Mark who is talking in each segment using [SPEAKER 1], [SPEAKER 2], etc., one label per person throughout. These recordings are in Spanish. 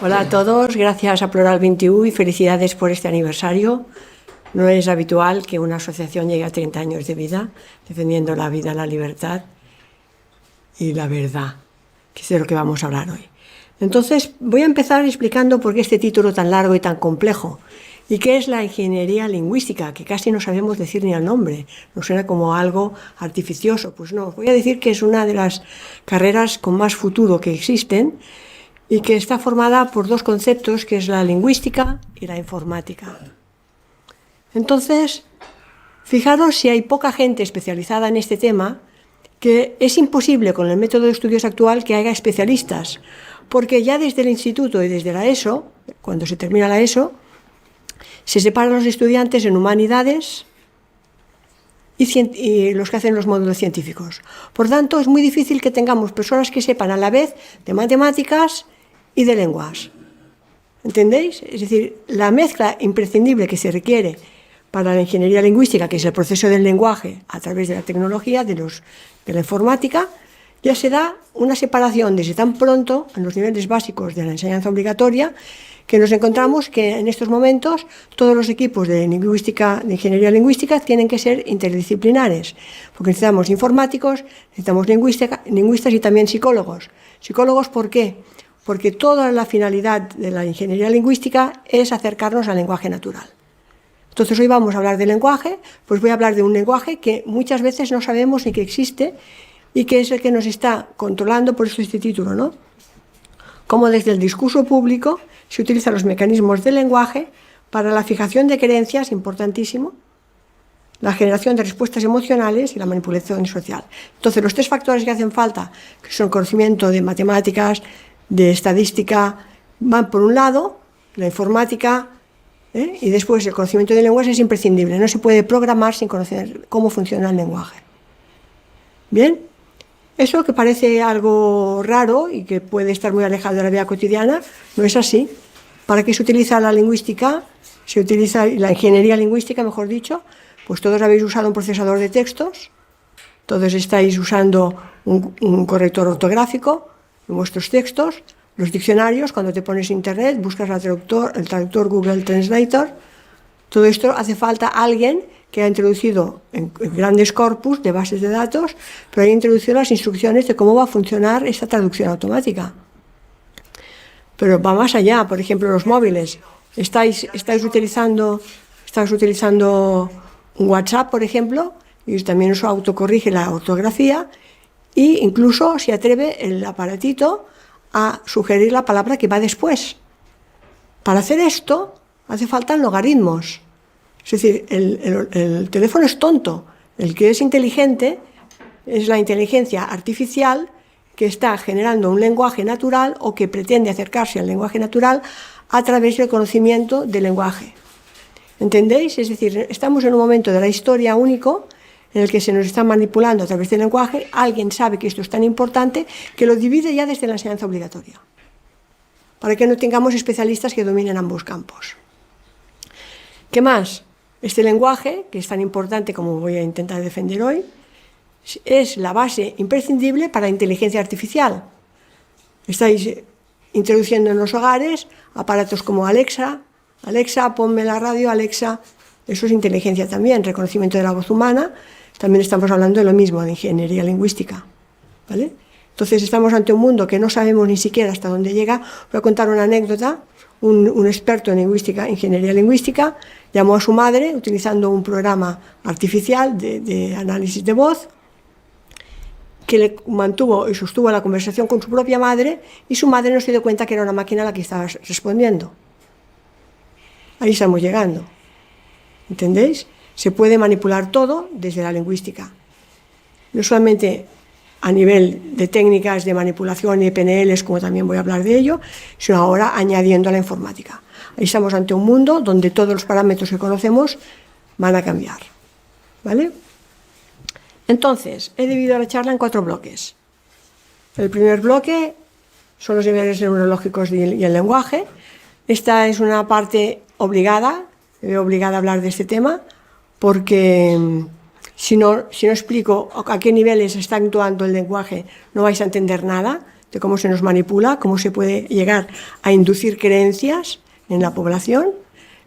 [SPEAKER 1] Hola a todos, gracias a Plural 21 y felicidades por este aniversario. No es habitual que una asociación llegue a 30 años de vida defendiendo la vida, la libertad y la verdad, que es de lo que vamos a hablar hoy. Entonces, voy a empezar explicando por qué este título tan largo y tan complejo y qué es la ingeniería lingüística, que casi no sabemos decir ni el nombre, nos suena como algo artificioso. Pues no, os voy a decir que es una de las carreras con más futuro que existen y que está formada por dos conceptos, que es la lingüística y la informática. Entonces, fijaros si hay poca gente especializada en este tema, que es imposible con el método de estudios actual que haya especialistas, porque ya desde el instituto y desde la ESO, cuando se termina la ESO, se separan los estudiantes en humanidades y los que hacen los módulos científicos. Por tanto, es muy difícil que tengamos personas que sepan a la vez de matemáticas y de lenguas. ¿Entendéis? Es decir, la mezcla imprescindible que se requiere para la ingeniería lingüística, que es el proceso del lenguaje a través de la tecnología, de la informática, ya se da una separación desde tan pronto en los niveles básicos de la enseñanza obligatoria, que nos encontramos que en estos momentos todos los equipos de ingeniería lingüística tienen que ser interdisciplinares, porque necesitamos informáticos, necesitamos lingüistas y también psicólogos. ¿Psicólogos por qué? Porque toda la finalidad de la ingeniería lingüística es acercarnos al lenguaje natural. Entonces hoy vamos a hablar de lenguaje, pues voy a hablar de un lenguaje que muchas veces no sabemos ni que existe y que es el que nos está controlando, por eso este título, ¿no? Cómo desde el discurso público se utilizan los mecanismos del lenguaje para la fijación de creencias, importantísimo, la generación de respuestas emocionales y la manipulación social. Entonces los tres factores que hacen falta, que son conocimiento de matemáticas, de estadística, van por un lado, la informática, y después el conocimiento de lenguas es imprescindible, no se puede programar sin conocer cómo funciona el lenguaje. Bien, eso que parece algo raro y que puede estar muy alejado de la vida cotidiana, no es así. ¿Para qué se utiliza la lingüística? Se utiliza la ingeniería lingüística, mejor dicho, pues todos habéis usado un procesador de textos, todos estáis usando un corrector ortográfico en vuestros textos, los diccionarios, cuando te pones internet, buscas el traductor Google Translator. Todo esto hace falta alguien que ha introducido en grandes corpus de bases de datos, pero ha introducido las instrucciones de cómo va a funcionar esta traducción automática. Pero va más allá, por ejemplo, los móviles. Estáis utilizando un WhatsApp, por ejemplo, y también eso autocorrige la ortografía, e incluso se atreve el aparatito a sugerir la palabra que va después. Para hacer esto hace falta logaritmos. Es decir, el teléfono es tonto. El que es inteligente es la inteligencia artificial que está generando un lenguaje natural o que pretende acercarse al lenguaje natural a través del conocimiento del lenguaje. ¿Entendéis? Es decir, estamos en un momento de la historia único en el que se nos está manipulando a través del lenguaje. Alguien sabe que esto es tan importante que lo divide ya desde la enseñanza obligatoria, para que no tengamos especialistas que dominen ambos campos. ¿Qué más? Este lenguaje, que es tan importante como voy a intentar defender hoy, es la base imprescindible para la inteligencia artificial. Estáis introduciendo en los hogares aparatos como Alexa, ponme la radio, Alexa, eso es inteligencia también, reconocimiento de la voz humana. También estamos hablando de lo mismo, de ingeniería lingüística, ¿vale? Entonces estamos ante un mundo que no sabemos ni siquiera hasta dónde llega. Voy a contar una anécdota. Un experto en ingeniería lingüística, llamó a su madre utilizando un programa artificial de análisis de voz, que le mantuvo y sostuvo la conversación con su propia madre, y su madre no se dio cuenta que era una máquina la que estaba respondiendo. Ahí estamos llegando. ¿Entendéis? Se puede manipular todo desde la lingüística. No solamente a nivel de técnicas de manipulación y PNLs, como también voy a hablar de ello, sino ahora añadiendo a la informática. Ahí estamos ante un mundo donde todos los parámetros que conocemos van a cambiar. ¿Vale? Entonces, he dividido la charla en 4 bloques. El primer bloque son los niveles neurológicos y el lenguaje. Esta es una parte obligada, me veo obligada a hablar de este tema, porque si no explico a qué niveles está actuando el lenguaje, no vais a entender nada. de cómo se nos manipula, cómo se puede llegar a inducir creencias en la población.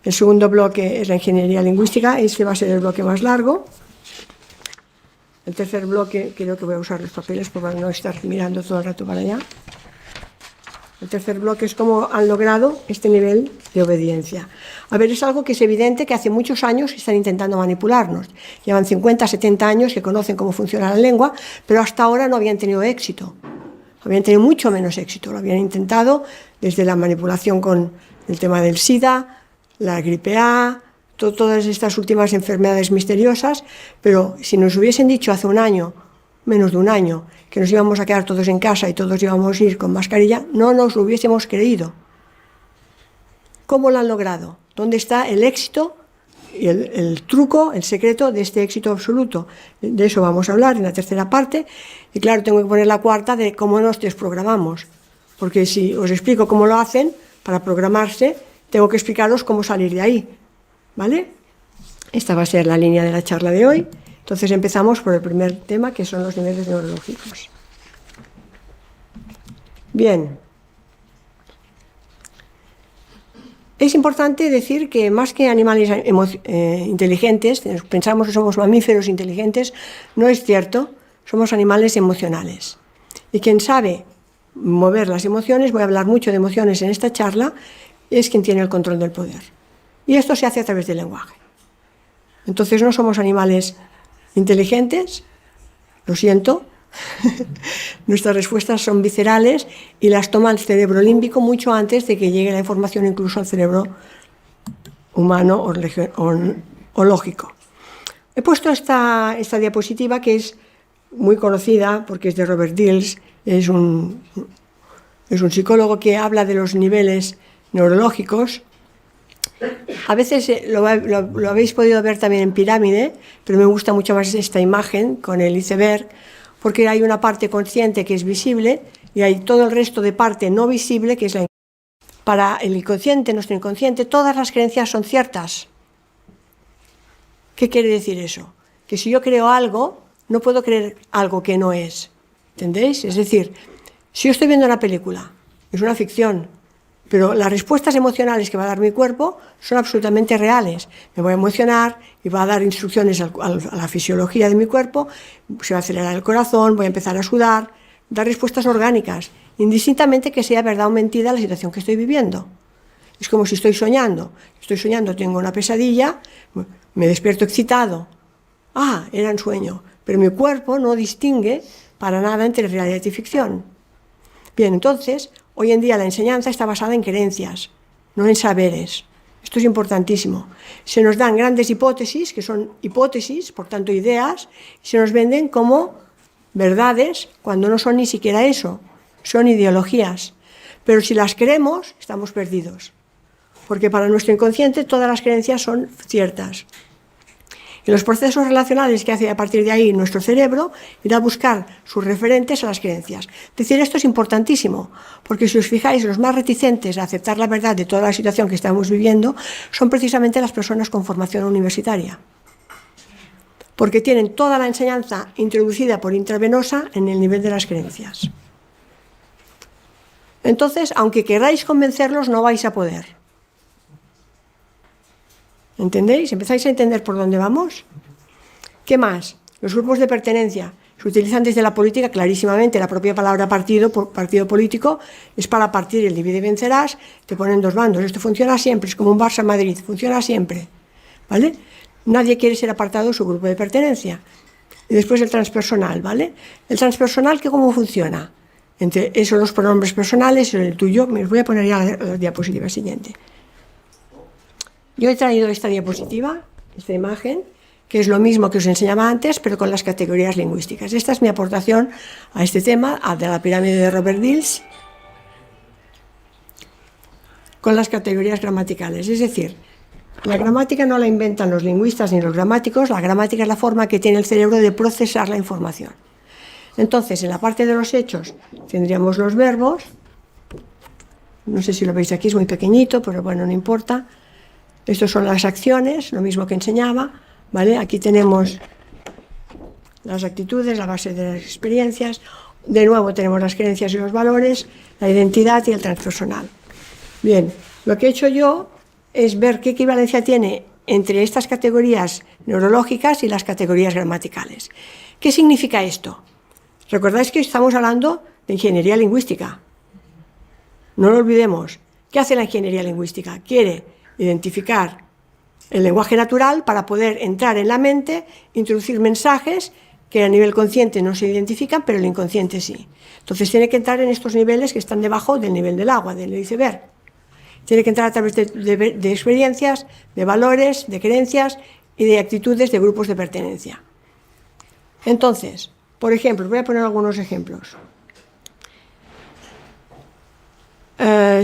[SPEAKER 1] El segundo bloque es la ingeniería lingüística, este va a ser el bloque más largo. El tercer bloque, creo que voy a usar los papeles para no estar mirando todo el rato para allá. El tercer bloque es cómo han logrado este nivel de obediencia. A ver, es algo que es evidente que hace muchos años están intentando manipularnos. Llevan 50, 70 años que conocen cómo funciona la lengua, pero hasta ahora no habían tenido éxito. Habían tenido mucho menos éxito. Lo habían intentado desde la manipulación con el tema del SIDA, la gripe A, todas estas últimas enfermedades misteriosas, pero si nos hubiesen dicho hace un año, menos de un año, que nos íbamos a quedar todos en casa y todos íbamos a ir con mascarilla, no nos lo hubiésemos creído. ¿Cómo lo han logrado? ¿Dónde está el éxito y el truco, el secreto de este éxito absoluto? De eso vamos a hablar en la tercera parte. Y claro, tengo que poner la cuarta de cómo nos desprogramamos. Porque si os explico cómo lo hacen, para programarse, tengo que explicaros cómo salir de ahí. ¿Vale? Esta va a ser la línea de la charla de hoy. Entonces empezamos por el primer tema, que son los niveles neurológicos. Bien. Es importante decir que más que animales inteligentes, pensamos que somos mamíferos inteligentes, no es cierto, somos animales emocionales. Y quien sabe mover las emociones, voy a hablar mucho de emociones en esta charla, es quien tiene el control del poder. Y esto se hace a través del lenguaje. Entonces no somos animales inteligentes, lo siento, nuestras respuestas son viscerales y las toma el cerebro límbico mucho antes de que llegue la información incluso al cerebro humano o lógico. He puesto esta diapositiva que es muy conocida porque es de Robert Dills, es un psicólogo que habla de los niveles neurológicos. A veces lo habéis podido ver también en pirámide, pero me gusta mucho más esta imagen con el iceberg, porque hay una parte consciente que es visible y hay todo el resto de parte no visible que es la inconsciente. Para el inconsciente, nuestro inconsciente, todas las creencias son ciertas. ¿Qué quiere decir eso? Que si yo creo algo, no puedo creer algo que no es. ¿Entendéis? Es decir, si yo estoy viendo una película, es una ficción, pero las respuestas emocionales que va a dar mi cuerpo son absolutamente reales. Me voy a emocionar y va a dar instrucciones a la fisiología de mi cuerpo, se va a acelerar el corazón, voy a empezar a sudar, dar respuestas orgánicas, indistintamente que sea verdad o mentira la situación que estoy viviendo. Es como si estoy soñando, tengo una pesadilla, me despierto excitado. Ah, era un sueño, pero mi cuerpo no distingue para nada entre realidad y ficción. Bien, entonces, hoy en día la enseñanza está basada en creencias, no en saberes. Esto es importantísimo. Se nos dan grandes hipótesis, que son hipótesis, por tanto ideas, y se nos venden como verdades cuando no son ni siquiera eso, son ideologías. Pero si las creemos, estamos perdidos, porque para nuestro inconsciente todas las creencias son ciertas. Y los procesos relacionales que hace a partir de ahí nuestro cerebro irá a buscar sus referentes a las creencias. Es decir, esto es importantísimo, porque si os fijáis, los más reticentes a aceptar la verdad de toda la situación que estamos viviendo son precisamente las personas con formación universitaria, porque tienen toda la enseñanza introducida por intravenosa en el nivel de las creencias. Entonces, aunque queráis convencerlos, no vais a poder. ¿Entendéis? ¿Empezáis a entender por dónde vamos? ¿Qué más? Los grupos de pertenencia se utilizan desde la política clarísimamente. La propia palabra partido político es para partir el divide y vencerás, te ponen dos bandos. Esto funciona siempre, es como un Barça-Madrid, funciona siempre. ¿Vale? Nadie quiere ser apartado de su grupo de pertenencia. Y después el transpersonal, ¿vale? El transpersonal, ¿cómo funciona? Entre eso, los pronombres personales y el tuyo. Me voy a poner ya la diapositiva siguiente. Yo he traído esta diapositiva, esta imagen, que es lo mismo que os enseñaba antes, pero con las categorías lingüísticas. Esta es mi aportación a este tema, de la pirámide de Robert Dills, con las categorías gramaticales. Es decir, la gramática no la inventan los lingüistas ni los gramáticos, la gramática es la forma que tiene el cerebro de procesar la información. Entonces, en la parte de los hechos tendríamos los verbos, no sé si lo veis aquí, es muy pequeñito, pero bueno, no importa. Estos son las acciones, lo mismo que enseñaba, ¿vale? Aquí tenemos las actitudes, la base de las experiencias. De nuevo tenemos las creencias y los valores, la identidad y el transpersonal. Bien, lo que he hecho yo es ver qué equivalencia tiene entre estas categorías neurológicas y las categorías gramaticales. ¿Qué significa esto? Recordáis que estamos hablando de ingeniería lingüística. No lo olvidemos. ¿Qué hace la ingeniería lingüística? Quiere identificar el lenguaje natural para poder entrar en la mente, introducir mensajes que a nivel consciente no se identifican, pero el inconsciente sí. Entonces tiene que entrar en estos niveles que están debajo del nivel del agua, del iceberg. Tiene que entrar a través de experiencias, de valores, de creencias y de actitudes de grupos de pertenencia. Entonces, por ejemplo, voy a poner algunos ejemplos.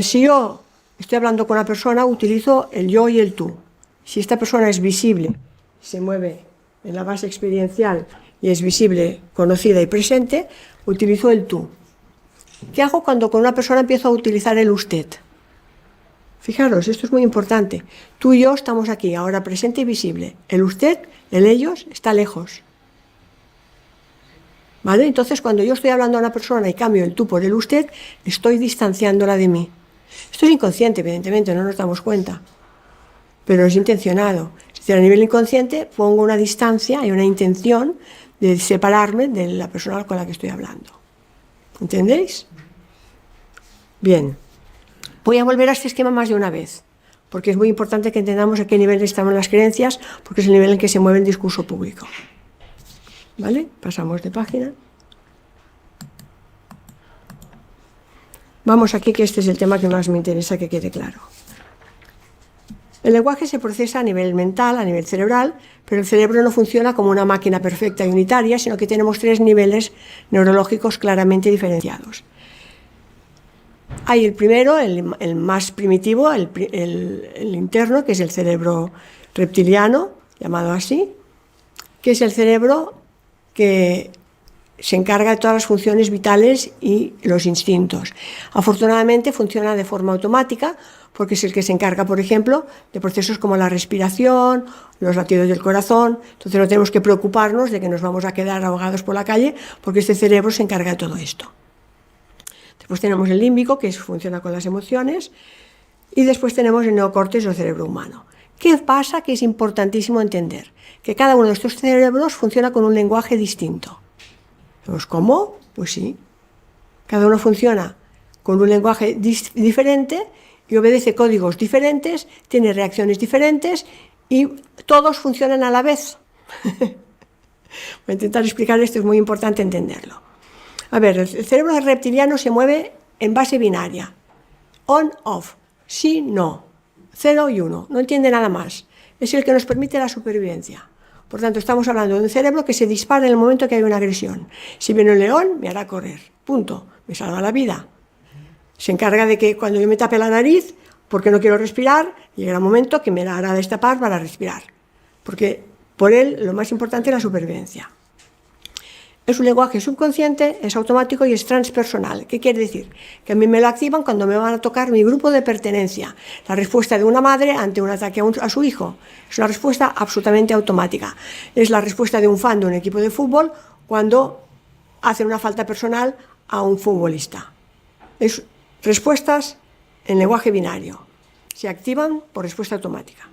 [SPEAKER 1] Si yo estoy hablando con una persona, utilizo el yo y el tú. Si esta persona es visible, se mueve en la base experiencial y es visible, conocida y presente, utilizo el tú. ¿Qué hago cuando con una persona empiezo a utilizar el usted? Fijaros, esto es muy importante. Tú y yo estamos aquí, ahora presente y visible. El usted, el ellos, está lejos. ¿Vale? Entonces, cuando yo estoy hablando a una persona y cambio el tú por el usted, estoy distanciándola de mí. Esto es inconsciente, evidentemente, no nos damos cuenta. Pero es intencionado. Es decir, a nivel inconsciente pongo una distancia y una intención de separarme de la persona con la que estoy hablando. ¿Entendéis? Bien. Voy a volver a este esquema más de una vez, porque es muy importante que entendamos a qué nivel estamos las creencias, porque es el nivel en que se mueve el discurso público. ¿Vale? Pasamos de página. Vamos aquí, que este es el tema que más me interesa que quede claro. El lenguaje se procesa a nivel mental, a nivel cerebral, pero el cerebro no funciona como una máquina perfecta y unitaria, sino que tenemos 3 niveles neurológicos claramente diferenciados. Hay el primero, el más primitivo, el interno, que es el cerebro reptiliano, llamado así, que es el cerebro que se encarga de todas las funciones vitales y los instintos. Afortunadamente funciona de forma automática, porque es el que se encarga, por ejemplo, de procesos como la respiración, los latidos del corazón. Entonces no tenemos que preocuparnos de que nos vamos a quedar ahogados por la calle, porque este cerebro se encarga de todo esto. Después tenemos el límbico, que funciona con las emociones, y después tenemos el neocórtex o cerebro humano. ¿Qué pasa? Que es importantísimo entender que cada uno de estos cerebros funciona con un lenguaje distinto. Pues, ¿cómo? Pues sí. Cada uno funciona con un lenguaje diferente y obedece códigos diferentes, tiene reacciones diferentes y todos funcionan a la vez. Voy a intentar explicar esto, es muy importante entenderlo. A ver, el cerebro reptiliano se mueve en base binaria. On-off, sí, no, 0 y 1, no entiende nada más. Es el que nos permite la supervivencia. Por tanto, estamos hablando de un cerebro que se dispara en el momento que hay una agresión. Si viene un león, me hará correr, punto, me salva la vida. Se encarga de que cuando yo me tape la nariz, porque no quiero respirar, llegará un momento que me la hará destapar para respirar. Porque por él lo más importante es la supervivencia. Es un lenguaje subconsciente, es automático y es transpersonal. ¿Qué quiere decir? Que a mí me lo activan cuando me van a tocar mi grupo de pertenencia. La respuesta de una madre ante un ataque a su hijo. Es una respuesta absolutamente automática. Es la respuesta de un fan de un equipo de fútbol cuando hacen una falta personal a un futbolista. Es respuestas en lenguaje binario. Se activan por respuesta automática.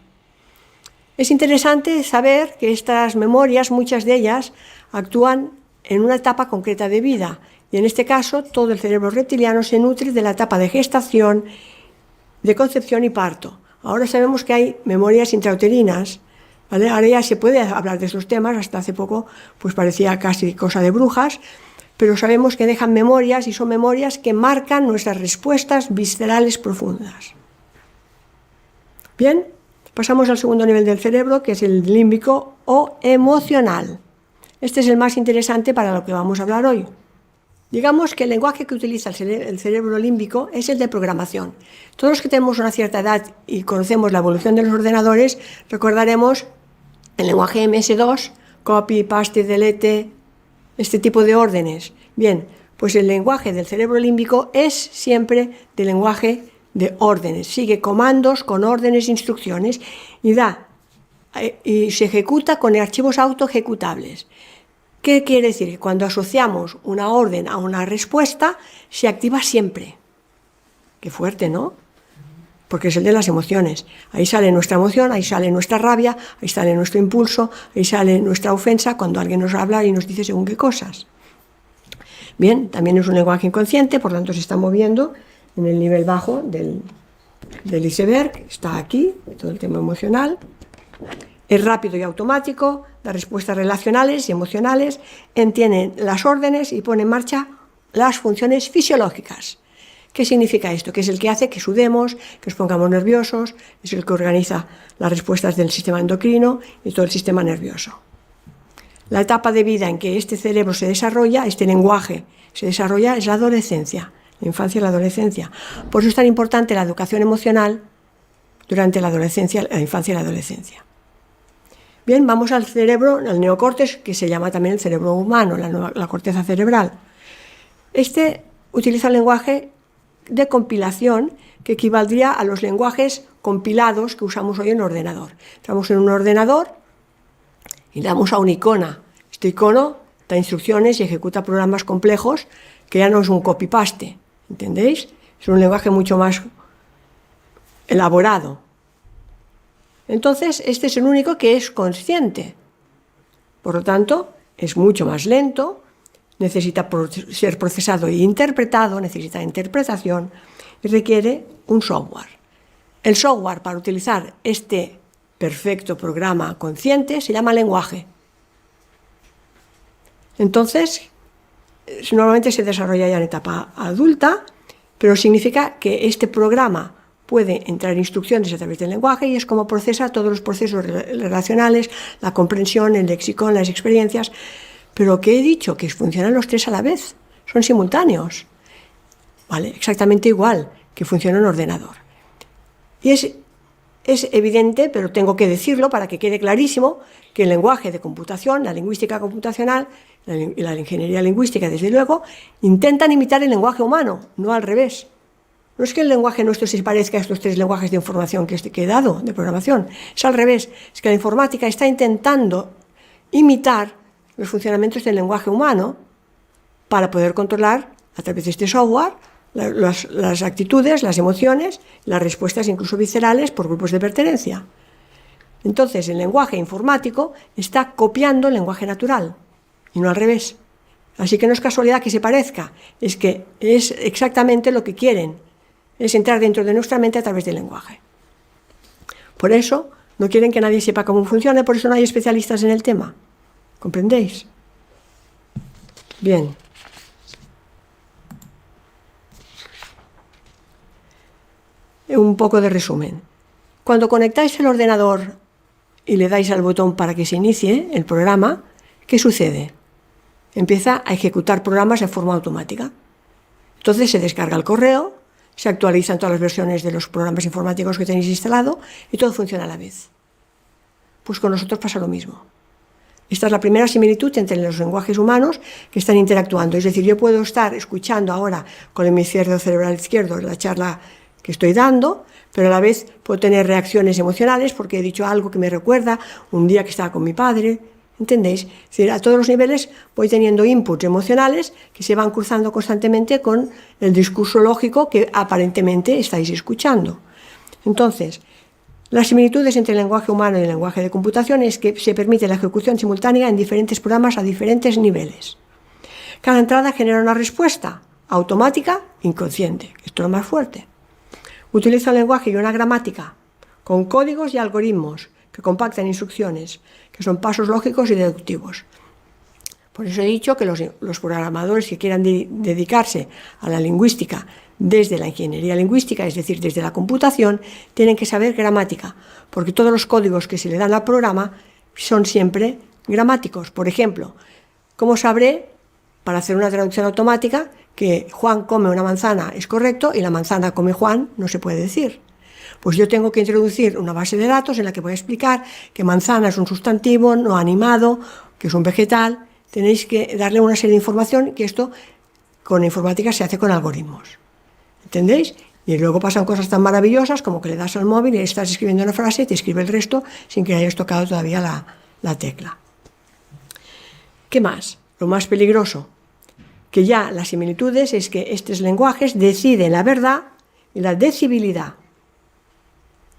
[SPEAKER 1] Es interesante saber que estas memorias, muchas de ellas, actúan en una etapa concreta de vida, y en este caso todo el cerebro reptiliano se nutre de la etapa de gestación, de concepción y parto. Ahora sabemos que hay memorias intrauterinas, ¿vale? Ahora ya se puede hablar de estos temas, hasta hace poco pues parecía casi cosa de brujas, pero sabemos que dejan memorias y son memorias que marcan nuestras respuestas viscerales profundas. Bien, pasamos al segundo nivel del cerebro, que es el límbico o emocional. Este es el más interesante para lo que vamos a hablar hoy. Digamos que el lenguaje que utiliza el cerebro límbico es el de programación. Todos los que tenemos una cierta edad y conocemos la evolución de los ordenadores, recordaremos el lenguaje MS2, copy, paste, delete, este tipo de órdenes. Bien, pues el lenguaje del cerebro límbico es siempre de lenguaje de órdenes. Sigue comandos con órdenes, instrucciones y se ejecuta con archivos autoejecutables. ¿Qué quiere decir? Que cuando asociamos una orden a una respuesta, se activa siempre. Qué fuerte, ¿no? Porque es el de las emociones. Ahí sale nuestra emoción, ahí sale nuestra rabia, ahí sale nuestro impulso, ahí sale nuestra ofensa cuando alguien nos habla y nos dice según qué cosas. Bien, también es un lenguaje inconsciente, por lo tanto se está moviendo en el nivel bajo del iceberg, está aquí, todo el tema emocional. Es rápido y automático, da respuestas relacionales y emocionales, entiende las órdenes y pone en marcha las funciones fisiológicas. ¿Qué significa esto? Que es el que hace que sudemos, que nos pongamos nerviosos, es el que organiza las respuestas del sistema endocrino y todo el sistema nervioso. La etapa de vida en que este cerebro se desarrolla, este lenguaje se desarrolla, es la adolescencia, la infancia y la adolescencia. Por eso es tan importante la educación emocional durante la adolescencia, la infancia y la adolescencia. Bien, vamos al cerebro, al neocórtex, que se llama también el cerebro humano, la corteza cerebral. Este utiliza el lenguaje de compilación que equivaldría a los lenguajes compilados que usamos hoy en el ordenador. Entramos en un ordenador y le damos a un icono. Este icono da instrucciones y ejecuta programas complejos que ya no es un copy-paste, ¿entendéis? Es un lenguaje mucho más elaborado. Entonces, este es el único que es consciente. Por lo tanto, es mucho más lento, necesita ser procesado e interpretado, necesita interpretación y requiere un software. El software para utilizar este perfecto programa consciente se llama lenguaje. Entonces, normalmente se desarrolla ya en etapa adulta, pero significa que este programa puede entrar instrucciones a través del lenguaje y es como procesa todos los procesos relacionales, la comprensión, el léxico, las experiencias. Pero que he dicho que funcionan los tres a la vez, son simultáneos, ¿vale? Exactamente igual que funciona un ordenador. Y es evidente, pero tengo que decirlo para que quede clarísimo, que el lenguaje de computación, la lingüística computacional y la ingeniería lingüística, desde luego, intentan imitar el lenguaje humano, no al revés. No es que el lenguaje nuestro se parezca a estos tres lenguajes de información que he dado, de programación, es al revés, es que la informática está intentando imitar los funcionamientos del lenguaje humano para poder controlar a través de este software las actitudes, las emociones, las respuestas incluso viscerales por grupos de pertenencia. Entonces el lenguaje informático está copiando el lenguaje natural y no al revés. Así que no es casualidad que se parezca, es que es exactamente lo que quieren, es entrar dentro de nuestra mente a través del lenguaje. Por eso no quieren que nadie sepa cómo funciona, por eso no hay especialistas en el tema. ¿Comprendéis? Bien. Un poco de resumen. Cuando conectáis el ordenador y le dais al botón para que se inicie el programa, ¿qué sucede? Empieza a ejecutar programas de forma automática. Entonces se descarga el correo, se actualizan todas las versiones de los programas informáticos que tenéis instalado y todo funciona a la vez. Pues con nosotros pasa lo mismo. Esta es la primera similitud entre los lenguajes humanos que están interactuando. Es decir, yo puedo estar escuchando ahora con el hemisferio cerebral izquierdo la charla que estoy dando, pero a la vez puedo tener reacciones emocionales porque he dicho algo que me recuerda un día que estaba con mi padre. ¿Entendéis? Es decir, a todos los niveles voy teniendo inputs emocionales que se van cruzando constantemente con el discurso lógico que aparentemente estáis escuchando. Entonces, las similitudes entre el lenguaje humano y el lenguaje de computación es que se permite la ejecución simultánea en diferentes programas a diferentes niveles. Cada entrada genera una respuesta automática inconsciente, esto es lo más fuerte. Utiliza un lenguaje y una gramática con códigos y algoritmos que compactan instrucciones, que son pasos lógicos y deductivos. Por eso he dicho que los programadores que quieran dedicarse a la lingüística desde la ingeniería lingüística, es decir, desde la computación, tienen que saber gramática, porque todos los códigos que se le dan al programa son siempre gramáticos. Por ejemplo, ¿cómo sabré, para hacer una traducción automática, que Juan come una manzana es correcto y la manzana come Juan no se puede decir? Pues yo tengo que introducir una base de datos en la que voy a explicar que manzana es un sustantivo no animado, que es un vegetal. Tenéis que darle una serie de información, que esto con informática se hace con algoritmos. ¿Entendéis? Y luego pasan cosas tan maravillosas como que le das al móvil y estás escribiendo una frase y te escribe el resto sin que hayas tocado todavía la tecla. ¿Qué más? Lo más peligroso, que ya las similitudes es que estos lenguajes deciden la verdad y la decibilidad.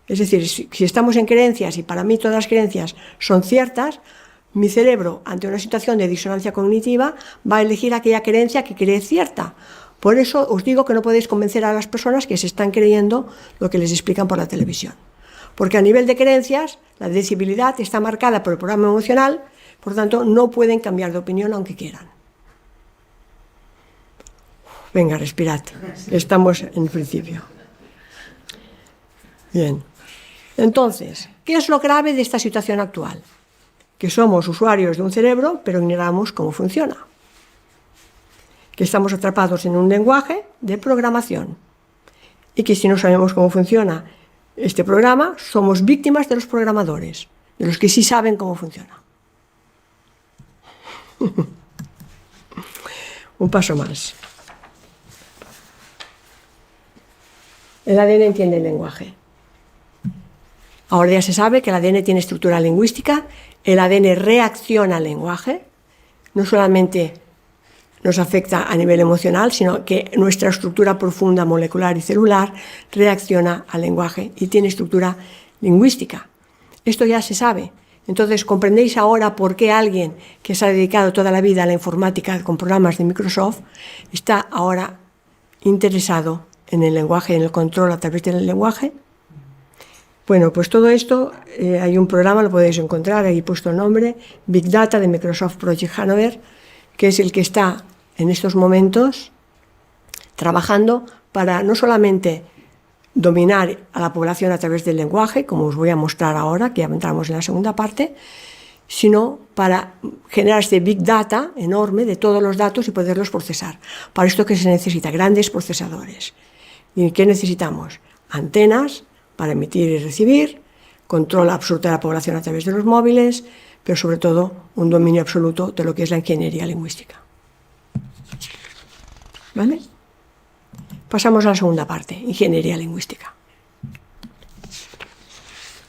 [SPEAKER 1] Es decir, si estamos en creencias y para mí todas las creencias son ciertas, mi cerebro, ante una situación de disonancia cognitiva, va a elegir aquella creencia que cree cierta. Por eso os digo que no podéis convencer a las personas que se están creyendo lo que les explican por la televisión. Porque a nivel de creencias, la decibilidad está marcada por el programa emocional, por tanto, no pueden cambiar de opinión aunque quieran. Venga, respirad. Estamos en el principio. Bien. Entonces, ¿qué es lo grave de esta situación actual? Que somos usuarios de un cerebro, pero ignoramos cómo funciona. Que estamos atrapados en un lenguaje de programación. Y que si no sabemos cómo funciona este programa, somos víctimas de los programadores, de los que sí saben cómo funciona. Un paso más. El ADN entiende el lenguaje. Ahora ya se sabe que el ADN tiene estructura lingüística, el ADN reacciona al lenguaje, no solamente nos afecta a nivel emocional, sino que nuestra estructura profunda molecular y celular reacciona al lenguaje y tiene estructura lingüística. Esto ya se sabe. Entonces, ¿comprendéis ahora por qué alguien que se ha dedicado toda la vida a la informática con programas de Microsoft está ahora interesado en el lenguaje, en el control a través del lenguaje? Bueno, pues todo esto, hay un programa, lo podéis encontrar, ahí he puesto el nombre, Big Data de Microsoft Project Hanover, que es el que está en estos momentos trabajando para no solamente dominar a la población a través del lenguaje, como os voy a mostrar ahora, que ya entramos en la segunda parte, sino para generar este Big Data enorme de todos los datos y poderlos procesar. Para esto que se necesita grandes procesadores. ¿Y qué necesitamos? Antenas para emitir y recibir, control absoluto de la población a través de los móviles, pero sobre todo un dominio absoluto de lo que es la ingeniería lingüística. ¿Vale? Pasamos a la segunda parte, ingeniería lingüística.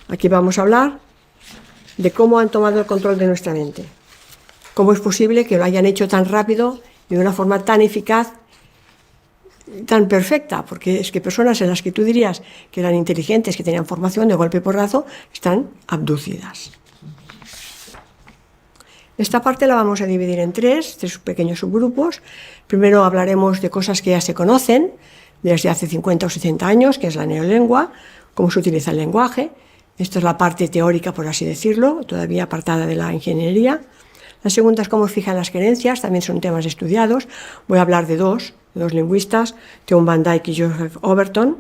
[SPEAKER 1] Aquí vamos a hablar de cómo han tomado el control de nuestra mente. Cómo es posible que lo hayan hecho tan rápido y de una forma tan eficaz, tan perfecta, porque es que personas en las que tú dirías que eran inteligentes, que tenían formación de golpe y porrazo, están abducidas. Esta parte la vamos a dividir en tres pequeños subgrupos. Primero hablaremos de cosas que ya se conocen desde hace 50 o 60 años, que es la neolengua, cómo se utiliza el lenguaje. Esta es la parte teórica, por así decirlo, todavía apartada de la ingeniería. La segunda es cómo fijan las creencias, también son temas estudiados. Voy a hablar de dos lingüistas, Theo Van Dyke y Joseph Overton.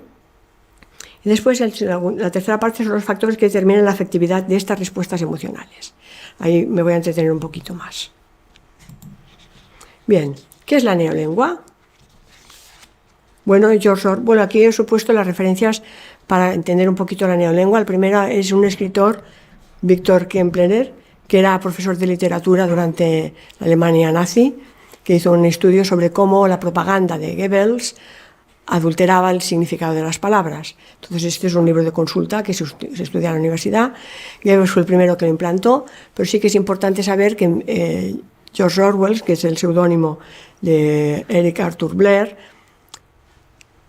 [SPEAKER 1] Y después la tercera parte son los factores que determinan la afectividad de estas respuestas emocionales. Ahí me voy a entretener un poquito más. Bien, ¿qué es la neolengua? Bueno, aquí os he puesto las referencias para entender un poquito la neolengua. El primero es un escritor, Victor Kempler, que era profesor de literatura durante la Alemania nazi, que hizo un estudio sobre cómo la propaganda de Goebbels adulteraba el significado de las palabras. Entonces, este es un libro de consulta que se estudia en la universidad. Goebbels fue el primero que lo implantó, pero sí que es importante saber que George Orwell, que es el seudónimo de Eric Arthur Blair,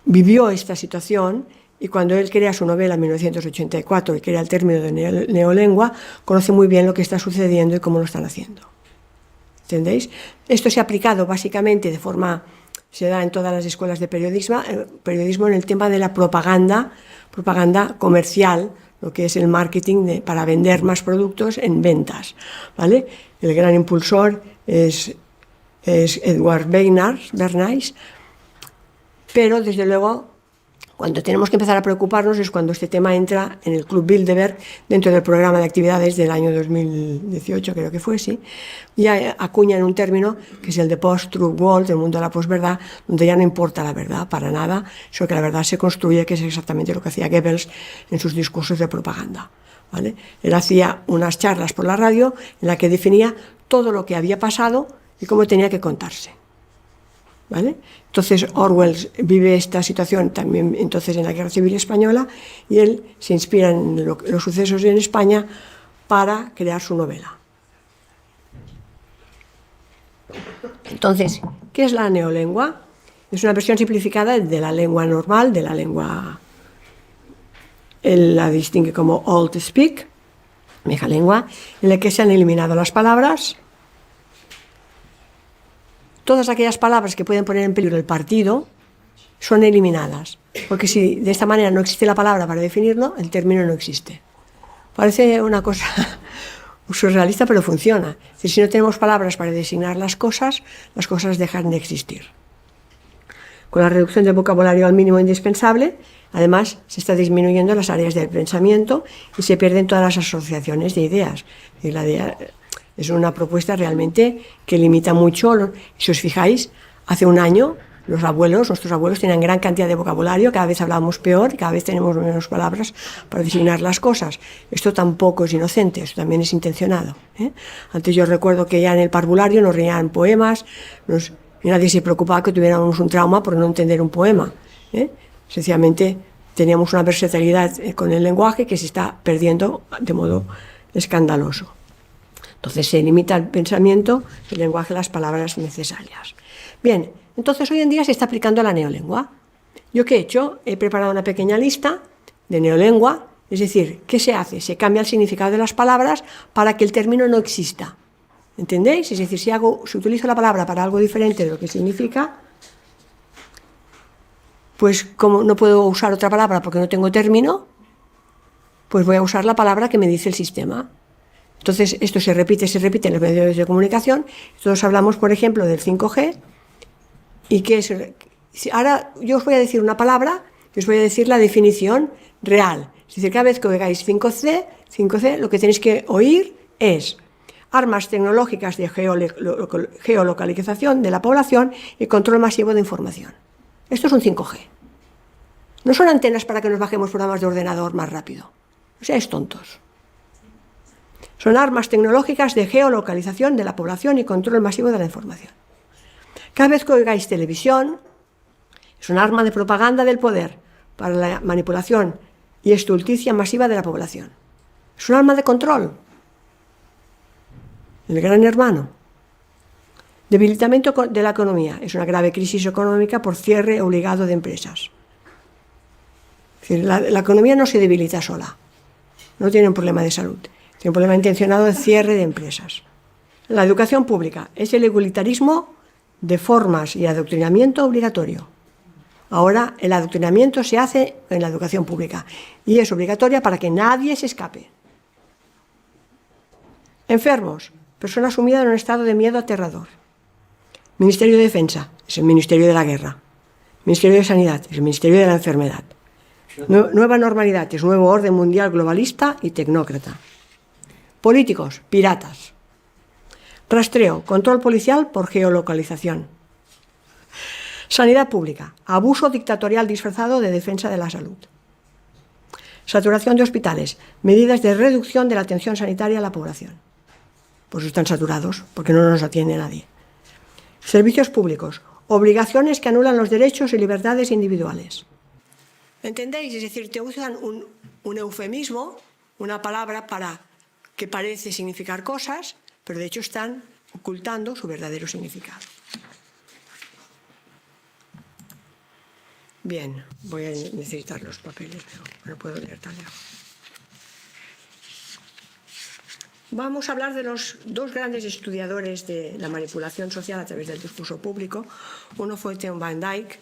[SPEAKER 1] vivió esta situación y cuando él crea su novela en 1984 y crea el término de neolengua, conoce muy bien lo que está sucediendo y cómo lo están haciendo. ¿Entendéis? Esto se ha aplicado básicamente se da en todas las escuelas de periodismo en el tema de la propaganda comercial, lo que es el marketing para vender más productos en ventas, ¿vale? El gran impulsor es Edward Bernays, pero desde luego cuando tenemos que empezar a preocuparnos es cuando este tema entra en el Club Bilderberg dentro del programa de actividades del año 2018, creo que fue, sí. Ya acuñan un término que es el de post-truth world, el mundo de la posverdad, donde ya no importa la verdad para nada, sino que la verdad se construye, que es exactamente lo que hacía Goebbels en sus discursos de propaganda, ¿vale? Él hacía unas charlas por la radio en la que definía todo lo que había pasado y cómo tenía que contarse, ¿vale? Entonces Orwell vive esta situación también entonces en la Guerra Civil Española y él se inspira en los sucesos en España para crear su novela. Entonces, ¿qué es la neolengua? Es una versión simplificada de la lengua normal, de la lengua... Él la distingue como Old Speak, vieja lengua, en la que se han eliminado las palabras. Todas aquellas palabras que pueden poner en peligro el partido son eliminadas, porque si de esta manera no existe la palabra para definirlo, el término no existe. Parece una cosa surrealista, pero funciona. Es decir, si no tenemos palabras para designar las cosas dejan de existir. Con la reducción del vocabulario al mínimo indispensable, además, se está disminuyendo las áreas del pensamiento y se pierden todas las asociaciones de ideas. Es una propuesta realmente que limita mucho. Si os fijáis, hace un año nuestros abuelos tenían gran cantidad de vocabulario, cada vez hablábamos peor, cada vez tenemos menos palabras para designar las cosas. Esto tampoco es inocente, esto también es intencionado. Antes yo recuerdo que ya en el parvulario nos reían poemas, y nadie se preocupaba que tuviéramos un trauma por no entender un poema. Sencillamente teníamos una versatilidad con el lenguaje que se está perdiendo de modo escandaloso. Entonces se limita el pensamiento, el lenguaje, las palabras necesarias. Bien, entonces hoy en día se está aplicando la neolengua. ¿Yo qué he hecho? He preparado una pequeña lista de neolengua, es decir, ¿qué se hace? Se cambia el significado de las palabras para que el término no exista. ¿Entendéis? Es decir, si utilizo la palabra para algo diferente de lo que significa, pues como no puedo usar otra palabra porque no tengo término, pues voy a usar la palabra que me dice el sistema. Entonces esto se repite en los medios de comunicación. Todos hablamos, por ejemplo, del 5G. ¿Y qué es? Ahora yo os voy a decir una palabra y os voy a decir la definición real. Es decir, cada vez que oigáis 5C, lo que tenéis que oír es armas tecnológicas de geolocalización de la población y control masivo de información. Esto es un 5G. No son antenas para que nos bajemos programas de ordenador más rápido. No seáis tontos. Son armas tecnológicas de geolocalización de la población y control masivo de la información. Cada vez que oigáis televisión, es un arma de propaganda del poder para la manipulación y estulticia masiva de la población. Es un arma de control. El gran hermano. Debilitamiento de la economía. Es una grave crisis económica por cierre obligado de empresas. Es decir, la economía no se debilita sola. No tiene un problema de salud. Tiene un problema intencionado de cierre de empresas. La educación pública es el igualitarismo de formas y adoctrinamiento obligatorio. Ahora el adoctrinamiento se hace en la educación pública y es obligatoria para que nadie se escape. Enfermos, personas sumidas en un estado de miedo aterrador. Ministerio de Defensa, es el Ministerio de la Guerra. Ministerio de Sanidad, es el Ministerio de la Enfermedad. Nueva normalidad, es nuevo orden mundial globalista y tecnócrata. Políticos, piratas. Rastreo, control policial por geolocalización. Sanidad pública, abuso dictatorial disfrazado de defensa de la salud. Saturación de hospitales, medidas de reducción de la atención sanitaria a la población. Pues están saturados, porque no nos atiende nadie. Servicios públicos, obligaciones que anulan los derechos y libertades individuales. ¿Entendéis? Es decir, te usan un eufemismo, una palabra que parece significar cosas, pero de hecho están ocultando su verdadero significado. Bien, voy a necesitar los papeles, pero no puedo leer tan lejos. Vamos a hablar de los dos grandes estudiadores de la manipulación social a través del discurso público. Uno fue Theo Van Dijk.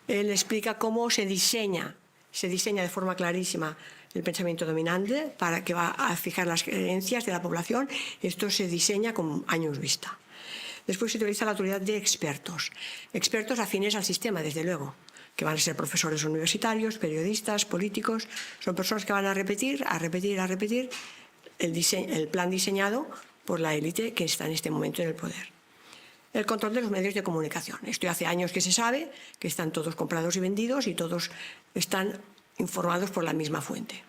[SPEAKER 1] Él explica cómo se diseña de forma clarísima el pensamiento dominante para que va a fijar las creencias de la población. Esto se diseña con años vista. Después se utiliza la autoridad de expertos afines al sistema, desde luego, que van a ser profesores universitarios, periodistas, políticos. Son personas que van a repetir el plan diseñado por la élite que está en este momento en el poder. El control de los medios de comunicación. Esto hace años que se sabe, que están todos comprados y vendidos y todos están informados por la misma fuente.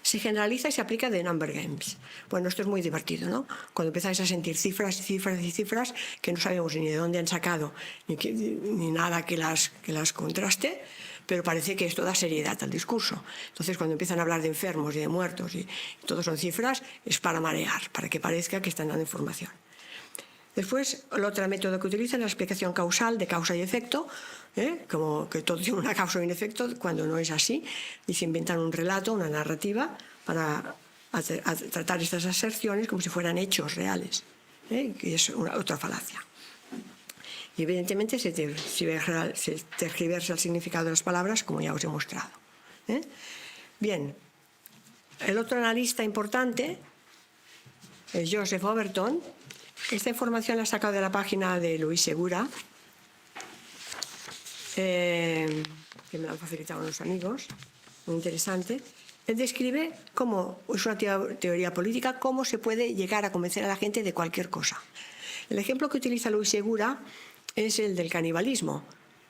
[SPEAKER 1] Se generaliza y se aplica de number games. Bueno, esto es muy divertido, ¿no? Cuando empezáis a sentir cifras y cifras y cifras que no sabemos ni de dónde han sacado ni nada que las contraste, pero parece que esto da seriedad al discurso. Entonces, cuando empiezan a hablar de enfermos y de muertos y todos son cifras, es para marear, para que parezca que están dando información. Después, el otro método que utilizan es la explicación causal de causa y efecto, como que todo tiene una causa y un efecto, cuando no es así, y se inventan un relato, una narrativa, para tratar estas aserciones como si fueran hechos reales, que es otra falacia. Y evidentemente se tergiversa el significado de las palabras, como ya os he mostrado. Bien, el otro analista importante es Joseph Overton. Esta información la he sacado de la página de Luis Segura, que me la han facilitado unos amigos, muy interesante. Él describe cómo es una teoría política, cómo se puede llegar a convencer a la gente de cualquier cosa. El ejemplo que utiliza Luis Segura es el del canibalismo,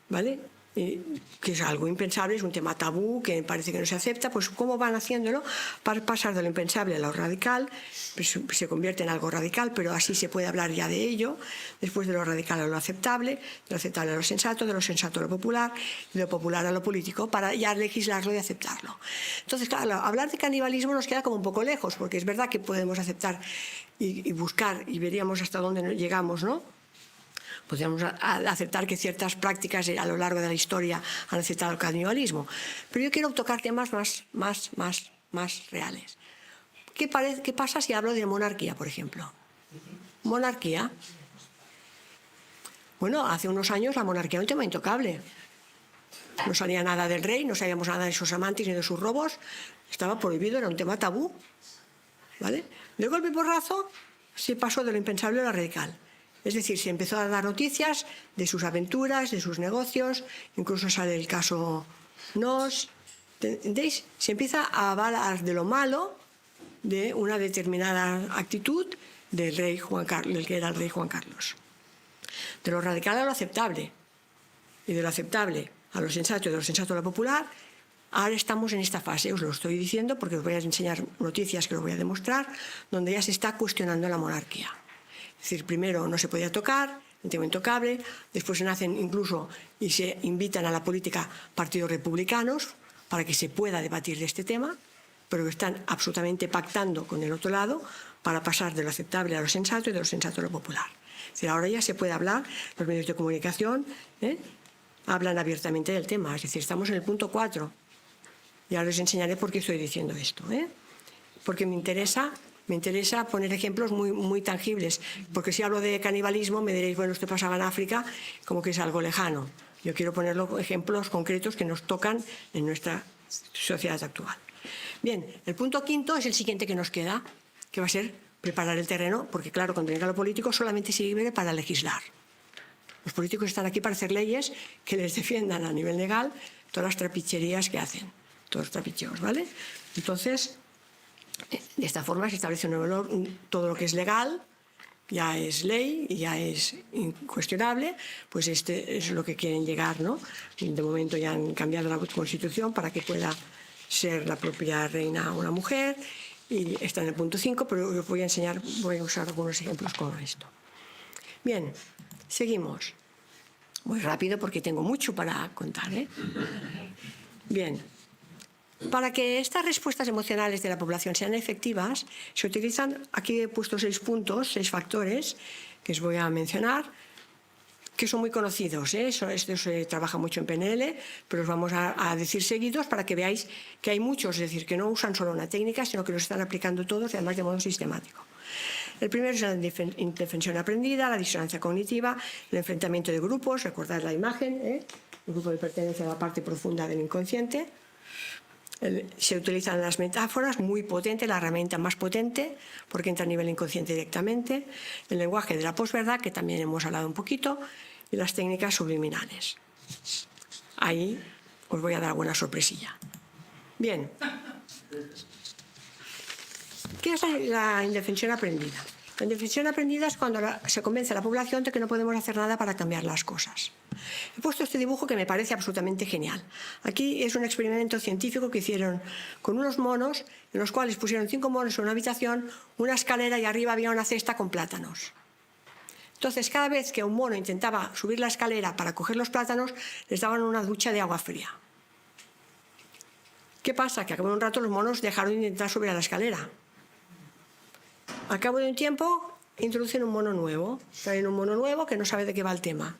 [SPEAKER 1] ¿vale? Que es algo impensable, es un tema tabú que parece que no se acepta. Pues cómo van haciéndolo para pasar de lo impensable a lo radical, pues se convierte en algo radical, pero así se puede hablar ya de ello. Después de lo radical a lo aceptable, de lo aceptable a lo sensato a lo popular, de lo popular a lo político, para ya legislarlo y aceptarlo. Entonces, claro, hablar de canibalismo nos queda como un poco lejos, porque es verdad que podemos aceptar y buscar y veríamos hasta dónde llegamos, ¿no? Podríamos aceptar que ciertas prácticas a lo largo de la historia han aceptado el canibalismo. Pero yo quiero tocar temas más reales. ¿Qué pasa si hablo de monarquía, por ejemplo? Monarquía. Bueno, hace unos años la monarquía era un tema intocable. No salía nada del rey, no sabíamos nada de sus amantes ni de sus robos. Estaba prohibido, era un tema tabú. ¿Vale? De golpe y porrazo se pasó de lo impensable a lo radical. Es decir, se empezó a dar noticias de sus aventuras, de sus negocios, incluso sale el caso Nos. ¿Entendéis? Se empieza a hablar de lo malo de una determinada actitud del rey Juan Carlos, del que era el rey Juan Carlos. De lo radical a lo aceptable, y de lo aceptable a lo sensato y de lo sensato a lo popular. Ahora estamos en esta fase, os lo estoy diciendo porque os voy a enseñar noticias que os voy a demostrar, donde ya se está cuestionando la monarquía. Es decir, primero no se podía tocar, un tema intocable, después se nacen incluso y se invitan a la política partidos republicanos para que se pueda debatir de este tema, pero que están absolutamente pactando con el otro lado para pasar de lo aceptable a lo sensato y de lo sensato a lo popular. Es decir, ahora ya se puede hablar, los medios de comunicación hablan abiertamente del tema, es decir, estamos en el punto 4. Y ahora les enseñaré por qué estoy diciendo esto, porque me interesa poner ejemplos muy tangibles, porque si hablo de canibalismo me diréis, bueno, esto pasaba en África, como que es algo lejano. Yo quiero poner ejemplos concretos que nos tocan en nuestra sociedad actual. Bien, el punto 5 es el siguiente que nos queda, que va a ser preparar el terreno, porque claro, cuando llega lo político solamente sirve para legislar. Los políticos están aquí para hacer leyes que les defiendan a nivel legal todas las trapicherías que hacen, todos los trapicheos, ¿vale? Entonces, de esta forma se establece todo lo que es legal, ya es ley y ya es incuestionable, pues este es lo que quieren llegar, ¿no? De momento ya han cambiado la Constitución para que pueda ser la propia reina una mujer, y está en el punto 5, pero os voy a usar algunos ejemplos como esto. Bien, seguimos. Muy rápido porque tengo mucho para contar, Bien. Para que estas respuestas emocionales de la población sean efectivas, se utilizan, aquí he puesto 6 puntos, 6 factores que os voy a mencionar, que son muy conocidos. Esto se trabaja mucho en PNL, pero os vamos a decir seguidos para que veáis que hay muchos, es decir, que no usan solo una técnica, sino que los están aplicando todos y además de modo sistemático. El primero es la indefensión aprendida, la disonancia cognitiva, el enfrentamiento de grupos, recordad la imagen, el grupo de pertenencia a la parte profunda del inconsciente. Se utilizan las metáforas, muy potente, la herramienta más potente, porque entra a nivel inconsciente directamente, el lenguaje de la posverdad, que también hemos hablado un poquito, y las técnicas subliminales. Ahí os voy a dar alguna sorpresilla. Bien. ¿Qué es la indefensión aprendida? La indefensión aprendida es cuando se convence a la población de que no podemos hacer nada para cambiar las cosas. He puesto este dibujo que me parece absolutamente genial. Aquí es un experimento científico que hicieron con unos monos, en los cuales pusieron 5 monos en una habitación, una escalera y arriba había una cesta con plátanos. Entonces, cada vez que un mono intentaba subir la escalera para coger los plátanos, les daban una ducha de agua fría. ¿Qué pasa? Que a cabo de un rato los monos dejaron de intentar subir a la escalera. Al cabo de un tiempo, introducen un mono nuevo, traen un mono nuevo que no sabe de qué va el tema.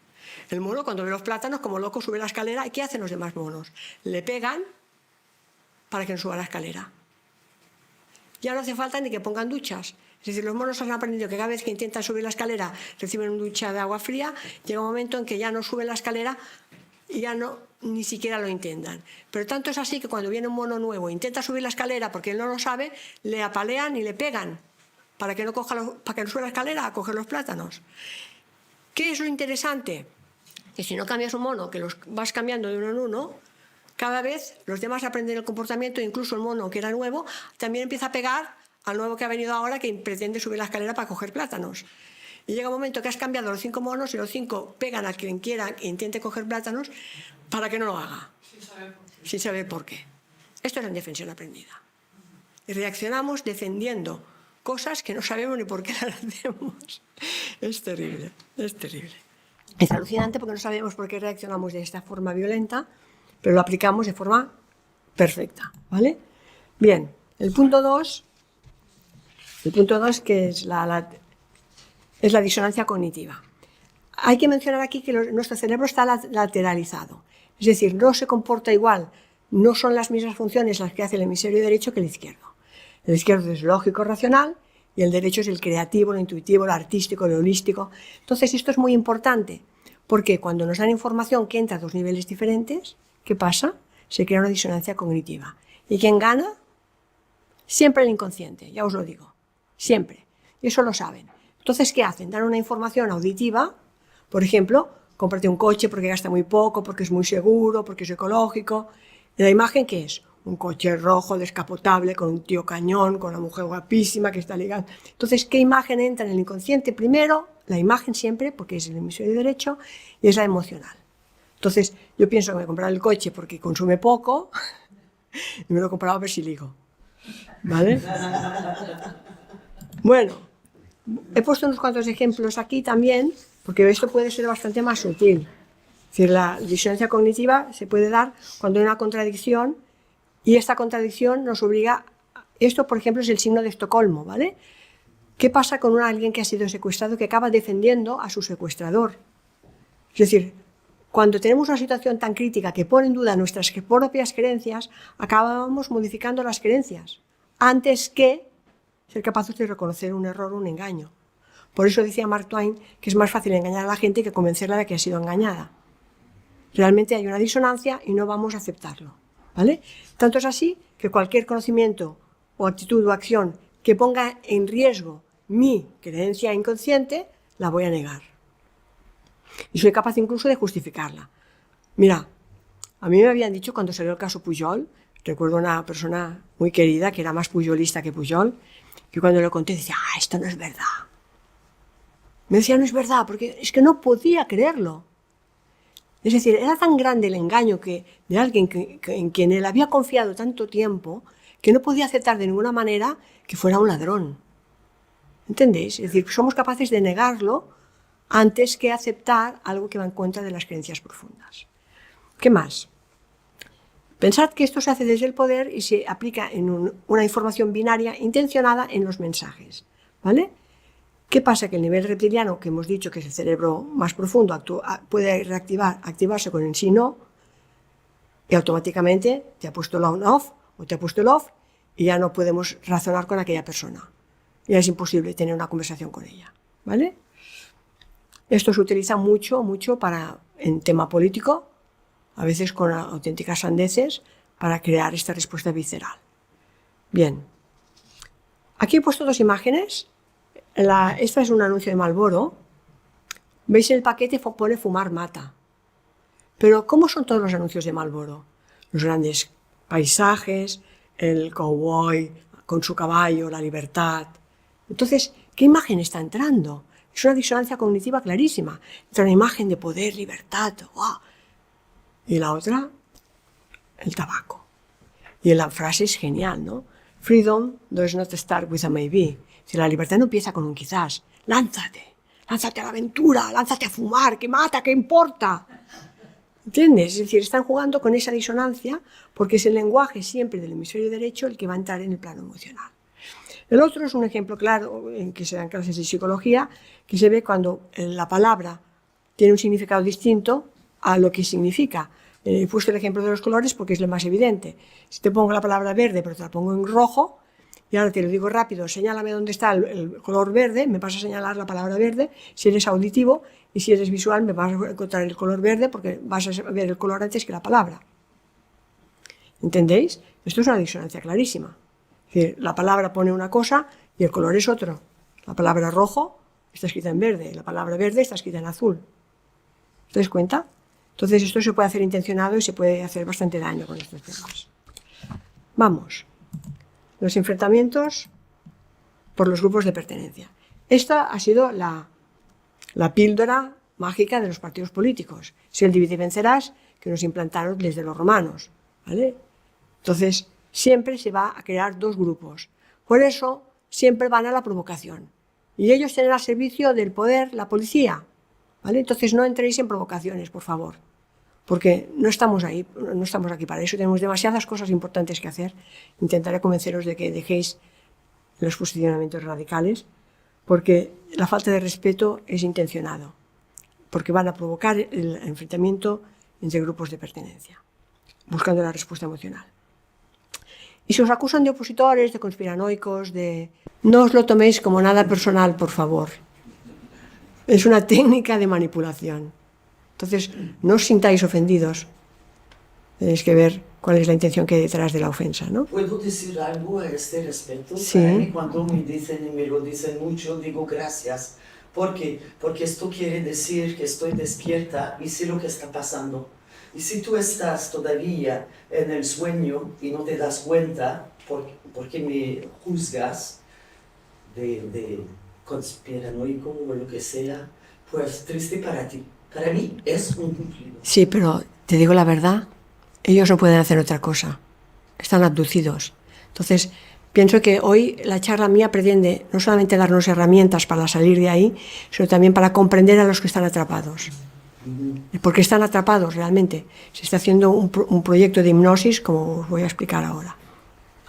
[SPEAKER 1] El mono, cuando ve los plátanos, como loco, sube la escalera. ¿Y qué hacen los demás monos? Le pegan para que no suba la escalera. Ya no hace falta ni que pongan duchas. Es decir, los monos han aprendido que cada vez que intentan subir la escalera reciben una ducha de agua fría. Llega un momento en que ya no suben la escalera y ya no, ni siquiera lo intentan. Pero tanto es así que cuando viene un mono nuevo e intenta subir la escalera porque él no lo sabe, le apalean y le pegan para que no suba la escalera a coger los plátanos. ¿Qué es lo interesante? Que si no cambias un mono, que los vas cambiando de uno en uno, cada vez los demás aprenden el comportamiento, incluso el mono que era nuevo también empieza a pegar al nuevo que ha venido ahora, que pretende subir la escalera para coger plátanos. Y llega un momento que has cambiado los 5 monos y los 5 pegan a quien quiera e intente coger plátanos para que no lo haga, sin saber por qué. Esto es la indefensión aprendida. Y reaccionamos defendiendo cosas que no sabemos ni por qué las hacemos. Es terrible, es terrible. Es alucinante porque no sabemos por qué reaccionamos de esta forma violenta, pero lo aplicamos de forma perfecta, ¿vale? Bien, el punto 2, que es la disonancia cognitiva. Hay que mencionar aquí que nuestro cerebro está lateralizado, es decir, no se comporta igual, no son las mismas funciones las que hace el hemisferio derecho que el izquierdo. El izquierdo es lógico, racional, y el derecho es el creativo, lo intuitivo, lo artístico, lo holístico. Entonces, esto es muy importante, porque cuando nos dan información que entra a dos niveles diferentes, ¿qué pasa? Se crea una disonancia cognitiva. ¿Y quién gana? Siempre el inconsciente, ya os lo digo, siempre. Y eso lo saben. Entonces, ¿qué hacen? Dan una información auditiva, por ejemplo, cómprate un coche porque gasta muy poco, porque es muy seguro, porque es ecológico. ¿Y la imagen qué es? Un coche rojo, descapotable, con un tío cañón, con una mujer guapísima que está ligando. Entonces, ¿qué imagen entra en el inconsciente? Primero, la imagen siempre, porque es el hemisferio derecho, y es la emocional. Entonces, yo pienso que me voy a comprar el coche porque consume poco y me lo he comprado a ver si ligo. ¿Vale? Bueno, he puesto unos cuantos ejemplos aquí también, porque esto puede ser bastante más sutil. Es decir, la disonancia cognitiva se puede dar cuando hay una contradicción y esta contradicción nos obliga. Esto, por ejemplo, es el signo de Estocolmo, ¿vale? ¿Qué pasa con alguien que ha sido secuestrado que acaba defendiendo a su secuestrador? Es decir, cuando tenemos una situación tan crítica que pone en duda nuestras propias creencias, acabamos modificando las creencias antes que ser capaces de reconocer un error o un engaño. Por eso decía Mark Twain que es más fácil engañar a la gente que convencerla de que ha sido engañada. Realmente hay una disonancia y no vamos a aceptarlo, ¿vale? Tanto es así que cualquier conocimiento o actitud o acción que ponga en riesgo mi creencia inconsciente, la voy a negar. Y soy capaz incluso de justificarla. Mira, a mí me habían dicho cuando salió el caso Pujol, recuerdo una persona muy querida que era más pujolista que Pujol, que cuando le conté decía, esto no es verdad. Me decía, no es verdad, porque es que no podía creerlo. Es decir, era tan grande el engaño de alguien en quien él había confiado tanto tiempo que no podía aceptar de ninguna manera que fuera un ladrón. ¿Entendéis? Es decir, somos capaces de negarlo antes que aceptar algo que va en contra de las creencias profundas. ¿Qué más? Pensad que esto se hace desde el poder y se aplica en una información binaria intencionada en los mensajes, ¿vale? ¿Qué pasa? Que el nivel reptiliano, que hemos dicho que es el cerebro más profundo, puede activarse con el sí no, y automáticamente te ha puesto el on-off o te ha puesto el off y ya no podemos razonar con aquella persona. Ya es imposible tener una conversación con ella, ¿vale? Esto se utiliza mucho en tema político, a veces con auténticas sandeces, para crear esta respuesta visceral. Bien. Aquí he puesto dos imágenes. Esta es un anuncio de Marlboro. ¿Veis el paquete? Pone fumar mata. Pero ¿cómo son todos los anuncios de Marlboro? Los grandes paisajes, el cowboy con su caballo, la libertad. Entonces, ¿qué imagen está entrando? Es una disonancia cognitiva clarísima. Entra una imagen de poder, libertad, ¡wow! Y la otra, el tabaco. Y la frase es genial, ¿no? Freedom does not start with a maybe. Si la libertad no empieza con un quizás, lánzate a la aventura, lánzate a fumar, que mata, que importa. ¿Entiendes? Es decir, están jugando con esa disonancia porque es el lenguaje siempre del hemisferio derecho el que va a entrar en el plano emocional. El otro es un ejemplo claro en que se dan clases de psicología, que se ve cuando la palabra tiene un significado distinto a lo que significa. He puesto el ejemplo de los colores porque es lo más evidente. Si te pongo la palabra verde, pero te la pongo en rojo, y ahora te lo digo rápido, señálame dónde está el color verde, me vas a señalar la palabra verde, si eres auditivo, y si eres visual me vas a encontrar el color verde porque vas a ver el color antes que la palabra. ¿Entendéis? Esto es una disonancia clarísima. Es decir, la palabra pone una cosa y el color es otro. La palabra rojo está escrita en verde, la palabra verde está escrita en azul. ¿Te das cuenta? Entonces esto se puede hacer intencionado y se puede hacer bastante daño con estos temas. Vamos. Los enfrentamientos por los grupos de pertenencia. Esta ha sido la píldora mágica de los partidos políticos. Si el divide y vencerás, que nos implantaron desde los romanos, ¿vale? Entonces, siempre se va a crear dos grupos. Por eso, siempre van a la provocación. Y ellos tienen al servicio del poder la policía, ¿vale? Entonces, no entréis en provocaciones, por favor. Porque no estamos ahí, no estamos aquí para eso. Tenemos demasiadas cosas importantes que hacer. Intentaré convenceros de que dejéis los posicionamientos radicales, porque la falta de respeto es intencionado, porque van a provocar el enfrentamiento entre grupos de pertenencia, buscando la respuesta emocional. Y si os acusan de opositores, de conspiranoicos, no os lo toméis como nada personal, por favor. Es una técnica de manipulación. Entonces, no os sintáis ofendidos. Tenéis que ver cuál es la intención que hay detrás de la ofensa, ¿no?
[SPEAKER 2] ¿Puedo decir algo a este respecto?
[SPEAKER 1] Sí.
[SPEAKER 2] Para mí, cuando me dicen y me lo dicen mucho, digo gracias. ¿Por qué? Porque esto quiere decir que estoy despierta y sé lo que está pasando. Y si tú estás todavía en el sueño y no te das cuenta, porque me juzgas de conspiranoico o lo que sea, pues triste para ti. Para mí es un cumplido.
[SPEAKER 1] Sí, pero te digo la verdad, ellos no pueden hacer otra cosa. Están abducidos. Entonces, pienso que hoy la charla mía pretende no solamente darnos herramientas para salir de ahí, sino también para comprender a los que están atrapados. Porque están atrapados realmente. Se está haciendo un proyecto de hipnosis, como os voy a explicar ahora,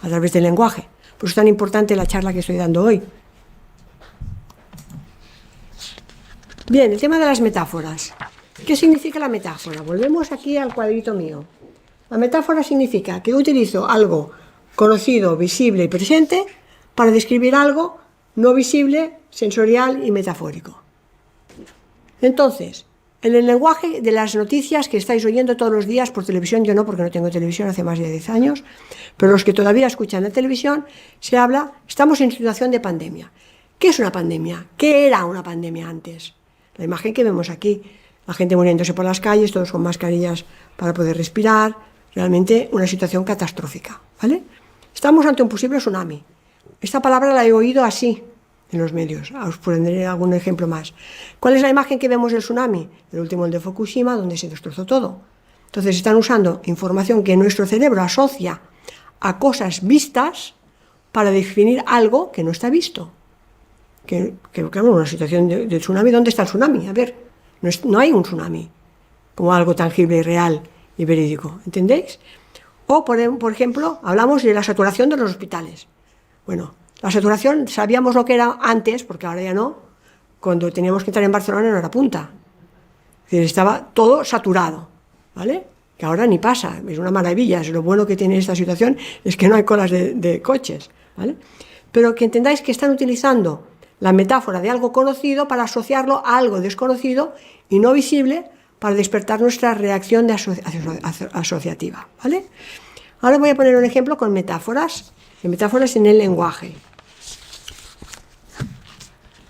[SPEAKER 1] a través del lenguaje. Por eso es tan importante la charla que estoy dando hoy. Bien, el tema de las metáforas. ¿Qué significa la metáfora? Volvemos aquí al cuadrito mío. La metáfora significa que utilizo algo conocido, visible y presente para describir algo no visible, sensorial y metafórico. Entonces, en el lenguaje de las noticias que estáis oyendo todos los días por televisión, yo no, porque no tengo televisión hace más de 10 años, pero los que todavía escuchan la televisión, se habla, estamos en situación de pandemia. ¿Qué es una pandemia? ¿Qué era una pandemia antes? La imagen que vemos aquí, la gente muriéndose por las calles, todos con mascarillas para poder respirar, realmente una situación catastrófica, ¿vale? Estamos ante un posible tsunami. Esta palabra la he oído así en los medios. Os pondré algún ejemplo más. ¿Cuál es la imagen que vemos del tsunami? El último, el de Fukushima, donde se destrozó todo. Entonces están usando información que nuestro cerebro asocia a cosas vistas para definir algo que no está visto. Claro, una situación de tsunami, ¿dónde está el tsunami? A ver, no hay un tsunami como algo tangible y real y verídico, ¿entendéis? O, por ejemplo, hablamos de la saturación de los hospitales. Bueno, la saturación sabíamos lo que era antes, porque ahora ya no. Cuando teníamos que entrar en Barcelona en hora punta. Es decir, estaba todo saturado, ¿vale? Que ahora ni pasa, es una maravilla. Lo bueno que tiene esta situación es que no hay colas de coches, ¿vale? Pero que entendáis que están utilizando la metáfora de algo conocido para asociarlo a algo desconocido y no visible para despertar nuestra reacción asociativa, ¿vale? Ahora voy a poner un ejemplo con metáforas en el lenguaje.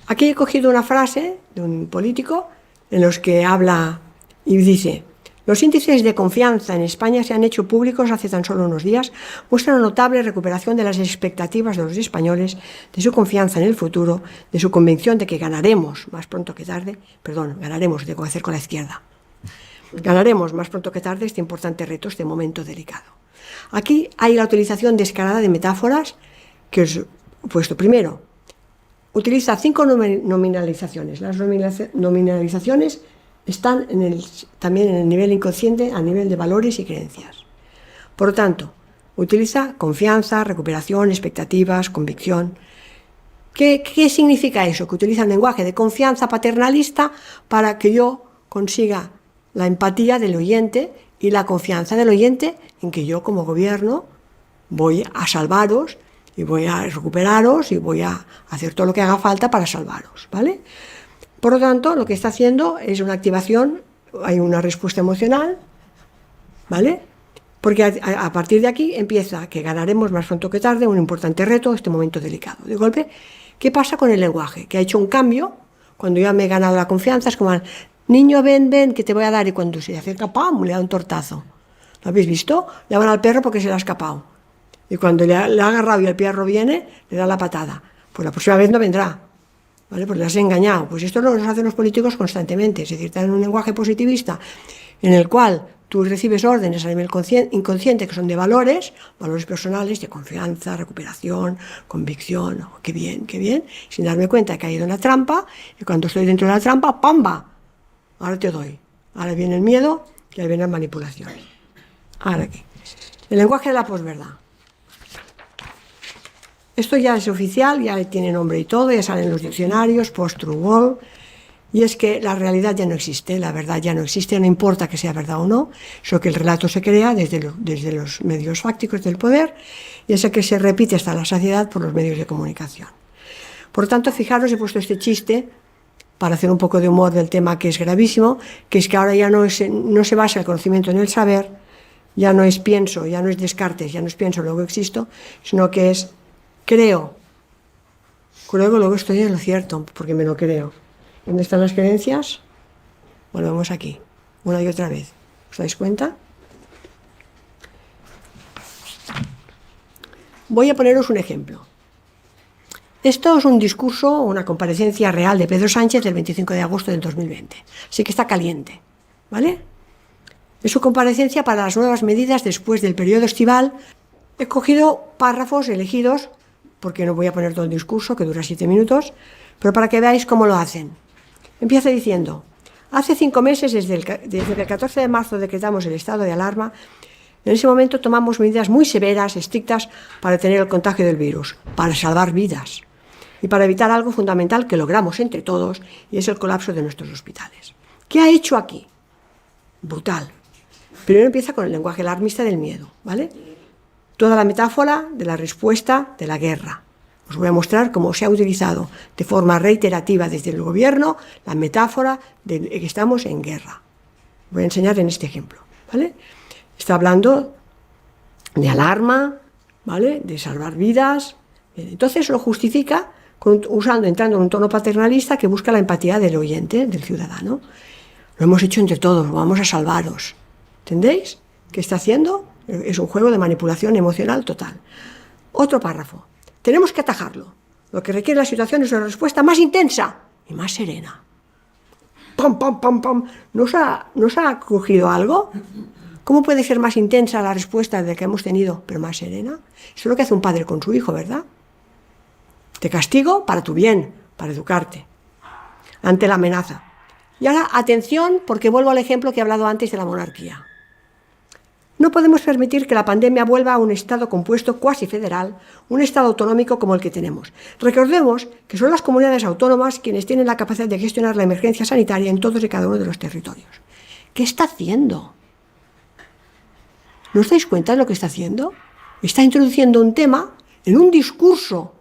[SPEAKER 1] Aquí he cogido una frase de un político en los que habla y dice: los índices de confianza en España se han hecho públicos hace tan solo unos días, muestran una notable recuperación de las expectativas de los españoles, de su confianza en el futuro, de su convicción de que ganaremos más pronto que tarde, ganaremos, tengo que hacer con la izquierda, ganaremos más pronto que tarde este importante reto, este momento delicado. Aquí hay la utilización descarada de metáforas que os he puesto. Primero, utiliza 5 nominalizaciones. Las nominalizaciones están también en el nivel inconsciente, a nivel de valores y creencias. Por lo tanto, utiliza confianza, recuperación, expectativas, convicción. ¿Qué significa eso? Que utiliza un lenguaje de confianza paternalista para que yo consiga la empatía del oyente y la confianza del oyente en que yo como gobierno voy a salvaros y voy a recuperaros y voy a hacer todo lo que haga falta para salvaros, ¿vale? Por lo tanto, lo que está haciendo es una activación, hay una respuesta emocional, ¿vale? Porque a partir de aquí empieza que ganaremos más pronto que tarde un importante reto, este momento delicado. De golpe, ¿qué pasa con el lenguaje? Que ha hecho un cambio, cuando ya me he ganado la confianza, es como, niño, ven, que te voy a dar, y cuando se acerca, ¡pam!, le da un tortazo. ¿Lo habéis visto? Le van al perro porque se le ha escapado. Y cuando le ha agarrado y el perro viene, le da la patada. Pues la próxima vez no vendrá, ¿vale? Porque le has engañado. Pues esto lo hacen los políticos constantemente, es decir, están en un lenguaje positivista en el cual tú recibes órdenes a nivel inconsciente que son de valores personales, de confianza, recuperación, convicción, oh, qué bien, sin darme cuenta he caído en la trampa, y cuando estoy dentro de la trampa, ¡pamba!, ahora te doy. Ahora viene el miedo y ahí viene la manipulación. Ahora aquí. El lenguaje de la posverdad. Esto ya es oficial, ya tiene nombre y todo, ya salen los diccionarios, post-true world, y es que la realidad ya no existe, la verdad ya no existe, no importa que sea verdad o no, sino que el relato se crea desde los medios fácticos del poder, y es el que se repite hasta la saciedad por los medios de comunicación. Por tanto, fijaros, he puesto este chiste para hacer un poco de humor del tema que es gravísimo, que es que ahora ya no se basa el conocimiento en el saber, ya no es pienso, ya no es Descartes, ya no es pienso, luego existo, sino que es creo, luego estoy en lo cierto, porque me lo creo. ¿Dónde están las creencias? Volvemos aquí, una y otra vez. ¿Os dais cuenta? Voy a poneros un ejemplo. Esto es un discurso, una comparecencia real de Pedro Sánchez del 25 de agosto del 2020. Así que está caliente, ¿vale? Es su comparecencia para las nuevas medidas después del periodo estival. He cogido párrafos elegidos, porque no voy a poner todo el discurso, que dura 7 minutos, pero para que veáis cómo lo hacen. Empieza diciendo, hace 5 meses, desde el 14 de marzo decretamos el estado de alarma. En ese momento tomamos medidas muy severas, estrictas, para detener el contagio del virus, para salvar vidas y para evitar algo fundamental que logramos entre todos, y es el colapso de nuestros hospitales. ¿Qué ha hecho aquí? Brutal. Primero empieza con el lenguaje alarmista del miedo, ¿vale? Toda la metáfora de la respuesta de la guerra. Os voy a mostrar cómo se ha utilizado de forma reiterativa desde el gobierno la metáfora de que estamos en guerra. Voy a enseñar en este ejemplo, ¿vale? Está hablando de alarma, ¿vale?, de salvar vidas. Entonces lo justifica entrando en un tono paternalista que busca la empatía del oyente, del ciudadano. Lo hemos hecho entre todos, vamos a salvaros. ¿Entendéis? ¿Qué está haciendo? Es un juego de manipulación emocional total. Otro párrafo. Tenemos que atajarlo. Lo que requiere la situación es una respuesta más intensa y más serena. ¡Pam, pam, pam, pam! ¿Nos ha cogido algo? ¿Cómo puede ser más intensa la respuesta de que hemos tenido, pero más serena? Eso es lo que hace un padre con su hijo, ¿verdad? Te castigo para tu bien, para educarte, ante la amenaza. Y ahora, atención, porque vuelvo al ejemplo que he hablado antes de la monarquía. No podemos permitir que la pandemia vuelva a un Estado compuesto cuasi federal, un Estado autonómico como el que tenemos. Recordemos que son las comunidades autónomas quienes tienen la capacidad de gestionar la emergencia sanitaria en todos y cada uno de los territorios. ¿Qué está haciendo? ¿No os dais cuenta de lo que está haciendo? Está introduciendo un tema en un discurso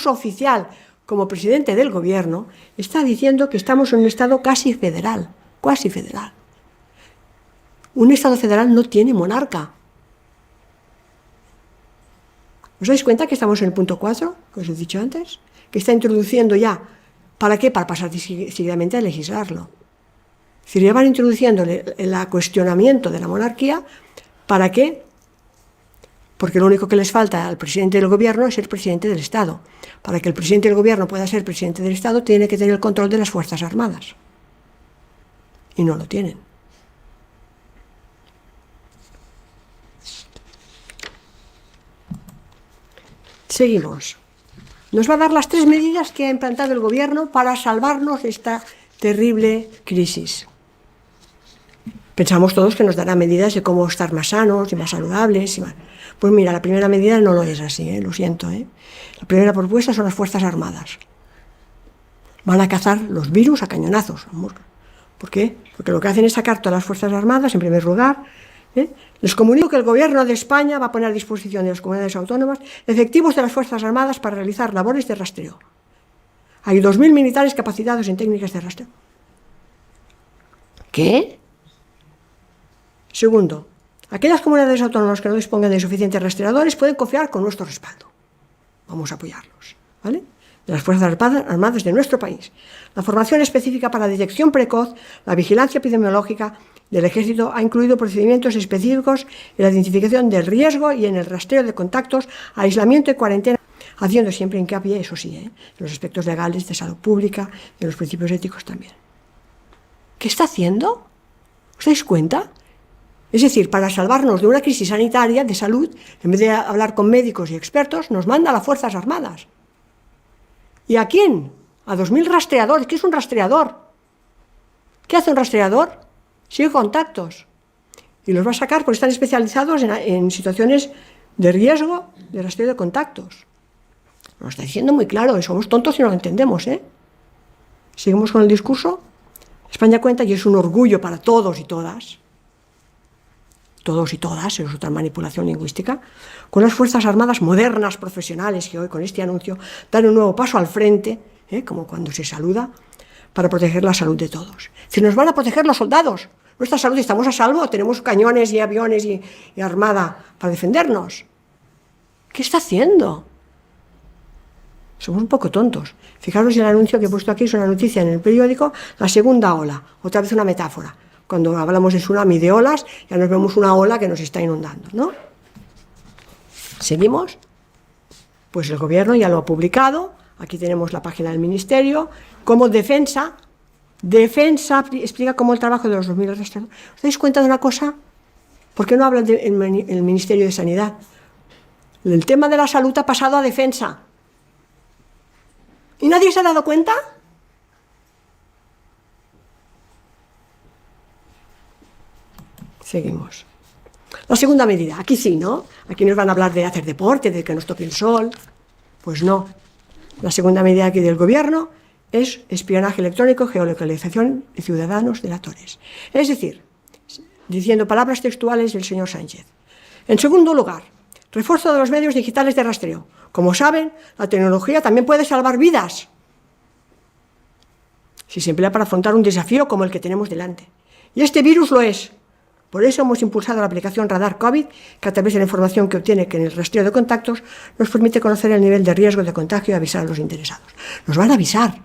[SPEAKER 1] oficial como presidente del gobierno, está diciendo que estamos en un Estado casi federal. Un Estado federal no tiene monarca. ¿Os dais cuenta que estamos en el punto 4, que os he dicho antes? Que está introduciendo ya, ¿para qué? Para pasar seguidamente a legislarlo. Es decir, ya van introduciendo el cuestionamiento de la monarquía. ¿Para qué? Porque lo único que les falta al presidente del gobierno es ser presidente del Estado. Para que el presidente del gobierno pueda ser presidente del Estado, tiene que tener el control de las Fuerzas Armadas. Y no lo tienen. Seguimos. Nos va a dar las 3 medidas que ha implantado el gobierno para salvarnos de esta terrible crisis. Pensamos todos que nos dará medidas de cómo estar más sanos y más saludables. Pues mira, la primera medida no lo es así, lo siento. La primera propuesta son las Fuerzas Armadas. Van a cazar los virus a cañonazos. ¿Por qué? Porque lo que hacen es sacar todas las Fuerzas Armadas, en primer lugar. Les comunico que el Gobierno de España va a poner a disposición de las comunidades autónomas efectivos de las Fuerzas Armadas para realizar labores de rastreo. Hay 2.000 militares capacitados en técnicas de rastreo. ¿Qué? Segundo, aquellas comunidades autónomas que no dispongan de suficientes rastreadores pueden confiar con nuestro respaldo. Vamos a apoyarlos, ¿vale? De las Fuerzas Armadas de nuestro país. La formación específica para la detección precoz, la vigilancia epidemiológica del Ejército ha incluido procedimientos específicos en la identificación del riesgo y en el rastreo de contactos, aislamiento y cuarentena, haciendo siempre hincapié, eso sí, en los aspectos legales de salud pública y en los principios éticos también. ¿Qué está haciendo? ¿Os dais cuenta? Es decir, para salvarnos de una crisis sanitaria de salud, en vez de hablar con médicos y expertos, nos manda a las Fuerzas Armadas. ¿Y a quién? A 2.000 rastreadores. ¿Qué es un rastreador? ¿Qué hace un rastreador? Sigue contactos. Y los va a sacar porque están especializados en situaciones de riesgo de rastreo de contactos. Nos está diciendo muy claro, somos tontos y no lo entendemos, Seguimos con el discurso. España cuenta, y es un orgullo para todos y todas, es otra manipulación lingüística, con las Fuerzas Armadas modernas, profesionales, que hoy con este anuncio dan un nuevo paso al frente, como cuando se saluda, para proteger la salud de todos. Si nos van a proteger los soldados, nuestra salud, estamos a salvo, tenemos cañones y aviones y armada para defendernos. ¿Qué está haciendo? Somos un poco tontos. Fijaros en el anuncio que he puesto aquí, es una noticia en el periódico, la segunda ola, otra vez una metáfora. Cuando hablamos de tsunami, de olas, ya nos vemos una ola que nos está inundando, ¿no? ¿Seguimos? Pues el Gobierno ya lo ha publicado, aquí tenemos la página del Ministerio, como defensa explica cómo el trabajo de los 2.000 rastreadores. ¿Os dais cuenta de una cosa? ¿Por qué no hablan del Ministerio de Sanidad? El tema de la salud ha pasado a defensa. ¿Y nadie se ha dado cuenta? Seguimos. La segunda medida, aquí sí, ¿no? Aquí nos van a hablar de hacer deporte, de que nos toque el sol. Pues no. La segunda medida aquí del Gobierno es espionaje electrónico, geolocalización de ciudadanos delatores. Es decir, diciendo palabras textuales del señor Sánchez. En segundo lugar, refuerzo de los medios digitales de rastreo. Como saben, la tecnología también puede salvar vidas si se emplea para afrontar un desafío como el que tenemos delante. Y este virus lo es. Por eso hemos impulsado la aplicación Radar COVID, que a través de la información que obtiene en el rastreo de contactos nos permite conocer el nivel de riesgo de contagio y avisar a los interesados. Nos van a avisar.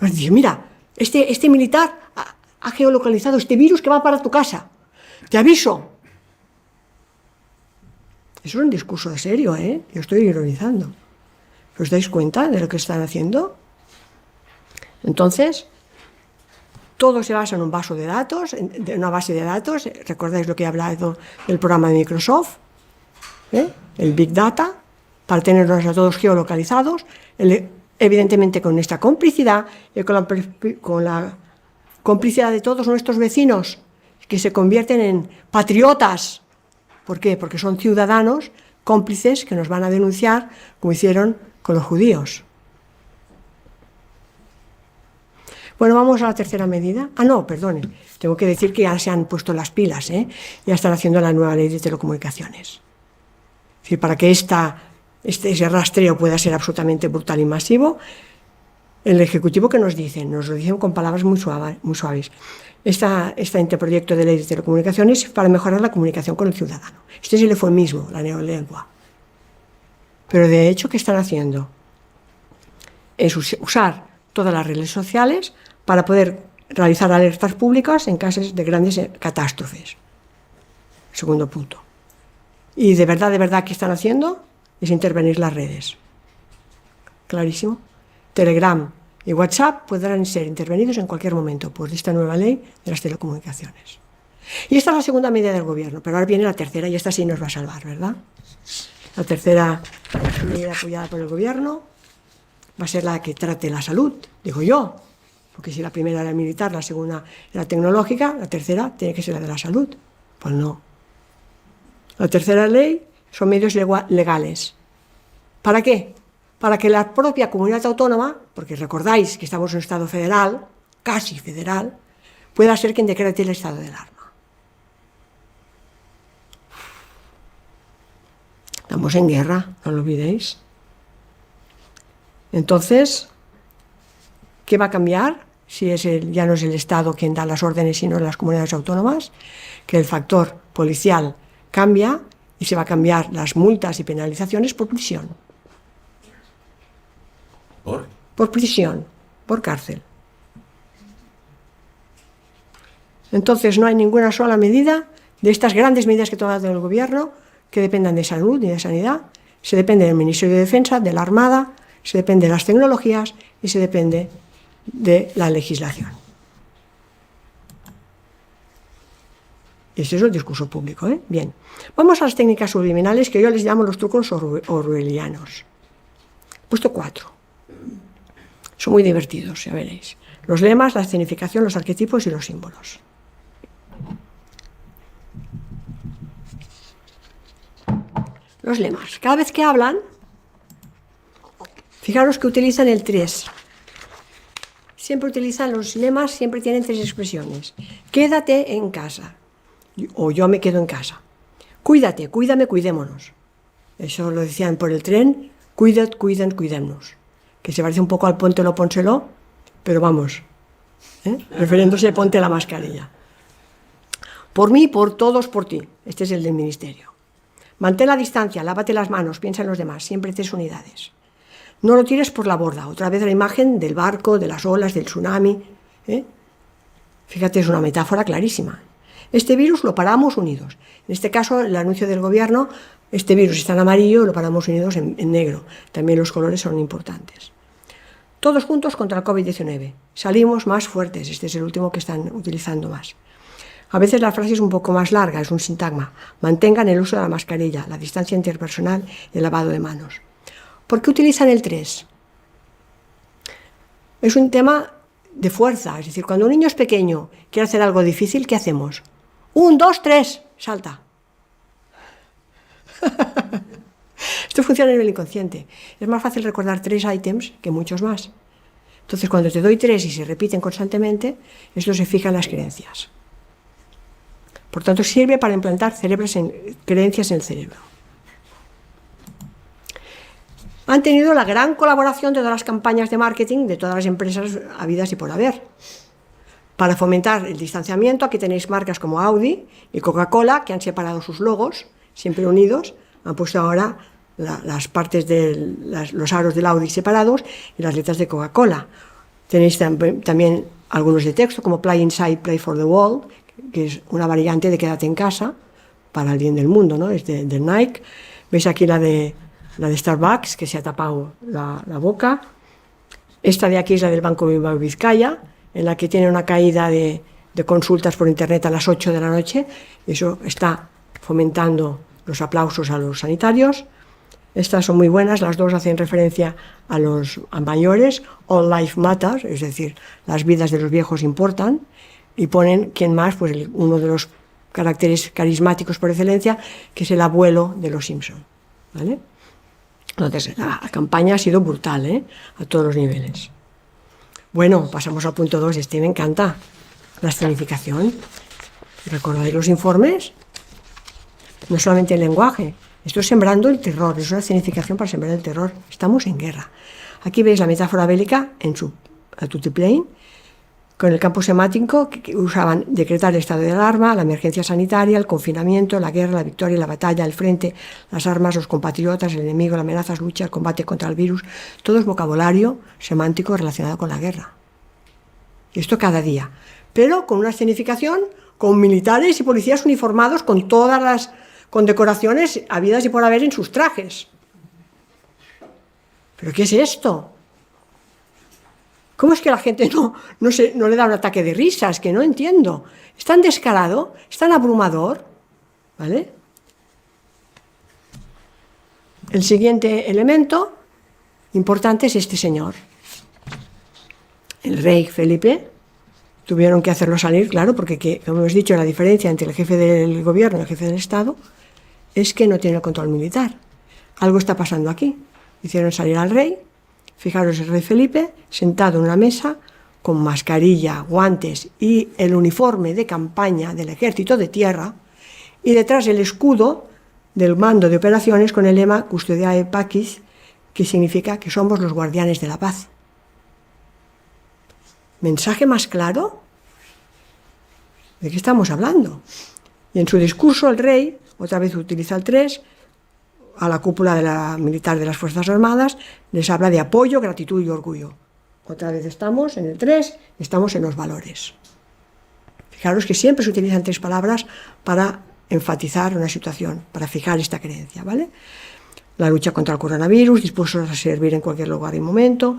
[SPEAKER 1] Nos dicen, mira, este militar ha geolocalizado este virus que va para tu casa. Te aviso. Eso es un discurso serio, Yo estoy ironizando. ¿Os dais cuenta de lo que están haciendo? Entonces, todo se basa en un vaso de datos, en una base de datos. ¿Recordáis lo que he hablado del programa de Microsoft? El Big Data, para tenerlos a todos geolocalizados, evidentemente con esta complicidad y con la complicidad de todos nuestros vecinos, que se convierten en patriotas. ¿Por qué? Porque son ciudadanos cómplices que nos van a denunciar, como hicieron con los judíos. Bueno, vamos a la tercera medida. No, perdonen, tengo que decir que ya se han puesto las pilas, ya están haciendo la nueva ley de telecomunicaciones. Es decir, para que ese rastreo pueda ser absolutamente brutal y masivo, el Ejecutivo que nos lo dicen con palabras muy suaves. Este anteproyecto de ley de telecomunicaciones para mejorar la comunicación con el ciudadano. Este es el eufemismo, la neolengua. Pero de hecho, ¿qué están haciendo? Es usar todas las redes sociales para poder realizar alertas públicas en casos de grandes catástrofes. Segundo punto. Y de verdad, ¿qué están haciendo? Es intervenir las redes. Clarísimo. Telegram y WhatsApp podrán ser intervenidos en cualquier momento por esta nueva ley de las telecomunicaciones. Y esta es la segunda medida del Gobierno, pero ahora viene la tercera y esta sí nos va a salvar, ¿verdad? La tercera medida apoyada por el Gobierno va a ser la que trate la salud, digo yo, Porque si la primera era militar, la segunda era tecnológica, la tercera tiene que ser la de la salud. Pues no. La tercera ley son medios legales. ¿Para qué? Para que la propia comunidad autónoma, porque recordáis que estamos en un estado federal, casi federal, pueda ser quien decrete el estado de alarma. Estamos en guerra, no lo olvidéis. Entonces, ¿qué va a cambiar? Si ya no es el Estado quien da las órdenes, sino las comunidades autónomas, que el factor policial cambia y se va a cambiar las multas y penalizaciones por prisión. Por prisión, por cárcel. Entonces no hay ninguna sola medida de estas grandes medidas que ha tomado el gobierno que dependan de salud y de sanidad. Se depende del Ministerio de Defensa, de la Armada, se depende de las tecnologías y se depende de la legislación. Este es el discurso público, ¿eh? Bien. Vamos a las técnicas subliminales, que yo les llamo los trucos orwellianos. He puesto 4. Son muy divertidos, ya veréis. Los lemas, la escenificación, los arquetipos y los símbolos. Los lemas. Cada vez que hablan, fijaros que utilizan el 3. Siempre utilizan los lemas, siempre tienen 3 expresiones. Quédate en casa. O yo me quedo en casa. Cuídate, cuídame, cuidémonos. Eso lo decían por el tren. Cuidad, cuiden, cuidémonos. Que se parece un poco al póntelo, pónselo, pero vamos, refiriéndose a ponte la mascarilla. Por mí, por todos, por ti. Este es el del ministerio. Mantén la distancia, lávate las manos, piensa en los demás, siempre 3 unidades. No lo tires por la borda. Otra vez la imagen del barco, de las olas, del tsunami. Fíjate, es una metáfora clarísima. Este virus lo paramos unidos. En este caso, el anuncio del gobierno, este virus está en amarillo, lo paramos unidos en negro. También los colores son importantes. Todos juntos contra el COVID-19. Salimos más fuertes. Este es el último que están utilizando más. A veces la frase es un poco más larga, es un sintagma. Mantengan el uso de la mascarilla, la distancia interpersonal y el lavado de manos. ¿Por qué utilizan el 3? Es un tema de fuerza. Es decir, cuando un niño es pequeño, quiere hacer algo difícil, ¿qué hacemos? 1, 2, 3, salta. Esto funciona a nivel inconsciente. Es más fácil recordar 3 ítems que muchos más. Entonces, cuando te doy 3 y se repiten constantemente, esto se fija en las creencias. Por tanto, sirve para implantar creencias en el cerebro. Han tenido la gran colaboración de todas las campañas de marketing de todas las empresas habidas y por haber. Para fomentar el distanciamiento, aquí tenéis marcas como Audi y Coca-Cola, que han separado sus logos, siempre unidos. Han puesto ahora las partes de los aros del Audi separados y las letras de Coca-Cola. Tenéis también algunos de texto, como Play Inside, Play for the World, que es una variante de Quédate en casa, para el bien del mundo, ¿no? Es de Nike. Veis aquí la de Starbucks, que se ha tapado la boca. Esta de aquí es la del Banco Bilbao Vizcaya, en la que tiene una caída de consultas por internet a las 8 de la noche. Eso está fomentando los aplausos a los sanitarios. Estas son muy buenas, las dos hacen referencia a los mayores. All life matters, es decir, las vidas de los viejos importan. Y ponen, ¿quién más? Pues uno de los caracteres carismáticos por excelencia, que es el abuelo de los Simpson, ¿vale? Entonces, la campaña ha sido brutal, a todos los niveles. Bueno, pasamos al punto 2, este me encanta, la escenificación. ¿Recordáis los informes? No solamente el lenguaje, esto es sembrando el terror, es una escenificación para sembrar el terror. Estamos en guerra. Aquí veis la metáfora bélica en su altiplane, con el campo semántico que usaban decretar el estado de alarma, la emergencia sanitaria, el confinamiento, la guerra, la victoria, la batalla, el frente, las armas, los compatriotas, el enemigo, las amenazas, lucha, el combate contra el virus. Todo es vocabulario semántico relacionado con la guerra. Y esto cada día. Pero con una escenificación, con militares y policías uniformados, con todas las condecoraciones habidas y por haber en sus trajes. ¿Pero qué es esto? ¿Cómo es que la gente no le da un ataque de risas? Que no entiendo. Es tan descarado, es tan abrumador, ¿vale? El siguiente elemento importante es este señor. el rey Felipe, tuvieron que hacerlo salir, claro, porque, como hemos dicho, la diferencia entre el jefe del gobierno y el jefe del Estado es que no tiene el control militar. Algo está pasando aquí. Hicieron salir al rey, fijaros, el rey Felipe, sentado en una mesa, con mascarilla, guantes y el uniforme de campaña del ejército de tierra, y detrás el escudo del mando de operaciones con el lema Custodiae Pacis, que significa que somos los guardianes de la paz. ¿Mensaje más claro? ¿De qué estamos hablando? Y en su discurso el rey, otra vez utiliza el 3, a la cúpula militar de las Fuerzas Armadas, les habla de apoyo, gratitud y orgullo. Otra vez estamos en el 3, estamos en los valores. Fijaros que siempre se utilizan 3 palabras para enfatizar una situación, para fijar esta creencia, ¿vale? La lucha contra el coronavirus, dispuestos a servir en cualquier lugar y momento.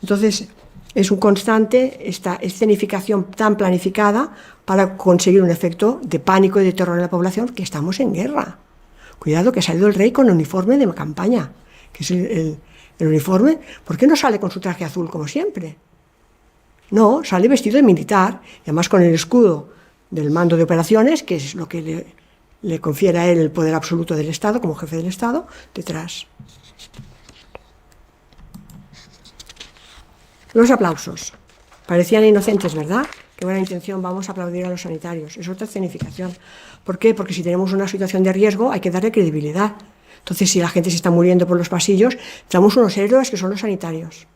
[SPEAKER 1] Entonces, es un constante esta escenificación tan planificada para conseguir un efecto de pánico y de terror en la población, que estamos en guerra. Cuidado, que ha salido el rey con el uniforme de campaña, que es el uniforme. ¿Por qué no sale con su traje azul como siempre? No, sale vestido de militar, y además con el escudo del mando de operaciones, que es lo que le confiere a él el poder absoluto del Estado, como jefe del Estado, detrás. Los aplausos. Parecían inocentes, ¿verdad? Qué buena intención, vamos a aplaudir a los sanitarios. Es otra escenificación. ¿Por qué? Porque si tenemos una situación de riesgo hay que darle credibilidad. Entonces, si la gente se está muriendo por los pasillos, tenemos unos héroes que son los sanitarios.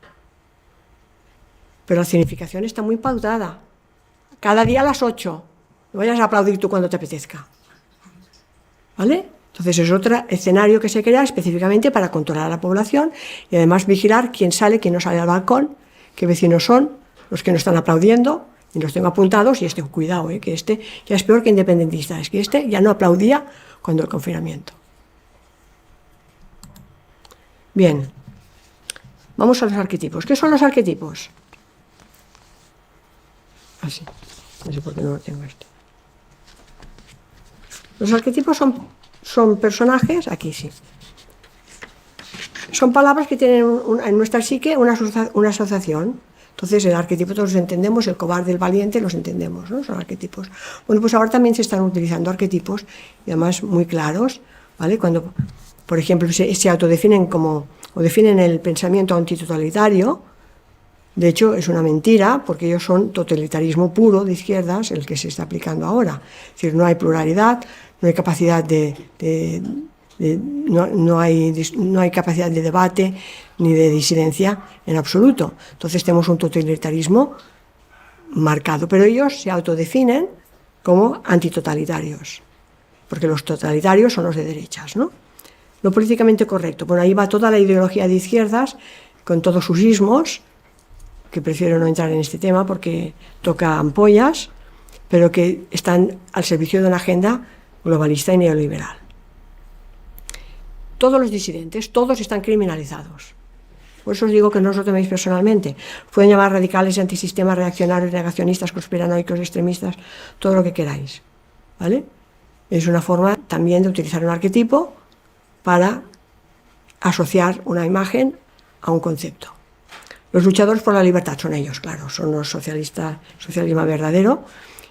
[SPEAKER 1] Pero la escenificación está muy pautada. Cada día a las 8. No vayas a aplaudir tú cuando te apetezca. ¿Vale? Entonces es otro escenario que se crea específicamente para controlar a la población y además vigilar quién sale, quién no sale al balcón, qué vecinos son los que no están aplaudiendo, y los tengo apuntados, y cuidado, que este ya es peor que independentista, es que este ya no aplaudía cuando el confinamiento. Bien, vamos a los arquetipos. ¿Qué son los arquetipos? Así, no sé por qué no lo tengo esto. Los arquetipos son personajes, aquí sí. Son palabras que tienen en nuestra psique una asociación. Entonces, el arquetipo todos los entendemos, el cobarde, el valiente, los entendemos, ¿no? Son arquetipos. Bueno, pues ahora también se están utilizando arquetipos, y además muy claros, ¿vale? Cuando, por ejemplo, se autodefinen o definen el pensamiento antitotalitario. De hecho, es una mentira, porque ellos son totalitarismo puro de izquierdas, el que se está aplicando ahora. Es decir, no hay pluralidad, no hay capacidad no hay capacidad de debate ni de disidencia en absoluto. Entonces tenemos un totalitarismo marcado, pero ellos se autodefinen como antitotalitarios, porque los totalitarios son los de derechas, ¿no? Lo políticamente correcto, bueno, ahí va toda la ideología de izquierdas con todos sus ismos, que prefiero no entrar en este tema porque toca ampollas, pero que están al servicio de una agenda globalista y neoliberal. Todos los disidentes, todos están criminalizados. Por eso os digo que no os lo toméis personalmente. Pueden llamar radicales, antisistemas, reaccionarios, negacionistas, conspiranoicos, extremistas, todo lo que queráis, ¿vale? Es una forma también de utilizar un arquetipo para asociar una imagen a un concepto. Los luchadores por la libertad son ellos, claro, son los socialistas, socialismo verdadero.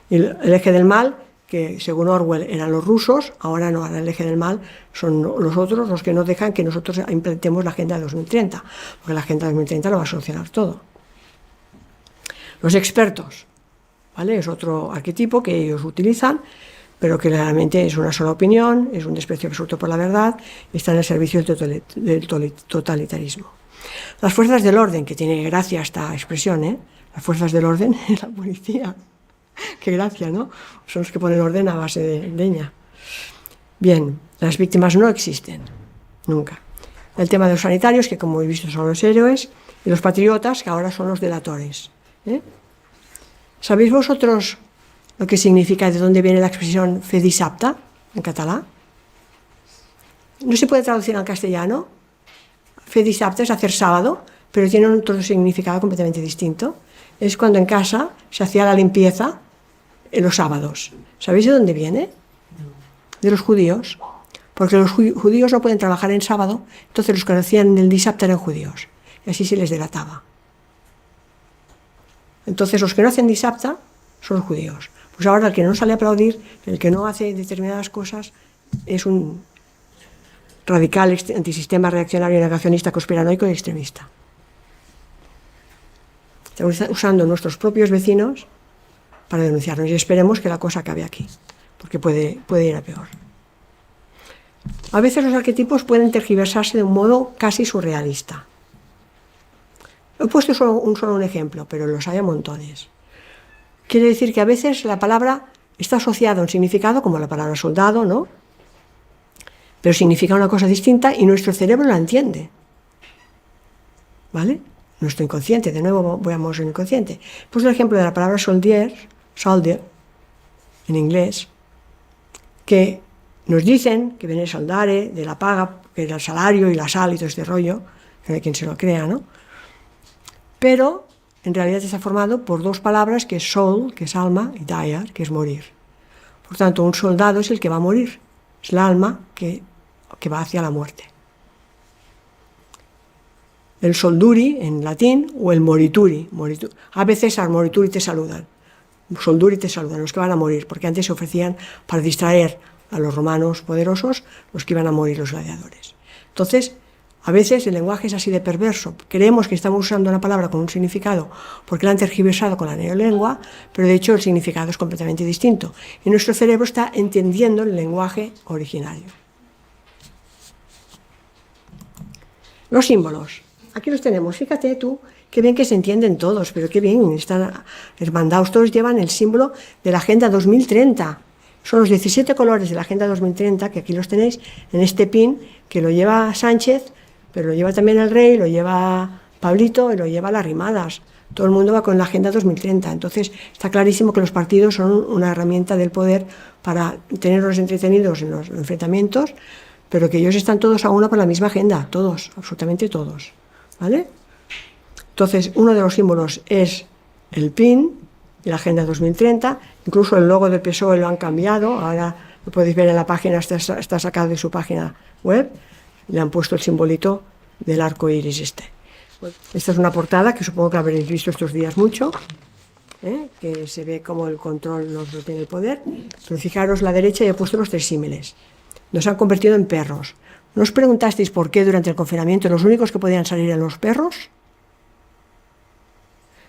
[SPEAKER 1] Y el eje del mal, que según Orwell eran los rusos, ahora no, ahora el eje del mal son los otros, los que no dejan que nosotros implementemos la Agenda de 2030, porque la Agenda de 2030 lo va a solucionar todo. Los expertos, ¿vale? Es otro arquetipo que ellos utilizan, pero que realmente es una sola opinión, es un desprecio absoluto por la verdad, y está en el servicio del totalitarismo. Las fuerzas del orden, que tiene gracia esta expresión, ¿eh? Las fuerzas del orden es la policía. Qué gracia, ¿no? Son los que ponen orden a base de leña. Bien, las víctimas no existen, nunca. El tema de los sanitarios, que como he visto son los héroes, y los patriotas, que ahora son los delatores, ¿eh? ¿Sabéis vosotros lo que significa, de dónde viene la expresión fe dissabte, en catalán? No se puede traducir al castellano. Fe dissabte es hacer sábado, pero tiene otro significado completamente distinto. Es cuando en casa se hacía la limpieza en los sábados. ¿Sabéis de dónde viene? De los judíos. Porque los judíos no pueden trabajar en sábado, entonces los que hacían el dissabte eran judíos. Y así se les delataba. Entonces los que no hacen disapta son los judíos. Pues ahora el que no sale a aplaudir, el que no hace determinadas cosas, es un radical antisistema reaccionario, negacionista, conspiranoico y extremista. Estamos usando nuestros propios vecinos para denunciarnos y esperemos que la cosa acabe aquí, porque puede ir a peor. A veces los arquetipos pueden tergiversarse de un modo casi surrealista. He puesto solo un ejemplo, pero los hay a montones. Quiere decir que a veces la palabra está asociada a un significado, como la palabra soldado, ¿no? Pero significa una cosa distinta y nuestro cerebro la entiende. ¿Vale? Nuestro inconsciente, de nuevo veamos el inconsciente. Pues el ejemplo de la palabra soldier, en inglés, que nos dicen que viene soldare, de la paga, que era el salario y la sal y todo este rollo, que no hay quien se lo crea, ¿no? Pero en realidad está formado por dos palabras, que es soul, que es alma, y dire, que es morir. Por tanto, un soldado es el que va a morir, es el alma que va hacia la muerte. El solduri en latín o el morituri. A veces al morituri te saludan, solduri te saludan, los que van a morir, porque antes se ofrecían para distraer a los romanos poderosos, los que iban a morir, los gladiadores. Entonces, a veces el lenguaje es así de perverso. Creemos que estamos usando una palabra con un significado porque la han tergiversado con la neolengua, pero de hecho el significado es completamente distinto. Y nuestro cerebro está entendiendo el lenguaje originario. Los símbolos. Aquí los tenemos. Fíjate tú, qué bien que se entienden todos, pero qué bien están hermandados. Todos llevan el símbolo de la Agenda 2030. Son los 17 colores de la Agenda 2030, que aquí los tenéis en este pin, que lo lleva Sánchez, pero lo lleva también el Rey, lo lleva Pablito y lo lleva las Rimadas. Todo el mundo va con la Agenda 2030. Entonces está clarísimo que los partidos son una herramienta del poder para tenerlos entretenidos en los enfrentamientos, pero que ellos están todos a una por la misma agenda, todos, absolutamente todos, ¿vale? Entonces, uno de los símbolos es el PIN de la Agenda 2030, incluso el logo del PSOE lo han cambiado, ahora lo podéis ver en la página, está sacado de su página web, le han puesto el simbolito del arco iris este. Esta es una portada que supongo que habréis visto estos días mucho, que se ve como el control nos lo tiene el poder, pero fijaros la derecha y he puesto los tres símiles. Nos han convertido en perros. ¿No os preguntasteis por qué durante el confinamiento los únicos que podían salir eran los perros?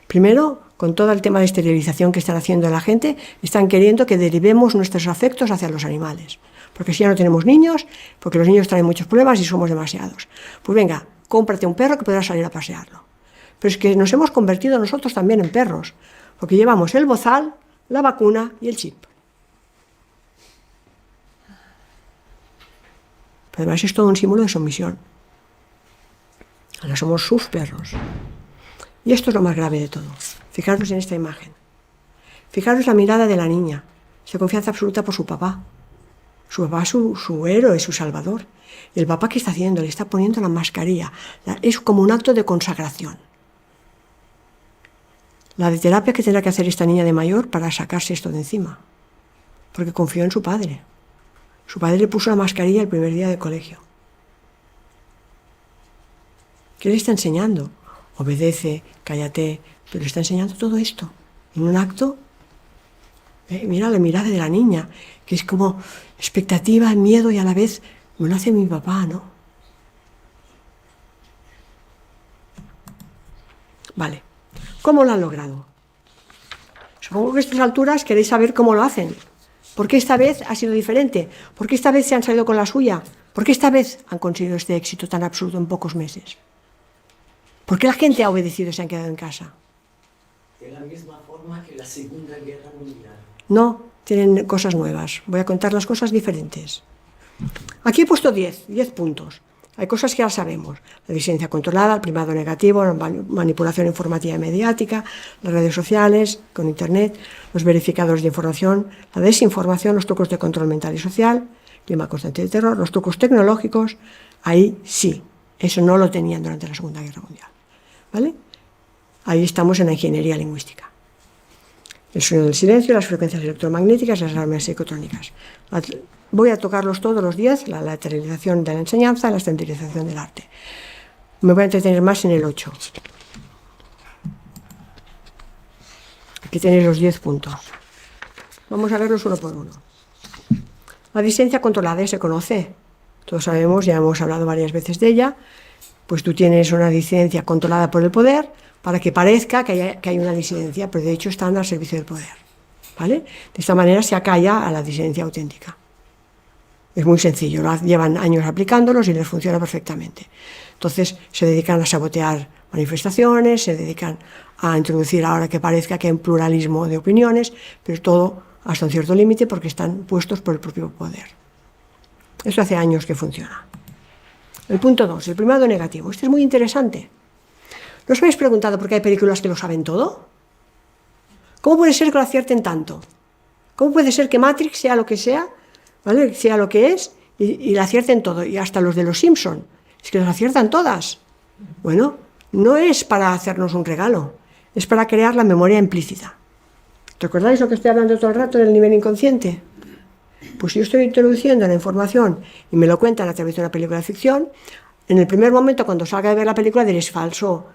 [SPEAKER 1] Primero, con todo el tema de esterilización que están haciendo la gente, están queriendo que derivemos nuestros afectos hacia los animales. Porque si ya no tenemos niños, porque los niños traen muchos problemas y somos demasiados. Pues venga, cómprate un perro que podrás salir a pasearlo. Pero es que nos hemos convertido nosotros también en perros, porque llevamos el bozal, la vacuna y el chip. Pero además es todo un símbolo de sumisión. Ahora somos sus perros. Y esto es lo más grave de todo. Fijaros en esta imagen. Fijaros la mirada de la niña. Se confianza absoluta por su papá. Su papá es su héroe, su salvador. Y el papá, ¿qué está haciendo? Le está poniendo la mascarilla. Es como un acto de consagración. La de terapia que tendrá que hacer esta niña de mayor para sacarse esto de encima. Porque confió en su padre. Su padre le puso la mascarilla el primer día de colegio. ¿Qué le está enseñando? Obedece, cállate, pero le está enseñando todo esto en un acto. Mira la mirada de la niña, que es como expectativa, miedo y a la vez me lo hace mi papá, ¿no? Vale, ¿cómo lo han logrado? Supongo que a estas alturas queréis saber cómo lo hacen. ¿Por qué esta vez ha sido diferente? ¿Por qué esta vez se han salido con la suya? ¿Por qué esta vez han conseguido este éxito tan absurdo en pocos meses? ¿Por qué la gente ha obedecido y se han quedado en casa?
[SPEAKER 2] De la misma forma que la Segunda Guerra Mundial.
[SPEAKER 1] No, tienen cosas nuevas. Voy a contar las cosas diferentes. Aquí he puesto 10 puntos. Hay cosas que ya sabemos. La disidencia controlada, el primado negativo, la manipulación informativa y mediática, las redes sociales, con internet, los verificadores de información, la desinformación, los trucos de control mental y social, clima constante de terror, los trucos tecnológicos. Ahí sí, eso no lo tenían durante la Segunda Guerra Mundial. ¿Vale? Ahí estamos en la ingeniería lingüística. El sonido del silencio, las frecuencias electromagnéticas, las alarmas psicotrónicas. Voy a tocarlos todos los días, la lateralización de la enseñanza y la estandarización del arte. Me voy a entretener más en el 8. Aquí tenéis los 10 puntos. Vamos a verlos uno por uno. La disidencia controlada ya se conoce. Todos sabemos, ya hemos hablado varias veces de ella. Pues tú tienes una disidencia controlada por el poder para que parezca que hay una disidencia, pero de hecho están al servicio del poder. ¿Vale? De esta manera se acalla a la disidencia auténtica. Es muy sencillo, llevan años aplicándolos y les funciona perfectamente. Entonces se dedican a sabotear manifestaciones, se dedican a introducir ahora que parezca que hay un pluralismo de opiniones, pero todo hasta un cierto límite porque están puestos por el propio poder. Esto hace años que funciona. El punto 2, el primado negativo. Este es muy interesante. ¿No os habéis preguntado por qué hay películas que lo saben todo? ¿Cómo puede ser que lo acierten tanto? ¿Cómo puede ser que Matrix sea lo que sea, ¿vale? Sea lo que es, y la acierten todo? Y hasta los de los Simpson, es que las aciertan todas. Bueno, no es para hacernos un regalo, es para crear la memoria implícita. ¿Recordáis lo que estoy hablando todo el rato del nivel inconsciente? Pues si yo estoy introduciendo la información y me lo cuentan a través de una película de ficción, en el primer momento cuando salga de ver la película diré es falso,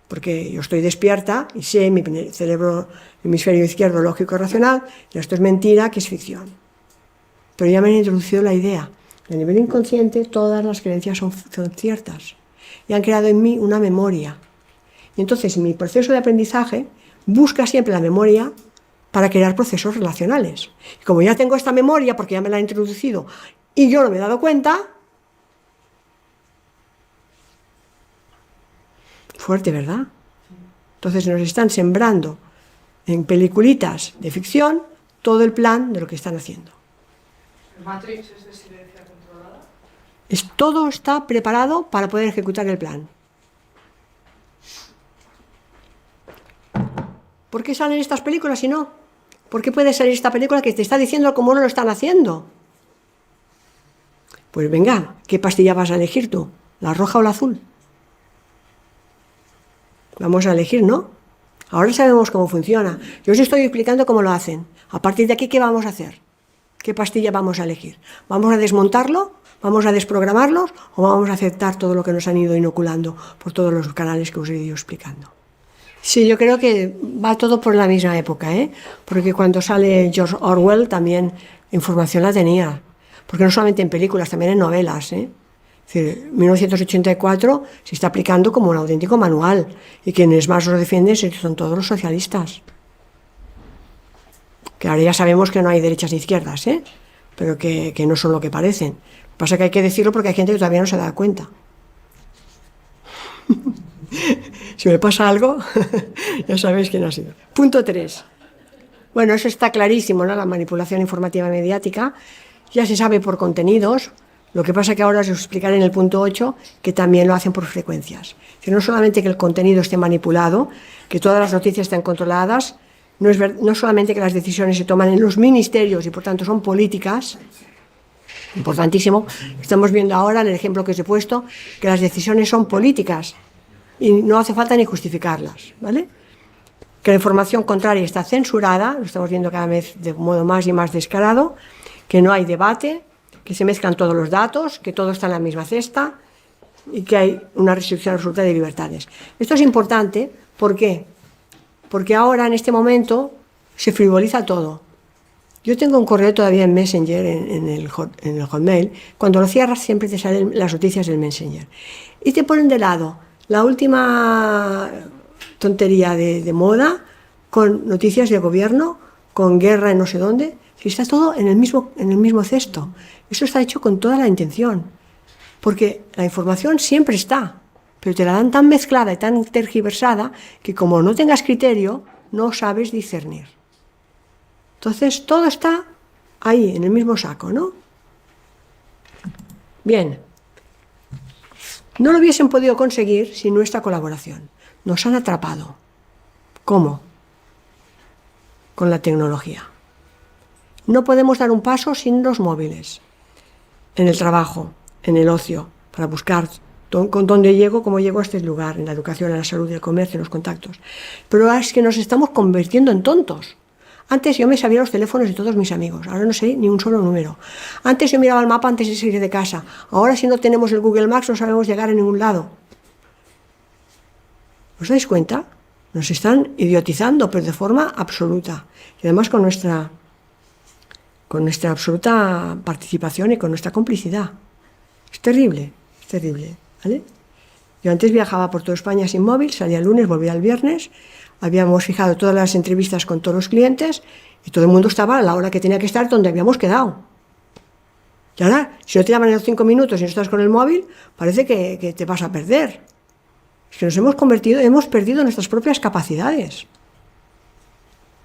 [SPEAKER 1] porque yo estoy despierta y sé, mi cerebro, hemisferio izquierdo lógico racional, y esto es mentira, que es ficción. Pero ya me han introducido la idea. A nivel inconsciente todas las creencias son ciertas y han creado en mí una memoria. Y entonces mi proceso de aprendizaje busca siempre la memoria para crear procesos relacionales. Y como ya tengo esta memoria, porque ya me la han introducido y yo no me he dado cuenta, fuerte, ¿verdad? Entonces nos están sembrando en peliculitas de ficción todo el plan de lo que están haciendo.
[SPEAKER 3] ¿El Matrix es de silencia controlada?
[SPEAKER 1] Todo está preparado para poder ejecutar el plan. ¿Por qué salen estas películas si no? ¿Por qué puede salir esta película que te está diciendo cómo no lo están haciendo? Pues venga, ¿qué pastilla vas a elegir tú? ¿La roja o la azul? Vamos a elegir, ¿no? Ahora sabemos cómo funciona. Yo os estoy explicando cómo lo hacen. A partir de aquí, ¿qué vamos a hacer? ¿Qué pastilla vamos a elegir? ¿Vamos a desmontarlo? ¿Vamos a desprogramarlos? ¿O vamos a aceptar todo lo que nos han ido inoculando por todos los canales que os he ido explicando? Sí, yo creo que va todo por la misma época, ¿eh? Porque cuando sale George Orwell también información la tenía. Porque no solamente en películas, también en novelas, ¿eh? Es decir, 1984 se está aplicando como un auténtico manual y quienes más lo defienden son todos los socialistas. Que ahora ya sabemos que no hay derechas ni izquierdas, ¿eh? Pero que no son lo que parecen. Lo que pasa es que hay que decirlo porque hay gente que todavía no se da cuenta. Si me pasa algo, ya sabéis quién ha sido. Punto 3. Bueno, eso está clarísimo, ¿no? La manipulación informativa mediática. Ya se sabe por contenidos. Lo que pasa que ahora os explicaré en el punto 8 que también lo hacen por frecuencias. Que no solamente que el contenido esté manipulado, que todas las noticias estén controladas, no solamente que las decisiones se toman en los ministerios y por tanto son políticas, importantísimo. Estamos viendo ahora en el ejemplo que os he puesto que las decisiones son políticas y no hace falta ni justificarlas, ¿vale? Que la información contraria está censurada, lo estamos viendo cada vez de modo más y más descarado, que no hay debate, que se mezclan todos los datos, que todo está en la misma cesta y que hay una restricción absoluta de libertades. Esto es importante, ¿por qué? Porque ahora, en este momento, se frivoliza todo. Yo tengo un correo todavía en Messenger, en el Hotmail. Cuando lo cierras siempre te salen las noticias del Messenger. Y te ponen de lado la última tontería de moda con noticias de gobierno, con guerra en no sé dónde. Si está todo en el mismo cesto. Eso está hecho con toda la intención. Porque la información siempre está, pero te la dan tan mezclada y tan tergiversada que como no tengas criterio, no sabes discernir. Entonces, todo está ahí, en el mismo saco, ¿no? Bien. No lo hubiesen podido conseguir sin nuestra colaboración. Nos han atrapado. ¿Cómo? Con la tecnología. No podemos dar un paso sin los móviles. En el trabajo, en el ocio, para buscar con dónde llego, cómo llego a este lugar, en la educación, en la salud, en el comercio, en los contactos. Pero es que nos estamos convirtiendo en tontos. Antes yo me sabía los teléfonos de todos mis amigos, ahora no sé ni un solo número. Antes yo miraba el mapa antes de salir de casa, ahora si no tenemos el Google Maps no sabemos llegar a ningún lado. ¿Os dais cuenta? Nos están idiotizando, pero de forma absoluta. Y además con nuestra absoluta participación y con nuestra complicidad. Es terrible, ¿vale? Yo antes viajaba por toda España sin móvil, salía el lunes, volvía el viernes, habíamos fijado todas las entrevistas con todos los clientes y todo el mundo estaba a la hora que tenía que estar donde habíamos quedado. Y ahora, si no te llaman en los 5 minutos y no estás con el móvil, parece que te vas a perder. Es que hemos perdido nuestras propias capacidades.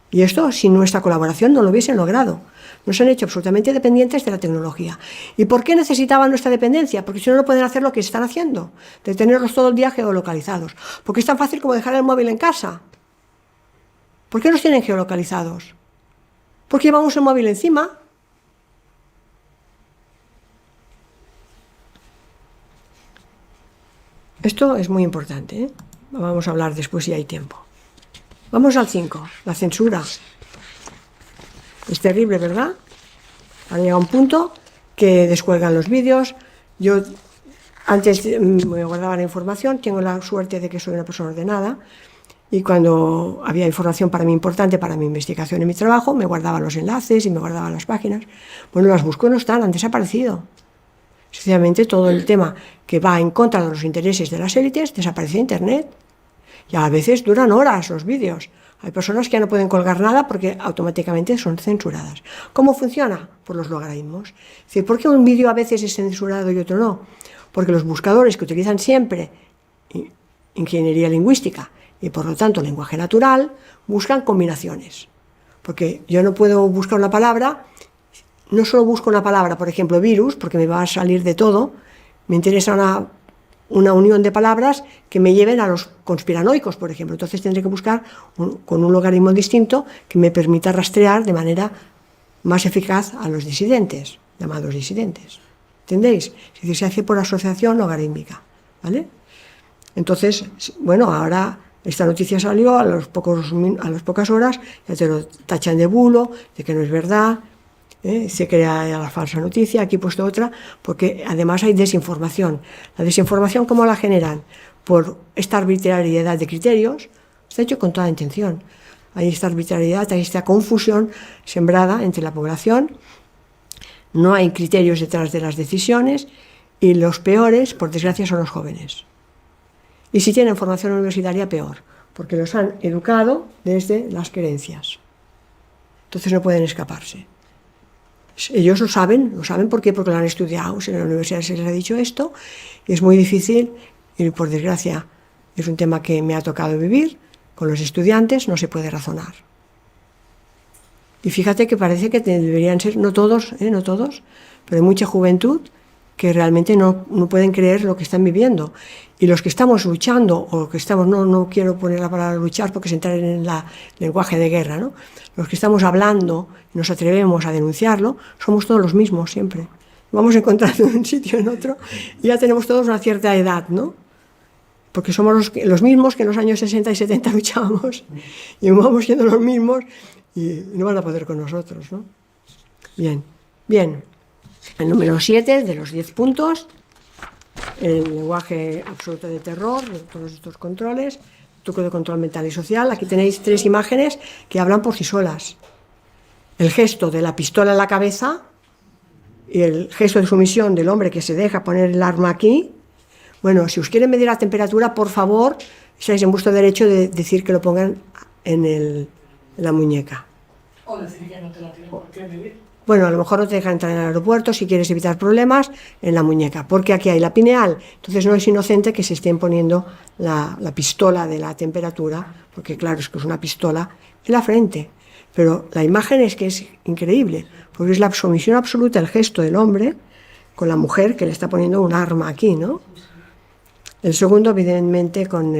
[SPEAKER 1] Y esto, sin nuestra colaboración, no lo hubiesen logrado. Nos han hecho absolutamente dependientes de la tecnología. ¿Y por qué necesitaban nuestra dependencia? Porque si no, no pueden hacer lo que están haciendo, de tenerlos todo el día geolocalizados. Porque es tan fácil como dejar el móvil en casa. ¿Por qué nos tienen geolocalizados? Porque llevamos el móvil encima. Esto es muy importante, ¿eh? Vamos a hablar después si hay tiempo. Vamos al 5, la censura. Es terrible, ¿verdad? Ha llegado un punto que descuelgan los vídeos. Yo antes me guardaba la información, tengo la suerte de que soy una persona ordenada, y cuando había información para mí importante, para mi investigación y mi trabajo, me guardaba los enlaces y me guardaba las páginas. Bueno, las busco y no están, han desaparecido. Sencillamente todo el tema que va en contra de los intereses de las élites desaparece de Internet. Y a veces duran horas los vídeos. Hay personas que ya no pueden colgar nada porque automáticamente son censuradas. ¿Cómo funciona? Por los logaritmos. Es decir, ¿por qué un vídeo a veces es censurado y otro no? Porque los buscadores que utilizan siempre ingeniería lingüística y por lo tanto lenguaje natural, buscan combinaciones. Porque yo no puedo buscar una palabra, no solo busco una palabra, por ejemplo, virus, porque me va a salir de todo, me interesa una unión de palabras que me lleven a los conspiranoicos, por ejemplo. Entonces tendré que buscar con un logaritmo distinto que me permita rastrear de manera más eficaz a los disidentes, llamados disidentes. ¿Entendéis? Es decir, se hace por asociación logarítmica, ¿vale? Entonces, bueno, ahora esta noticia salió a las pocas horas, ya te lo tachan de bulo, de que no es verdad, se crea la falsa noticia. Aquí he puesto otra, porque además hay desinformación. La desinformación, ¿cómo la generan? Por esta arbitrariedad de criterios, está hecho con toda intención. Hay esta arbitrariedad, hay esta confusión sembrada entre la población, no hay criterios detrás de las decisiones, y los peores, por desgracia, son los jóvenes. Y si tienen formación universitaria, peor, porque los han educado desde las creencias. Entonces no pueden escaparse. Ellos lo saben ¿por qué? Porque lo han estudiado, en la universidad se les ha dicho esto, y es muy difícil, y por desgracia es un tema que me ha tocado vivir, con los estudiantes no se puede razonar. Y fíjate que parece que deberían ser, no todos, pero hay mucha juventud que realmente no pueden creer lo que están viviendo. Y los que estamos luchando, o que estamos, no quiero poner la palabra luchar porque es entrar en el lenguaje de guerra, ¿no? Los que estamos hablando y nos atrevemos a denunciarlo, somos todos los mismos siempre. Vamos encontrando en un sitio en otro y ya tenemos todos una cierta edad, ¿no? Porque somos los mismos que en los años 60 y 70 luchábamos, y vamos siendo los mismos y no van a poder con nosotros, ¿no? Bien. El número 7 de los 10 puntos, el lenguaje absoluto de terror, todos estos controles, truco de control mental y social. Aquí tenéis 3 imágenes que hablan por sí solas. El gesto de la pistola en la cabeza y el gesto de sumisión del hombre que se deja poner el arma aquí. Bueno, si os quieren medir la temperatura, por favor, estáis en vuestro derecho de decir que lo pongan en la muñeca.
[SPEAKER 3] O decir que no te la tienen por qué medir.
[SPEAKER 1] Bueno, a lo mejor no te dejan entrar en el aeropuerto si quieres evitar problemas en la muñeca, porque aquí hay la pineal. Entonces no es inocente que se estén poniendo la pistola de la temperatura, porque claro, es que es una pistola en la frente. Pero la imagen es que es increíble, porque es la sumisión absoluta, el gesto del hombre con la mujer que le está poniendo un arma aquí, ¿no? El segundo, evidentemente, con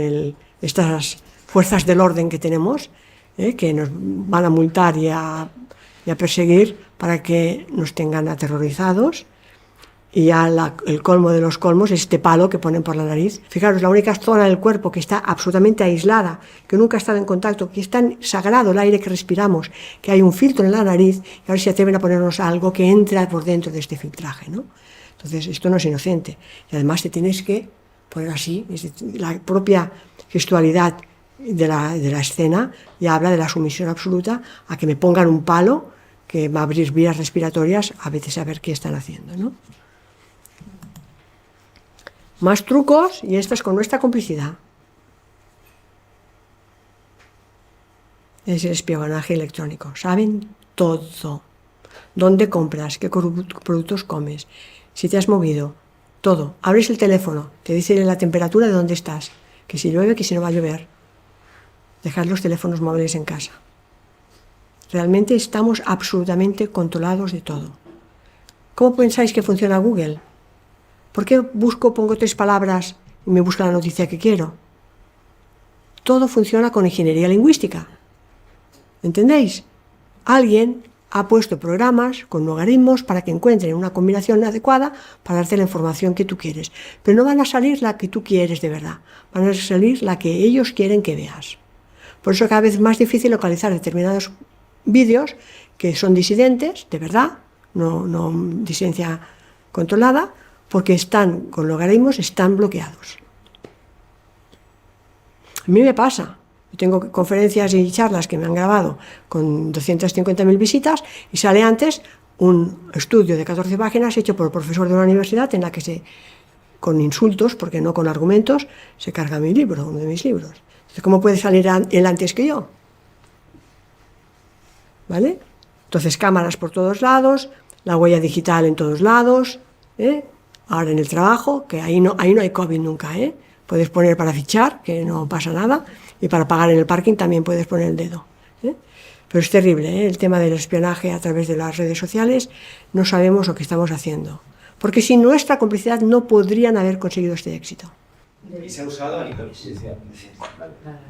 [SPEAKER 1] estas fuerzas del orden que tenemos, que nos van a multar y a perseguir para que nos tengan aterrorizados. Y ya el colmo de los colmos es este palo que ponen por la nariz. Fijaros, la única zona del cuerpo que está absolutamente aislada, que nunca ha estado en contacto, que es tan sagrado el aire que respiramos, que hay un filtro en la nariz, y ahora se atreven a ponernos algo que entra por dentro de este filtraje, ¿no? Entonces, esto no es inocente. Y además te tienes que poner así, la propia gestualidad de la escena y habla de la sumisión absoluta a que me pongan un palo que va a abrir vías respiratorias, a veces a ver qué están haciendo, ¿no? Más trucos, y esto es con nuestra complicidad. Es el espionaje electrónico. Saben todo. ¿Dónde compras? ¿Qué productos comes? Si te has movido. Todo. Abres el teléfono. Te dice la temperatura de dónde estás. Que si llueve, que si no va a llover. Dejad los teléfonos móviles en casa. Realmente estamos absolutamente controlados de todo. ¿Cómo pensáis que funciona Google? ¿Por qué pongo 3 palabras y me busca la noticia que quiero? Todo funciona con ingeniería lingüística. ¿Entendéis? Alguien ha puesto programas con logaritmos para que encuentren una combinación adecuada para darte la información que tú quieres. Pero no van a salir la que tú quieres de verdad. Van a salir la que ellos quieren que veas. Por eso cada vez es más difícil localizar determinados vídeos que son disidentes, de verdad, no disidencia controlada, porque están con logaritmos, están bloqueados. A mí me pasa. Yo tengo conferencias y charlas que me han grabado con 250.000 visitas y sale antes un estudio de 14 páginas hecho por el profesor de una universidad en la que con insultos, porque no con argumentos, se carga mi libro, uno de mis libros. Entonces, ¿cómo puede salir él antes que yo? ¿Vale? Entonces, cámaras por todos lados, la huella digital en todos lados, ahora en el trabajo, que ahí no hay COVID nunca, puedes poner para fichar, que no pasa nada, y para pagar en el parking también puedes poner el dedo. Pero es terrible, el tema del espionaje a través de las redes sociales, no sabemos lo que estamos haciendo. Porque sin nuestra complicidad no podrían haber conseguido este éxito.
[SPEAKER 4] Y se ha usado a nivel judicial.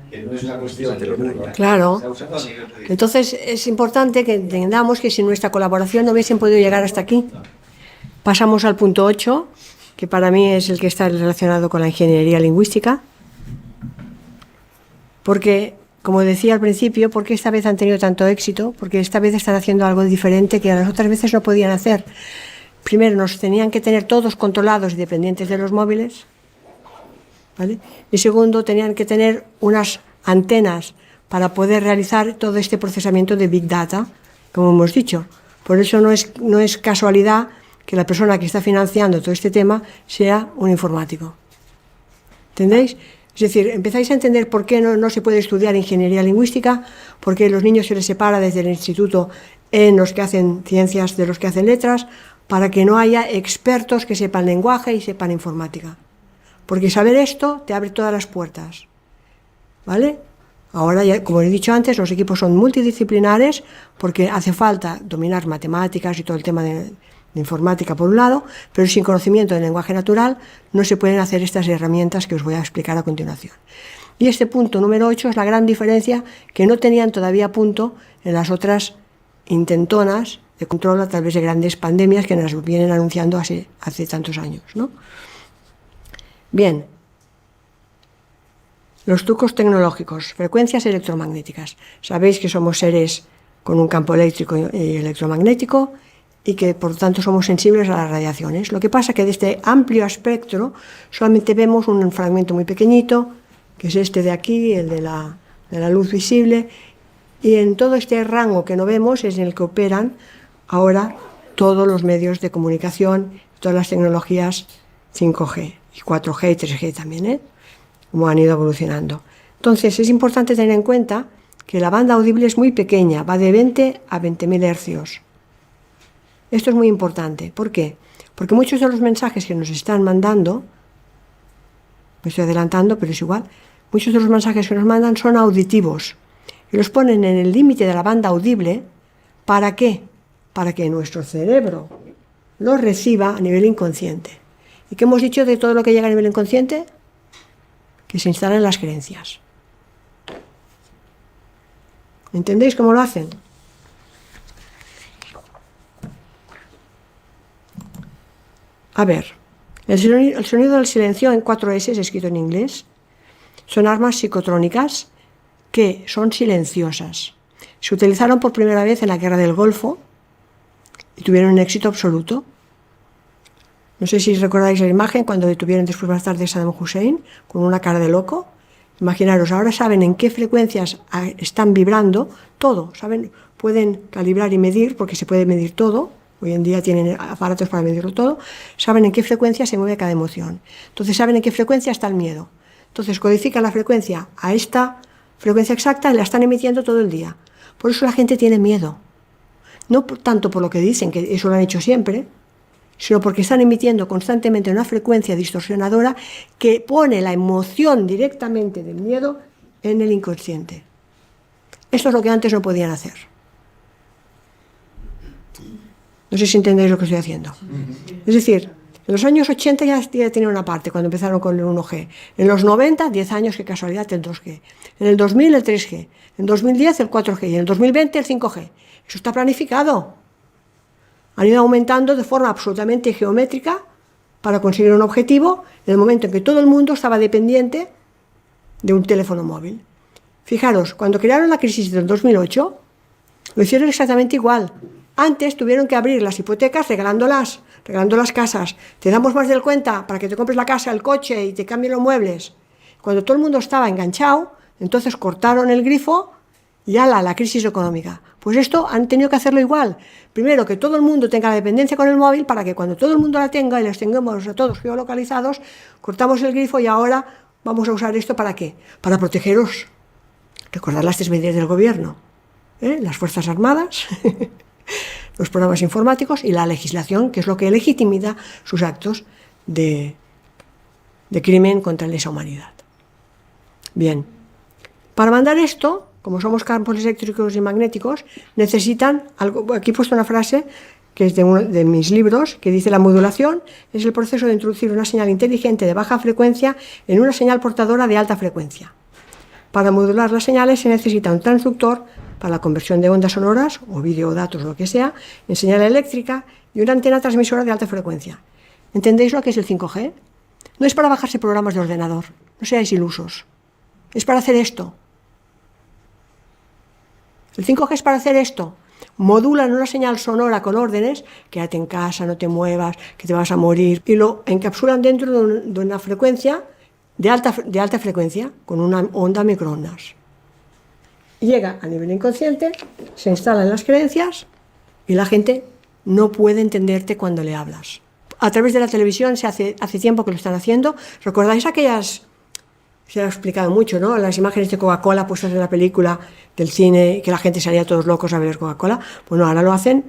[SPEAKER 4] Que no es una cuestión de lo que
[SPEAKER 1] Claro.
[SPEAKER 4] se ha usado a nivel judicial.
[SPEAKER 1] Entonces es importante que entendamos que sin nuestra colaboración no hubiesen podido llegar hasta aquí. Pasamos al punto 8, que para mí es el que está relacionado con la ingeniería lingüística. Porque, como decía al principio, ¿por qué esta vez han tenido tanto éxito? Porque esta vez están haciendo algo diferente que las otras veces no podían hacer. Primero, nos tenían que tener todos controlados y dependientes de los móviles, ¿vale? Y segundo, tenían que tener unas antenas para poder realizar todo este procesamiento de Big Data, como hemos dicho. Por eso no es casualidad que la persona que está financiando todo este tema sea un informático. ¿Entendéis? Es decir, empezáis a entender por qué no se puede estudiar ingeniería lingüística, por qué los niños se les separa desde el instituto en los que hacen ciencias de los que hacen letras, para que no haya expertos que sepan lenguaje y sepan informática. Porque saber esto te abre todas las puertas, ¿vale? Ahora, ya, como he dicho antes, los equipos son multidisciplinares porque hace falta dominar matemáticas y todo el tema de informática por un lado, pero sin conocimiento del lenguaje natural no se pueden hacer estas herramientas que os voy a explicar a continuación. Y este punto número 8 es la gran diferencia que no tenían todavía punto en las otras intentonas de control a través de grandes pandemias que nos vienen anunciando hace tantos años, ¿no? Bien, los trucos tecnológicos, frecuencias electromagnéticas. Sabéis que somos seres con un campo eléctrico y electromagnético y que por lo tanto somos sensibles a las radiaciones. Lo que pasa es que de este amplio espectro solamente vemos un fragmento muy pequeñito, que es este de aquí, el de la luz visible, y en todo este rango que no vemos es en el que operan ahora todos los medios de comunicación, todas las tecnologías 5G y 4G y 3G también, como han ido evolucionando. Entonces es importante tener en cuenta que la banda audible es muy pequeña, va de 20 a 20.000 hercios. Esto es muy importante. ¿Por qué? Porque muchos de los mensajes que nos están mandando, me estoy adelantando, pero es igual, muchos de los mensajes que nos mandan son auditivos y los ponen en el límite de la banda audible. ¿Para qué? Para que nuestro cerebro los reciba a nivel inconsciente. ¿Y qué hemos dicho de todo lo que llega a nivel inconsciente? Que se instalan las creencias. ¿Entendéis cómo lo hacen? A ver, el sonido del silencio en 4 S, escrito en inglés, son armas psicotrónicas que son silenciosas. Se utilizaron por primera vez en la Guerra del Golfo y tuvieron un éxito absoluto. No sé si recordáis la imagen cuando detuvieron después más tarde a Saddam Hussein con una cara de loco Imaginaros, ahora saben en qué frecuencias están vibrando todo, saben, pueden calibrar y medir, porque se puede medir todo, hoy en día tienen aparatos para medirlo todo, saben en qué frecuencia se mueve cada emoción. Entonces saben en qué frecuencia está el miedo. Entonces codifican la frecuencia a esta frecuencia exacta y la están emitiendo todo el día. Por eso la gente tiene miedo. No tanto por lo que dicen, que eso lo han hecho siempre, sino porque están emitiendo constantemente una frecuencia distorsionadora que pone la emoción directamente del miedo en el inconsciente. Esto es lo que antes no podían hacer. No sé si entendéis lo que estoy haciendo. Es decir, en los años 80 ya tenía una parte, cuando empezaron con el 1G. En los 90, 10 años, qué casualidad, el 2G. En el 2000, el 3G. En 2010, el 4G. Y en el 2020, el 5G. Eso está planificado. Han ido aumentando de forma absolutamente geométrica para conseguir un objetivo en el momento en que todo el mundo estaba dependiente de un teléfono móvil. Fijaros, cuando crearon la crisis del 2008, lo hicieron exactamente igual. Antes tuvieron que abrir las hipotecas regalando las casas. Te damos más del cuenta para que te compres la casa, el coche y te cambien los muebles. Cuando todo el mundo estaba enganchado, entonces cortaron el grifo y ala, la crisis económica. Pues esto han tenido que hacerlo igual. Primero, que todo el mundo tenga la dependencia con el móvil para que cuando todo el mundo la tenga y los tengamos a todos geolocalizados, cortamos el grifo y ahora vamos a usar esto ¿para qué? Para protegeros. Recordad las 3 medidas del gobierno. Las Fuerzas Armadas, los programas informáticos y la legislación, que es lo que legitima sus actos de crimen contra lesa humanidad. Bien, para mandar esto, como somos campos eléctricos y magnéticos, necesitan algo. Aquí he puesto una frase que es de uno de mis libros, que dice: la modulación es el proceso de introducir una señal inteligente de baja frecuencia en una señal portadora de alta frecuencia. Para modular las señales se necesita un transductor para la conversión de ondas sonoras o videodatos, lo que sea, en señal eléctrica y una antena transmisora de alta frecuencia. ¿Entendéis lo que es el 5G? No es para bajarse programas de ordenador, no seáis ilusos. Es para hacer esto. El 5G es para hacer esto. Modulan una señal sonora con órdenes: quédate en casa, no te muevas, que te vas a morir, y lo encapsulan dentro de una frecuencia de alta frecuencia, con una onda microondas. Llega a nivel inconsciente, se instala en las creencias y la gente no puede entenderte cuando le hablas. A través de la televisión hace tiempo que lo están haciendo. ¿Recordáis aquellas? Se ha explicado mucho, ¿no? Las imágenes de Coca-Cola puestas en la película del cine, que la gente salía todos locos a beber Coca-Cola. Bueno, ahora lo hacen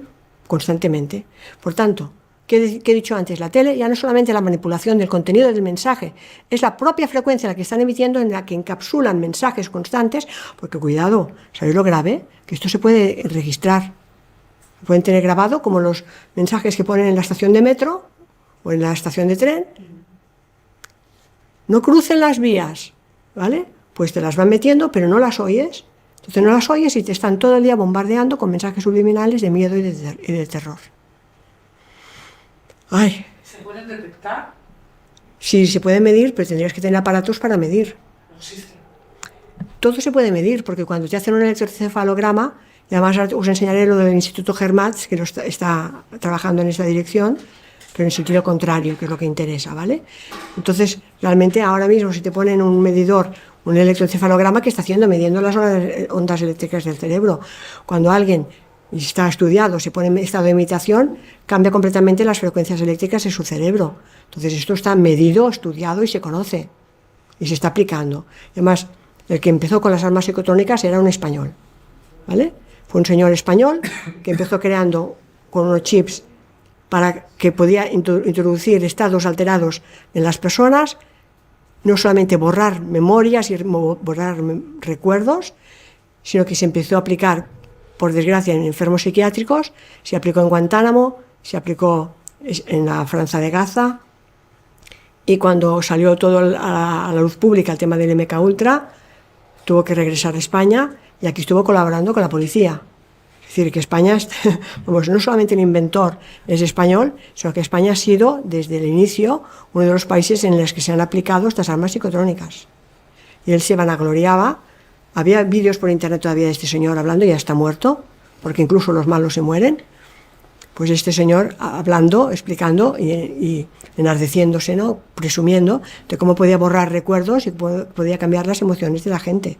[SPEAKER 1] constantemente. Por tanto, ¿qué he dicho antes? La tele ya no es solamente la manipulación del contenido del mensaje, es la propia frecuencia la que están emitiendo, en la que encapsulan mensajes constantes, porque cuidado, ¿sabéis lo grave? Que esto se puede registrar. Pueden tener grabado como los mensajes que ponen en la estación de metro o en la estación de tren. No crucen las vías, ¿vale? Pues te las van metiendo, pero no las oyes. Entonces no las oyes y te están todo el día bombardeando con mensajes subliminales de miedo y de terror. Ay.
[SPEAKER 3] ¿Se pueden detectar?
[SPEAKER 1] Sí, se puede medir, pero tendrías que tener aparatos para medir.
[SPEAKER 3] No existe.
[SPEAKER 1] Todo se puede medir, porque cuando te hacen un electroencefalograma, y además os enseñaré lo del Instituto Hermatz, que está trabajando en esta dirección, pero en sentido contrario, que es lo que interesa, ¿vale? Entonces, realmente ahora mismo si te ponen un medidor, un electroencefalograma, ¿qué está haciendo? Midiendo las ondas eléctricas del cerebro. Cuando alguien está estudiado, se pone en estado de imitación, cambia completamente las frecuencias eléctricas de su cerebro. Entonces esto está medido, estudiado y se conoce. Y se está aplicando. Además, el que empezó con las armas psicotrónicas era un español, ¿vale? Fue un señor español que empezó creando con unos chips para que podía introducir estados alterados en las personas, no solamente borrar memorias y borrar recuerdos, sino que se empezó a aplicar, por desgracia, en enfermos psiquiátricos, se aplicó en Guantánamo, se aplicó en la Franja de Gaza, y cuando salió todo a la luz pública el tema del MKUltra, tuvo que regresar a España y aquí estuvo colaborando con la policía. Es decir, que España, vamos, no solamente el inventor es español, sino que España ha sido, desde el inicio, uno de los países en los que se han aplicado estas armas psicotrónicas. Y él se vanagloriaba. Había vídeos por internet todavía de este señor hablando, ya está muerto, porque incluso los malos se mueren. Pues este señor hablando, explicando y enardeciéndose, ¿no? Presumiendo de cómo podía borrar recuerdos y podía cambiar las emociones de la gente.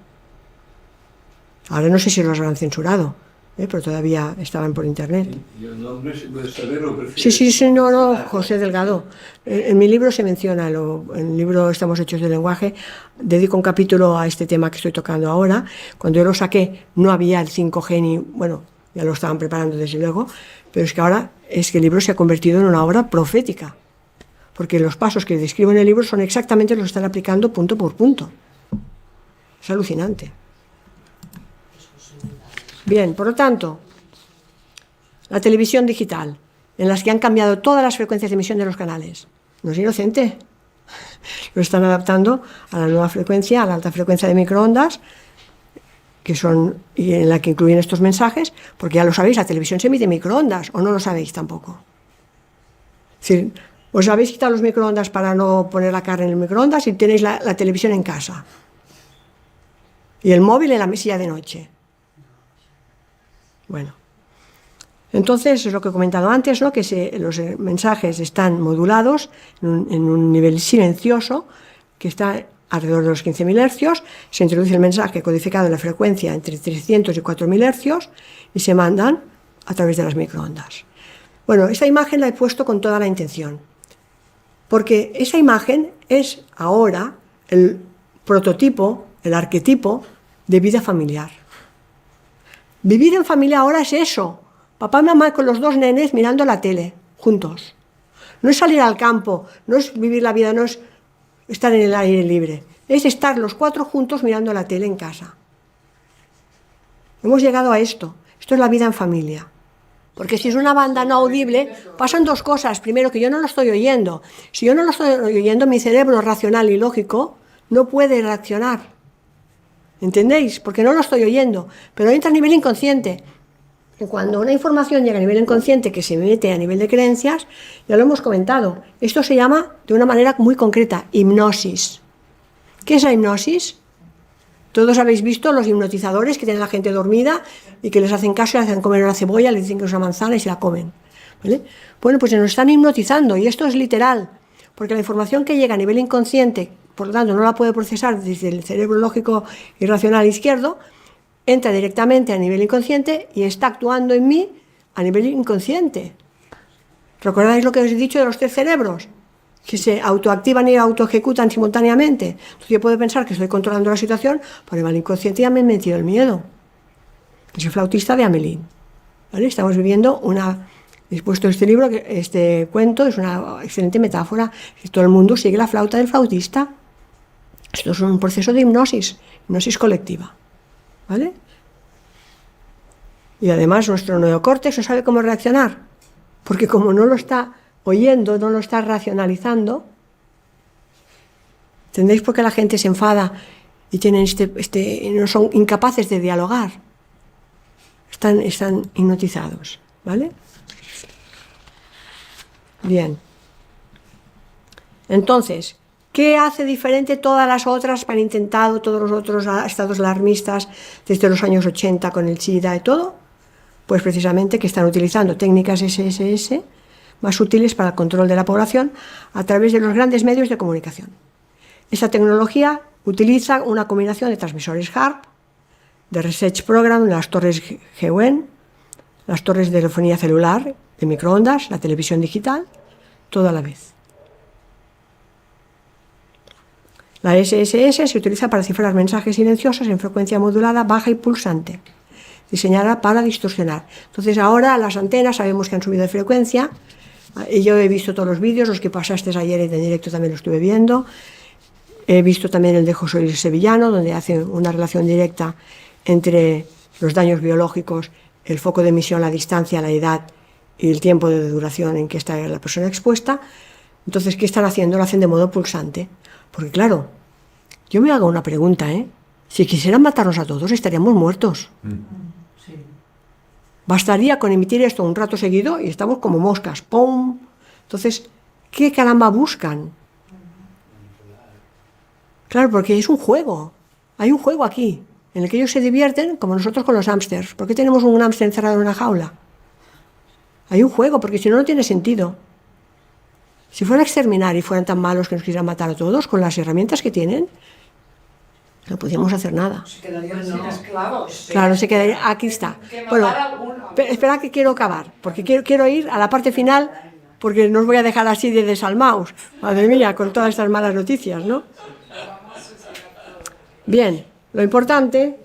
[SPEAKER 1] Ahora no sé si los habrán censurado, pero todavía estaban por internet.
[SPEAKER 4] ¿Y el nombre se puede saber o prefieres?
[SPEAKER 1] Sí, no, José Delgado. En mi libro se menciona, en el libro Estamos hechos de lenguaje, dedico un capítulo a este tema que estoy tocando ahora. Cuando yo lo saqué no había el 5G ni, bueno, ya lo estaban preparando desde luego, pero es que ahora es que el libro se ha convertido en una obra profética, porque los pasos que describo en el libro son exactamente los que están aplicando punto por punto. Es alucinante. Bien, por lo tanto, la televisión digital, en las que han cambiado todas las frecuencias de emisión de los canales, no es inocente. Lo están adaptando a la nueva frecuencia, a la alta frecuencia de microondas, que son, y en la que incluyen estos mensajes, porque ya lo sabéis, la televisión se emite en microondas, o no lo sabéis tampoco. Es decir, os habéis quitado los microondas para no poner la carne en el microondas y tenéis la televisión en casa. Y el móvil en la mesilla de noche. Bueno, entonces es lo que he comentado antes, ¿no? Que los mensajes están modulados en un nivel silencioso, que está alrededor de los 15.000 hercios, se introduce el mensaje codificado en la frecuencia entre 300 y 4.000 hercios y se mandan a través de las microondas. Bueno, esta imagen la he puesto con toda la intención, porque esa imagen es ahora el prototipo, el arquetipo de vida familiar. Vivir en familia ahora es eso, papá y mamá con los dos nenes mirando la tele, juntos. No es salir al campo, no es vivir la vida, no es estar en el aire libre, es estar los cuatro juntos mirando la tele en casa. Hemos llegado a esto es la vida en familia. Porque si es una banda no audible, pasan dos cosas. Primero, que yo no lo estoy oyendo. Si yo no lo estoy oyendo, mi cerebro racional y lógico no puede reaccionar. ¿Entendéis? Porque no lo estoy oyendo. Pero entra a nivel inconsciente. Y cuando una información llega a nivel inconsciente que se mete a nivel de creencias, ya lo hemos comentado, esto se llama de una manera muy concreta, hipnosis. ¿Qué es la hipnosis? Todos habéis visto los hipnotizadores que tienen a la gente dormida y que les hacen caso, le hacen comer una cebolla, le dicen que es una manzana y se la comen, ¿vale? Bueno, pues se nos están hipnotizando y esto es literal, porque la información que llega a nivel inconsciente, por lo tanto no la puede procesar desde el cerebro lógico y racional izquierdo, entra directamente a nivel inconsciente y está actuando en mí a nivel inconsciente. ¿Recordáis lo que os he dicho de los tres cerebros? Que se autoactivan y autoejecutan simultáneamente. Entonces yo puedo pensar que estoy controlando la situación, pero el inconsciente ya me he metido el miedo. Soy flautista de Hamelin, ¿vale? Estamos viviendo he puesto este libro, este cuento es una excelente metáfora. Todo el mundo sigue la flauta del flautista. Esto es un proceso de hipnosis colectiva, ¿vale? Y además nuestro neocórtex no sabe cómo reaccionar, porque como no lo está oyendo, no lo está racionalizando. ¿Entendéis por qué la gente se enfada y tienen no son incapaces de dialogar? Están hipnotizados, ¿vale? Bien. Entonces, ¿qué hace diferente todas las otras para intentado todos los otros estados alarmistas desde los años 80 con el SIDA y todo? Pues precisamente que están utilizando técnicas SSS más útiles para el control de la población a través de los grandes medios de comunicación. Esta tecnología utiliza una combinación de transmisores HARP, de Research Program, las torres GEWEN, las torres de telefonía celular, de microondas, la televisión digital, todo a la vez. La SSS se utiliza para cifrar mensajes silenciosos en frecuencia modulada, baja y pulsante, diseñada para distorsionar. Entonces ahora las antenas sabemos que han subido de frecuencia. Yo he visto todos los vídeos, los que pasaste ayer en directo también lo estuve viendo. He visto también el de José Luis Sevillano, donde hace una relación directa entre los daños biológicos, el foco de emisión, la distancia, la edad y el tiempo de duración en que está la persona expuesta. Entonces, ¿qué están haciendo? Lo hacen de modo pulsante. Porque claro, yo me hago una pregunta, si quisieran matarnos a todos, estaríamos muertos.
[SPEAKER 3] Sí.
[SPEAKER 1] Bastaría con emitir esto un rato seguido y estamos como moscas. ¡Pum! Entonces, ¿qué caramba buscan? Claro, porque es un juego. Hay un juego aquí, en el que ellos se divierten como nosotros con los hámsters. ¿Por qué tenemos un hámster encerrado en una jaula? Hay un juego, porque si no, no tiene sentido. Si fuera a exterminar y fueran tan malos que nos quisieran matar a todos, con las herramientas que tienen, no podíamos hacer nada.
[SPEAKER 3] Se quedarían sin esclavos.
[SPEAKER 1] Claro, se quedaría. Aquí está.
[SPEAKER 3] Que
[SPEAKER 1] Bueno,
[SPEAKER 3] matar a alguno.
[SPEAKER 1] espera que quiero acabar, porque quiero ir a la parte final, porque no os voy a dejar así de desalmaos. Madre mía, con todas estas malas noticias, ¿no? Bien, lo importante,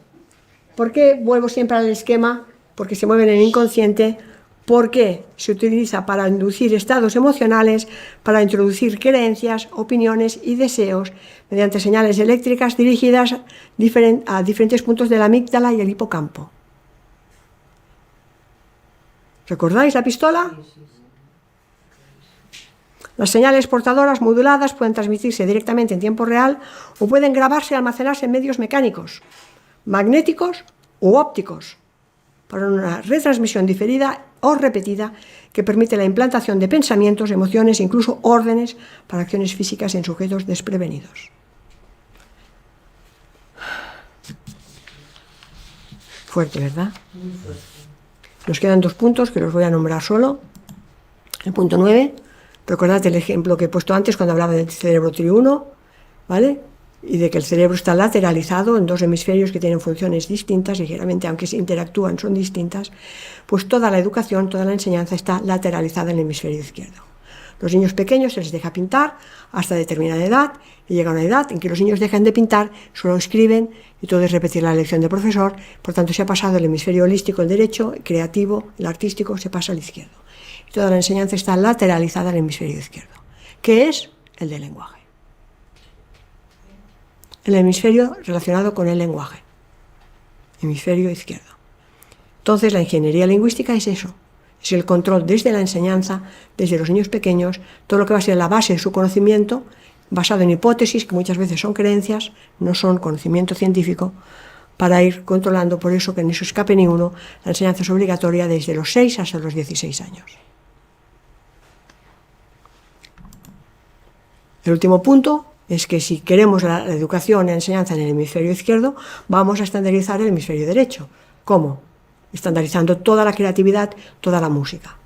[SPEAKER 1] ¿por qué vuelvo siempre al esquema? Porque se mueve en el inconsciente. Porque se utiliza para inducir estados emocionales, para introducir creencias, opiniones y deseos mediante señales eléctricas dirigidas a diferentes puntos de la amígdala y el hipocampo. ¿Recordáis la pistola? Las señales portadoras moduladas pueden transmitirse directamente en tiempo real o pueden grabarse y almacenarse en medios mecánicos, magnéticos u ópticos, para una retransmisión diferida o repetida que permite la implantación de pensamientos, emociones e incluso órdenes para acciones físicas en sujetos desprevenidos. Fuerte, ¿verdad? Nos quedan 2 puntos que los voy a nombrar solo. El punto 9, recordad el ejemplo que he puesto antes cuando hablaba del cerebro triuno, ¿vale? Y de que el cerebro está lateralizado en 2 hemisferios que tienen funciones distintas, ligeramente, aunque se interactúan, son distintas, pues toda la educación, toda la enseñanza está lateralizada en el hemisferio izquierdo. Los niños pequeños se les deja pintar hasta determinada edad, y llega una edad en que los niños dejan de pintar, solo escriben, y todo es repetir la lección del profesor. Por tanto, se ha pasado el hemisferio holístico, el derecho, el creativo, el artístico, se pasa al izquierdo. Y toda la enseñanza está lateralizada en el hemisferio izquierdo, que es el del lenguaje. El hemisferio relacionado con el lenguaje, hemisferio izquierdo. Entonces, la ingeniería lingüística es eso, es el control desde la enseñanza, desde los niños pequeños, todo lo que va a ser la base de su conocimiento, basado en hipótesis, que muchas veces son creencias, no son conocimiento científico, para ir controlando. Por eso, que no se escape ni uno, la enseñanza es obligatoria desde los 6 hasta los 16 años. El último punto es que si queremos la educación y la enseñanza en el hemisferio izquierdo, vamos a estandarizar el hemisferio derecho. ¿Cómo? Estandarizando toda la creatividad, toda la música.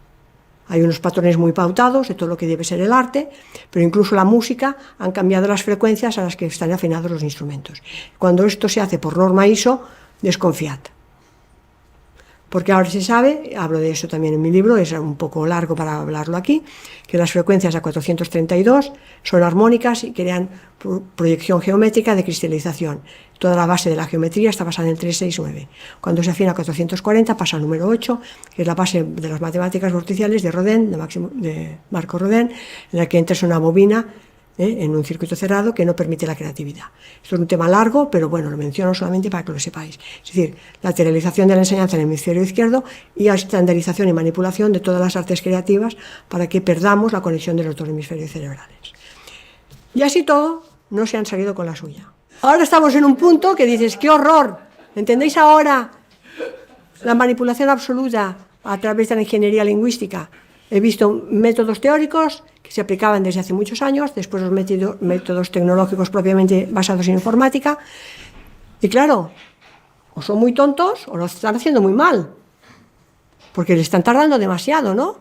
[SPEAKER 1] Hay unos patrones muy pautados de todo lo que debe ser el arte, pero incluso la música han cambiado las frecuencias a las que están afinados los instrumentos. Cuando esto se hace por norma ISO, desconfiad. Porque ahora se sabe, hablo de eso también en mi libro, es un poco largo para hablarlo aquí, que las frecuencias a 432 son armónicas y crean proyección geométrica de cristalización. Toda la base de la geometría está basada en el 369. Cuando se afina a 440 pasa al número 8, que es la base de las matemáticas vorticiales de Rodin, de Marco Rodin, en la que entras una bobina en un circuito cerrado que no permite la creatividad. Esto es un tema largo, pero bueno, lo menciono solamente para que lo sepáis. Es decir, lateralización de la enseñanza en el hemisferio izquierdo y estandarización y manipulación de todas las artes creativas para que perdamos la conexión de los 2 hemisferios cerebrales. Y así todo, no se han salido con la suya. Ahora estamos en un punto que dices, ¡qué horror! ¿Entendéis ahora la manipulación absoluta a través de la ingeniería lingüística? He visto métodos teóricos que se aplicaban desde hace muchos años, después los métodos tecnológicos propiamente basados en informática, y claro, o son muy tontos o lo están haciendo muy mal, porque le están tardando demasiado, ¿no?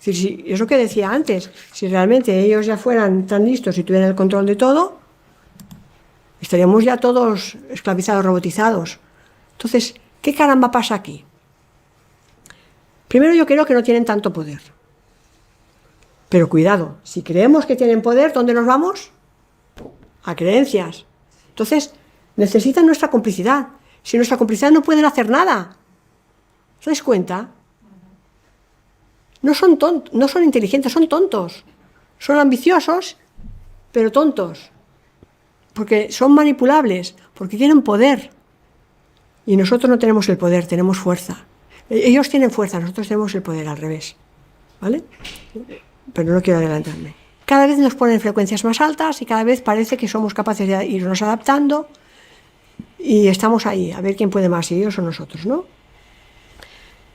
[SPEAKER 1] Es decir, si, es lo que decía antes, si realmente ellos ya fueran tan listos y tuvieran el control de todo, estaríamos ya todos esclavizados, robotizados. Entonces, ¿qué caramba pasa aquí? Primero, yo creo que no tienen tanto poder. Pero cuidado, si creemos que tienen poder, ¿dónde nos vamos? A creencias. Entonces, necesitan nuestra complicidad. Sin nuestra complicidad no pueden hacer nada. ¿Os dais cuenta? No son inteligentes, son tontos. Son ambiciosos, pero tontos. Porque son manipulables, porque tienen poder. Y nosotros no tenemos el poder, tenemos fuerza. Ellos tienen fuerza, nosotros tenemos el poder al revés, ¿vale? Pero no quiero adelantarme. Cada vez nos ponen frecuencias más altas y cada vez parece que somos capaces de irnos adaptando y estamos ahí, a ver quién puede más, si ellos o nosotros, ¿no?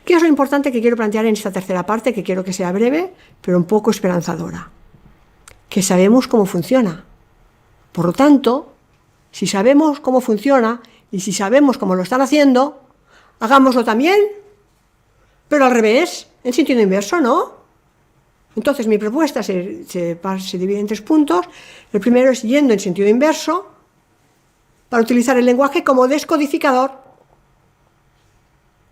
[SPEAKER 1] ¿Qué es lo importante que quiero plantear en esta tercera parte, que quiero que sea breve, pero un poco esperanzadora? Que sabemos cómo funciona. Por lo tanto, si sabemos cómo funciona y si sabemos cómo lo están haciendo, hagámoslo también, pero al revés. En sentido inverso, ¿no? Entonces mi propuesta se divide en 3 puntos. El primero es yendo en sentido inverso para utilizar el lenguaje como descodificador.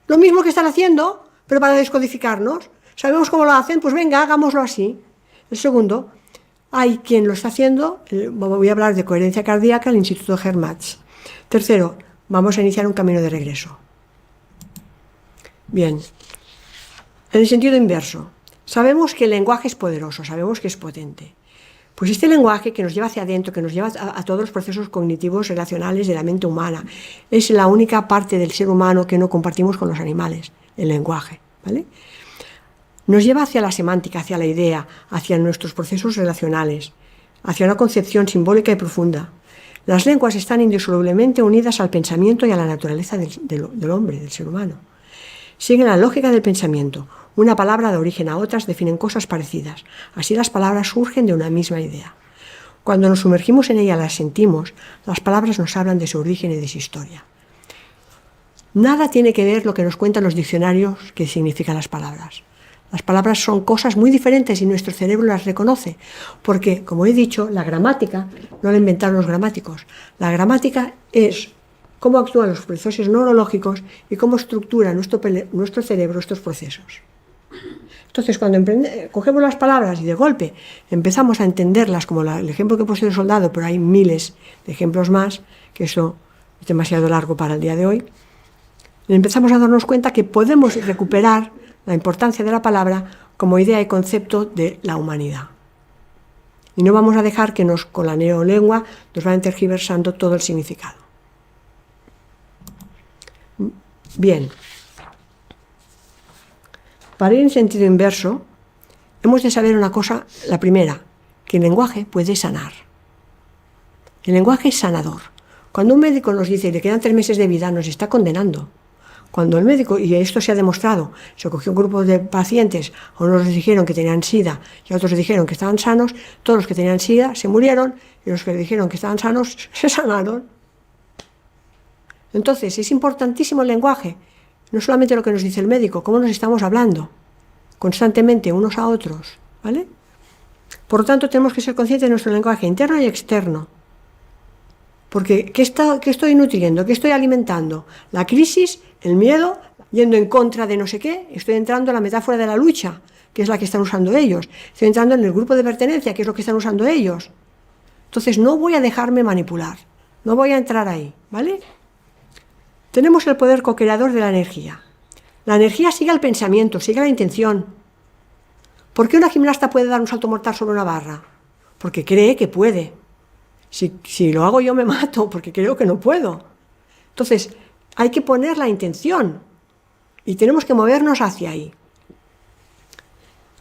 [SPEAKER 1] Lo mismo que están haciendo, pero para descodificarnos. ¿Sabemos cómo lo hacen? Pues venga, hagámoslo así. El segundo, hay quien lo está haciendo, voy a hablar de coherencia cardíaca, el Instituto Hermatz. Tercero, vamos a iniciar un camino de regreso. Bien, en el sentido inverso, sabemos que el lenguaje es poderoso, sabemos que es potente. Pues este lenguaje que nos lleva hacia adentro, que nos lleva a todos los procesos cognitivos relacionales de la mente humana, es la única parte del ser humano que no compartimos con los animales, el lenguaje, ¿vale? Nos lleva hacia la semántica, hacia la idea, hacia nuestros procesos relacionales, hacia una concepción simbólica y profunda. Las lenguas están indisolublemente unidas al pensamiento y a la naturaleza del hombre, del ser humano. Siguen la lógica del pensamiento. Una palabra da origen a otras, definen cosas parecidas. Así las palabras surgen de una misma idea. Cuando nos sumergimos en ella, las sentimos, las palabras nos hablan de su origen y de su historia. Nada tiene que ver lo que nos cuentan los diccionarios que significan las palabras. Las palabras son cosas muy diferentes y nuestro cerebro las reconoce, porque, como he dicho, la gramática no la inventaron los gramáticos. La gramática es cómo actúan los procesos neurológicos y cómo estructura nuestro cerebro estos procesos. Entonces, cuando cogemos las palabras y de golpe empezamos a entenderlas, como el ejemplo que he puesto del soldado, pero hay miles de ejemplos más, que eso es demasiado largo para el día de hoy, empezamos a darnos cuenta que podemos recuperar la importancia de la palabra como idea y concepto de la humanidad. Y no vamos a dejar que con la neolengua nos vayan tergiversando todo el significado. Bien. Para ir en sentido inverso, hemos de saber una cosa, la primera, que el lenguaje puede sanar. El lenguaje es sanador. Cuando un médico nos dice que le quedan 3 meses de vida, nos está condenando. Cuando el médico, y esto se ha demostrado, se cogió un grupo de pacientes, a unos les dijeron que tenían SIDA y a otros les dijeron que estaban sanos, todos los que tenían SIDA se murieron y los que le dijeron que estaban sanos se sanaron. Entonces es importantísimo el lenguaje, no solamente lo que nos dice el médico, cómo nos estamos hablando constantemente unos a otros, ¿vale? Por lo tanto, tenemos que ser conscientes de nuestro lenguaje interno y externo. Porque, ¿qué estoy nutriendo? ¿Qué estoy alimentando? La crisis, el miedo, yendo en contra de no sé qué. Estoy entrando en la metáfora de la lucha, que es la que están usando ellos. Estoy entrando en el grupo de pertenencia, que es lo que están usando ellos. Entonces, no voy a dejarme manipular. No voy a entrar ahí, ¿vale? Tenemos el poder co-creador de la energía. La energía sigue al pensamiento, sigue a la intención. ¿Por qué una gimnasta puede dar un salto mortal sobre una barra? Porque cree que puede. Si lo hago yo me mato, porque creo que no puedo. Entonces, hay que poner la intención y tenemos que movernos hacia ahí.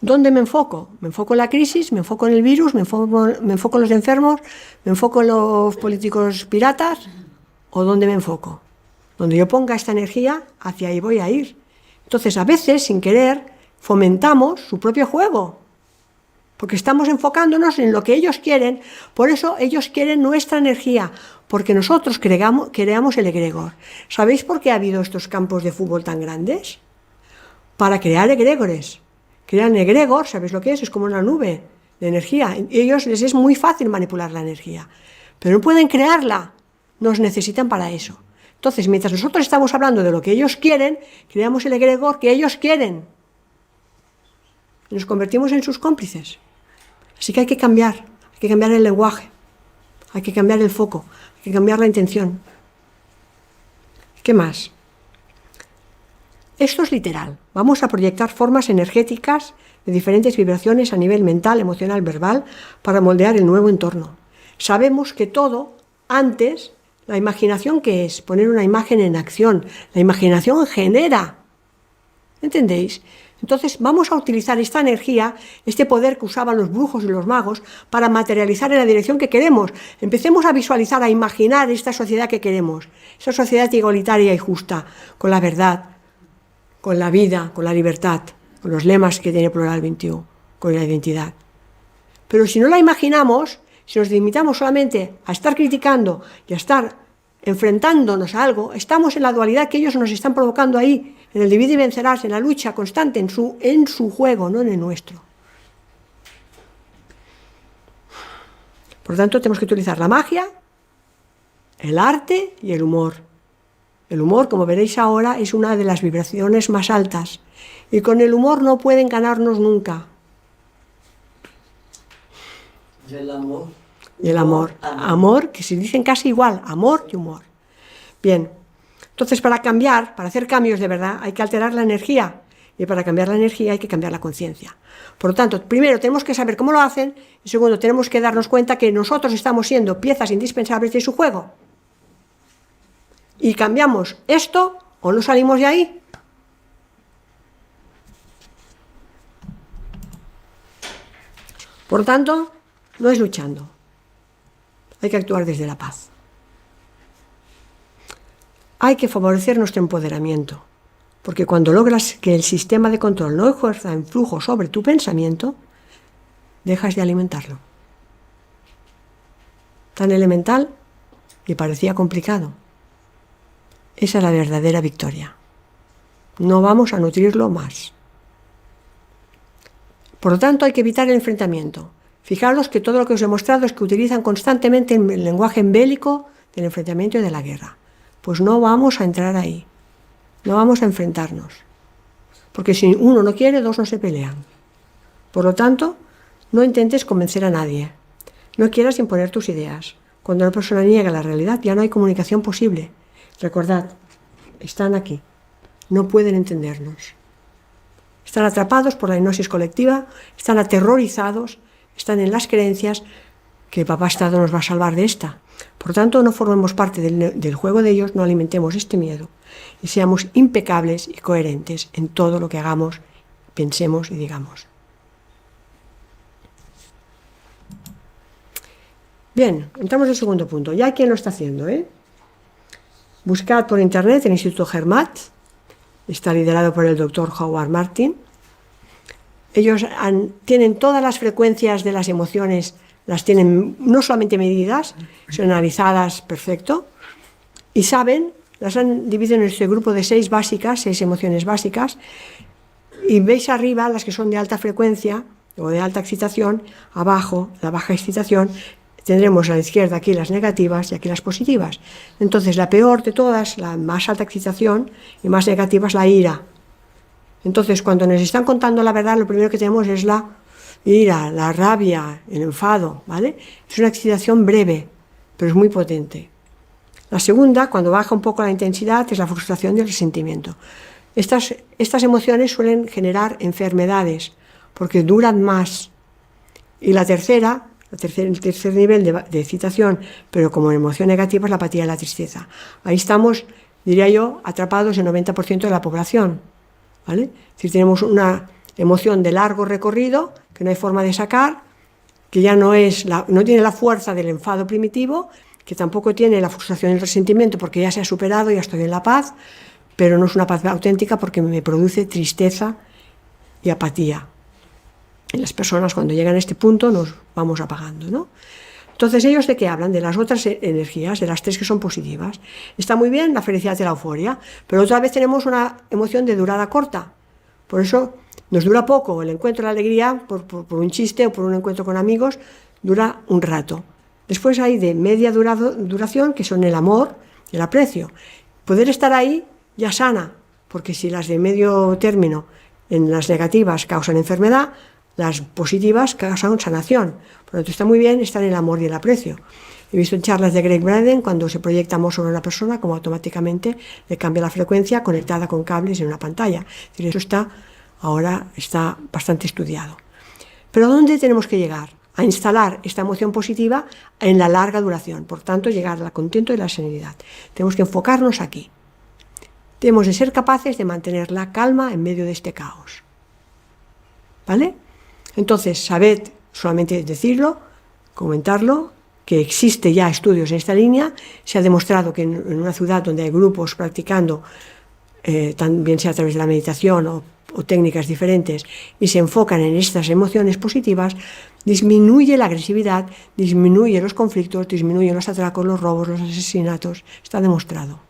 [SPEAKER 1] ¿Dónde me enfoco? Me enfoco en la crisis, me enfoco en el virus, me enfoco en los enfermos, me enfoco en los políticos piratas, ¿o dónde me enfoco? Donde yo ponga esta energía, hacia ahí voy a ir. Entonces, a veces, sin querer, fomentamos su propio juego, porque estamos enfocándonos en lo que ellos quieren. Por eso ellos quieren nuestra energía, porque nosotros creamos el egregor. ¿Sabéis por qué ha habido estos campos de fútbol tan grandes? Para crear egregores. Crean egregor, ¿sabéis lo que es? Es como una nube de energía. A ellos les es muy fácil manipular la energía, pero no pueden crearla, nos necesitan para eso. Entonces, mientras nosotros estamos hablando de lo que ellos quieren, creamos el egregor que ellos quieren. Y nos convertimos en sus cómplices. Así que hay que cambiar el lenguaje, hay que cambiar el foco, hay que cambiar la intención. ¿Qué más? Esto es literal. Vamos a proyectar formas energéticas de diferentes vibraciones a nivel mental, emocional, verbal, para moldear el nuevo entorno. Sabemos que todo, antes, la imaginación, ¿qué es? Poner una imagen en acción. La imaginación genera. ¿Entendéis? Entonces vamos a utilizar esta energía, este poder que usaban los brujos y los magos para materializar en la dirección que queremos. Empecemos a visualizar, a imaginar esta sociedad que queremos, esa sociedad igualitaria y justa, con la verdad, con la vida, con la libertad, con los lemas que tiene Plural 21, con la identidad. Pero si no la imaginamos, si nos limitamos solamente a estar criticando y a estar enfrentándonos a algo, estamos en la dualidad que ellos nos están provocando ahí, en el divide y vencerás, en la lucha constante, en su juego, no en el nuestro. Por lo tanto, tenemos que utilizar la magia, el arte y el humor. El humor, como veréis ahora, es una de las vibraciones más altas. Y con el humor no pueden ganarnos nunca.
[SPEAKER 2] Y el amor.
[SPEAKER 1] Y el amor. Amor, que se dicen casi igual, amor y humor. Bien, entonces para hacer cambios de verdad, hay que alterar la energía. Y para cambiar la energía hay que cambiar la conciencia. Por lo tanto, primero tenemos que saber cómo lo hacen, y segundo, tenemos que darnos cuenta que nosotros estamos siendo piezas indispensables de su juego. Y cambiamos esto o no salimos de ahí. Por lo tanto, no es luchando. Hay que actuar desde la paz. Hay que favorecer nuestro empoderamiento, porque cuando logras que el sistema de control no ejerza influjo sobre tu pensamiento, dejas de alimentarlo. Tan elemental y parecía complicado. Esa es la verdadera victoria. No vamos a nutrirlo más. Por lo tanto, hay que evitar el enfrentamiento. Fijaros que todo lo que os he mostrado es que utilizan constantemente el lenguaje bélico del enfrentamiento y de la guerra. Pues no vamos a entrar ahí. No vamos a enfrentarnos. Porque si uno no quiere, dos no se pelean. Por lo tanto, no intentes convencer a nadie. No quieras imponer tus ideas. Cuando una persona niega la realidad, ya no hay comunicación posible. Recordad, están aquí. No pueden entendernos. Están atrapados por la hipnosis colectiva, están aterrorizados, están en las creencias que Papá Estado nos va a salvar de esta. Por tanto, no formemos parte del juego de ellos, no alimentemos este miedo y seamos impecables y coherentes en todo lo que hagamos, pensemos y digamos. Bien, entramos al segundo punto. Ya hay quien lo está haciendo, Buscad por internet el Instituto Hermat, está liderado por el Dr. Howard Martin. Ellos tienen todas las frecuencias de las emociones, las tienen no solamente medidas, sino analizadas perfecto, y saben, las han dividido en este grupo de 6 emociones básicas, y veis arriba las que son de alta frecuencia o de alta excitación, abajo la baja excitación. Tendremos a la izquierda aquí las negativas y aquí las positivas. Entonces, la peor de todas, la más alta excitación y más negativa, es la ira. Entonces, cuando nos están contando la verdad, lo primero que tenemos es la ira, la rabia, el enfado, ¿vale? Es una excitación breve, pero es muy potente. La segunda, cuando baja un poco la intensidad, es la frustración y el resentimiento. Estas emociones suelen generar enfermedades, porque duran más. Y el tercer nivel de excitación, pero como emoción negativa, es la apatía y la tristeza. Ahí estamos, diría yo, atrapados el 90% de la población, ¿vale? Es decir, tenemos una emoción de largo recorrido que no hay forma de sacar, que ya no tiene la fuerza del enfado primitivo, que tampoco tiene la frustración y el resentimiento porque ya se ha superado, ya estoy en la paz, pero no es una paz auténtica porque me produce tristeza y apatía. Y las personas, cuando llegan a este punto, nos vamos apagando, ¿no? Entonces, ¿ellos de qué hablan? De las otras energías, de las 3 que son positivas. Está muy bien la felicidad y la euforia, pero otra vez tenemos una emoción de durada corta. Por eso nos dura poco el encuentro, la alegría, por un chiste o por un encuentro con amigos, dura un rato. Después hay de media duración, que son el amor y el aprecio. Poder estar ahí ya sana, porque si las de medio término, en las negativas, causan enfermedad, las positivas causan sanación. Por lo tanto, está muy bien estar en el amor y el aprecio. He visto en charlas de Greg Braden, cuando se proyecta amor sobre una persona, como automáticamente le cambia la frecuencia conectada con cables en una pantalla. Es decir, eso ahora está bastante estudiado. Pero ¿a dónde tenemos que llegar? A instalar esta emoción positiva en la larga duración. Por tanto, llegar al contento y la serenidad. Tenemos que enfocarnos aquí. Tenemos de ser capaces de mantener la calma en medio de este caos. ¿Vale? Entonces, sabed, solamente decirlo, comentarlo, que existe ya estudios en esta línea. Se ha demostrado que en una ciudad donde hay grupos practicando también sea a través de la meditación o técnicas diferentes, y se enfocan en estas emociones positivas, disminuye la agresividad, disminuye los conflictos, disminuyen los atracos, los robos, los asesinatos. Está demostrado.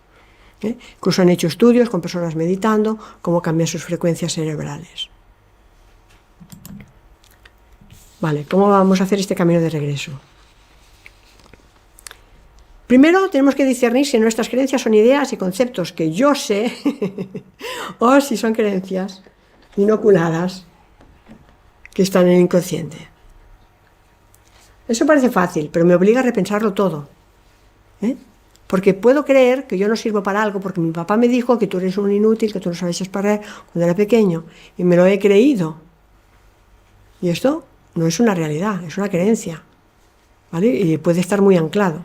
[SPEAKER 1] Incluso han hecho estudios con personas meditando cómo cambian sus frecuencias cerebrales. Vale, ¿cómo vamos a hacer este camino de regreso? Primero tenemos que discernir si nuestras creencias son ideas y conceptos que yo sé o si son creencias inoculadas que están en el inconsciente. Eso parece fácil, pero me obliga a repensarlo todo. Porque puedo creer que yo no sirvo para algo porque mi papá me dijo que tú eres un inútil, que tú no sabes disparar cuando era pequeño, y me lo he creído. Y esto no es una realidad, es una creencia, ¿vale? Y puede estar muy anclado.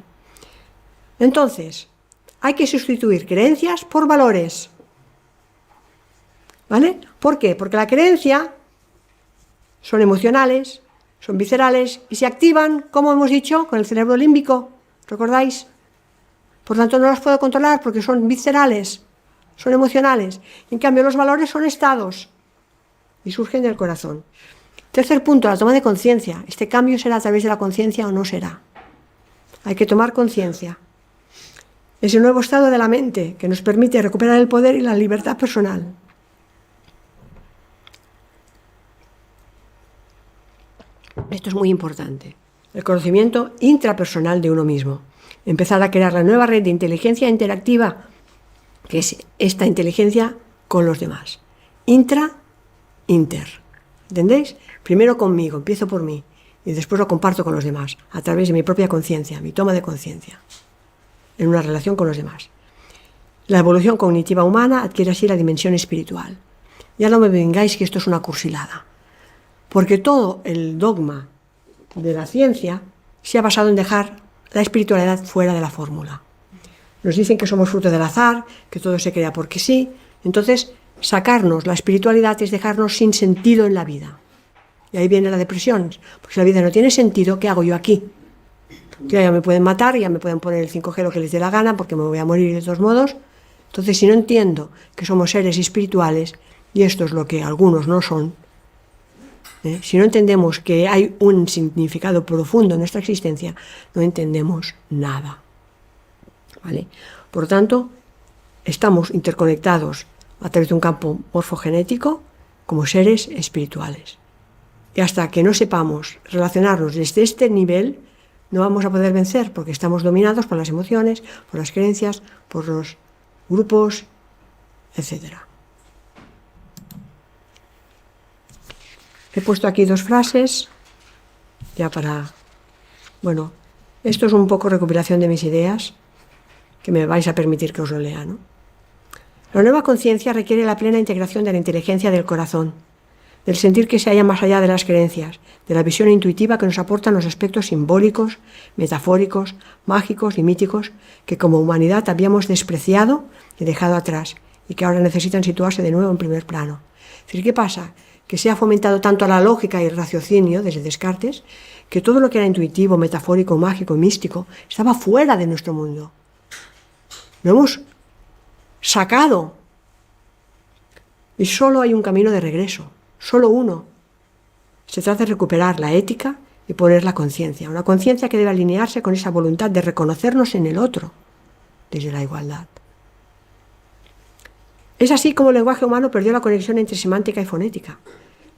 [SPEAKER 1] Entonces, hay que sustituir creencias por valores, ¿vale? ¿Por qué? Porque la creencia son emocionales, son viscerales y se activan, como hemos dicho, con el cerebro límbico, ¿recordáis? Por tanto, no las puedo controlar porque son viscerales, son emocionales. En cambio, los valores son estados y surgen del corazón. Tercer punto, la toma de conciencia. ¿Este cambio será a través de la conciencia o no será? Hay que tomar conciencia. Es el nuevo estado de la mente que nos permite recuperar el poder y la libertad personal. Esto es muy importante. El conocimiento intrapersonal de uno mismo. Empezar a crear la nueva red de inteligencia interactiva, que es esta inteligencia con los demás. Inter. ¿Entendéis? Primero conmigo, empiezo por mí, y después lo comparto con los demás, a través de mi propia conciencia, mi toma de conciencia, en una relación con los demás. La evolución cognitiva humana adquiere así la dimensión espiritual. Ya no me vengáis que esto es una cursilada, porque todo el dogma de la ciencia se ha basado en dejar la espiritualidad fuera de la fórmula. Nos dicen que somos fruto del azar, que todo se crea porque sí. Entonces, sacarnos la espiritualidad es dejarnos sin sentido en la vida. Y ahí viene la depresión, porque si la vida no tiene sentido, ¿qué hago yo aquí? Ya me pueden matar, ya me pueden poner el 5G lo que les dé la gana, porque me voy a morir de todos modos. Entonces, si no entiendo que somos seres espirituales, y esto es lo que algunos no son, si no entendemos que hay un significado profundo en nuestra existencia, no entendemos nada. ¿Vale? Por lo tanto, estamos interconectados a través de un campo morfogenético como seres espirituales. Y hasta que no sepamos relacionarnos desde este nivel, no vamos a poder vencer, porque estamos dominados por las emociones, por las creencias, por los grupos, etc. He puesto aquí 2 frases, ya para... Bueno, esto es un poco recuperación de mis ideas, que me vais a permitir que os lo lea, ¿no? La nueva conciencia requiere la plena integración de la inteligencia del corazón, del sentir que se halla más allá de las creencias, de la visión intuitiva que nos aportan los aspectos simbólicos, metafóricos, mágicos y míticos que como humanidad habíamos despreciado y dejado atrás y que ahora necesitan situarse de nuevo en primer plano. Es decir, ¿qué pasa? Que se ha fomentado tanto la lógica y el raciocinio desde Descartes, que todo lo que era intuitivo, metafórico, mágico y místico estaba fuera de nuestro mundo. Lo hemos sacado. Y solo hay un camino de regreso, solo uno. Se trata de recuperar la ética y poner la conciencia, una conciencia que debe alinearse con esa voluntad de reconocernos en el otro, desde la igualdad. Es así como el lenguaje humano perdió la conexión entre semántica y fonética.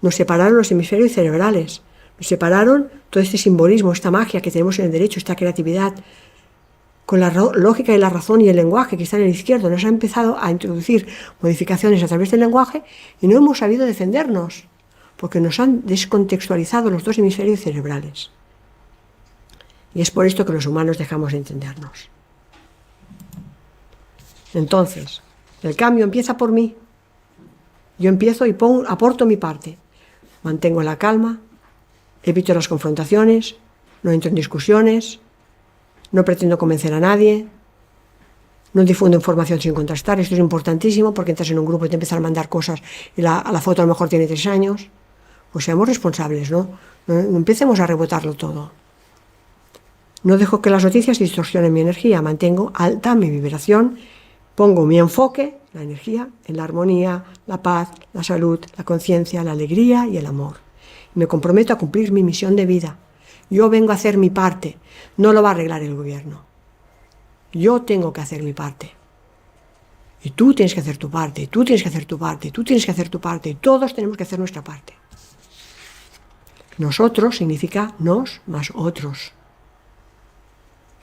[SPEAKER 1] Nos separaron los hemisferios cerebrales, nos separaron todo este simbolismo, esta magia que tenemos en el derecho, esta creatividad, con la lógica y la razón y el lenguaje que está en el izquierdo. Nos ha empezado a introducir modificaciones a través del lenguaje y no hemos sabido defendernos, porque nos han descontextualizado los 2 hemisferios cerebrales. Y es por esto que los humanos dejamos de entendernos. Entonces, el cambio empieza por mí. Yo empiezo y aporto mi parte. Mantengo la calma, evito las confrontaciones, no entro en discusiones, no pretendo convencer a nadie, no difundo información sin contrastar. Esto es importantísimo porque entras en un grupo y te empiezan a mandar cosas y la foto a lo mejor tiene 3 años. Pues seamos responsables, ¿no? No empecemos a rebotarlo todo. No dejo que las noticias distorsionen mi energía, mantengo alta mi vibración Pongo mi enfoque, la energía, en la armonía, la paz, la salud, la conciencia, la alegría y el amor. Me comprometo a cumplir mi misión de vida. Yo vengo a hacer mi parte, no lo va a arreglar el gobierno. Yo tengo que hacer mi parte. Y tú tienes que hacer tu parte, y tú tienes que hacer tu parte, y tú tienes que hacer tu parte, y todos tenemos que hacer nuestra parte. Nosotros significa nos más otros.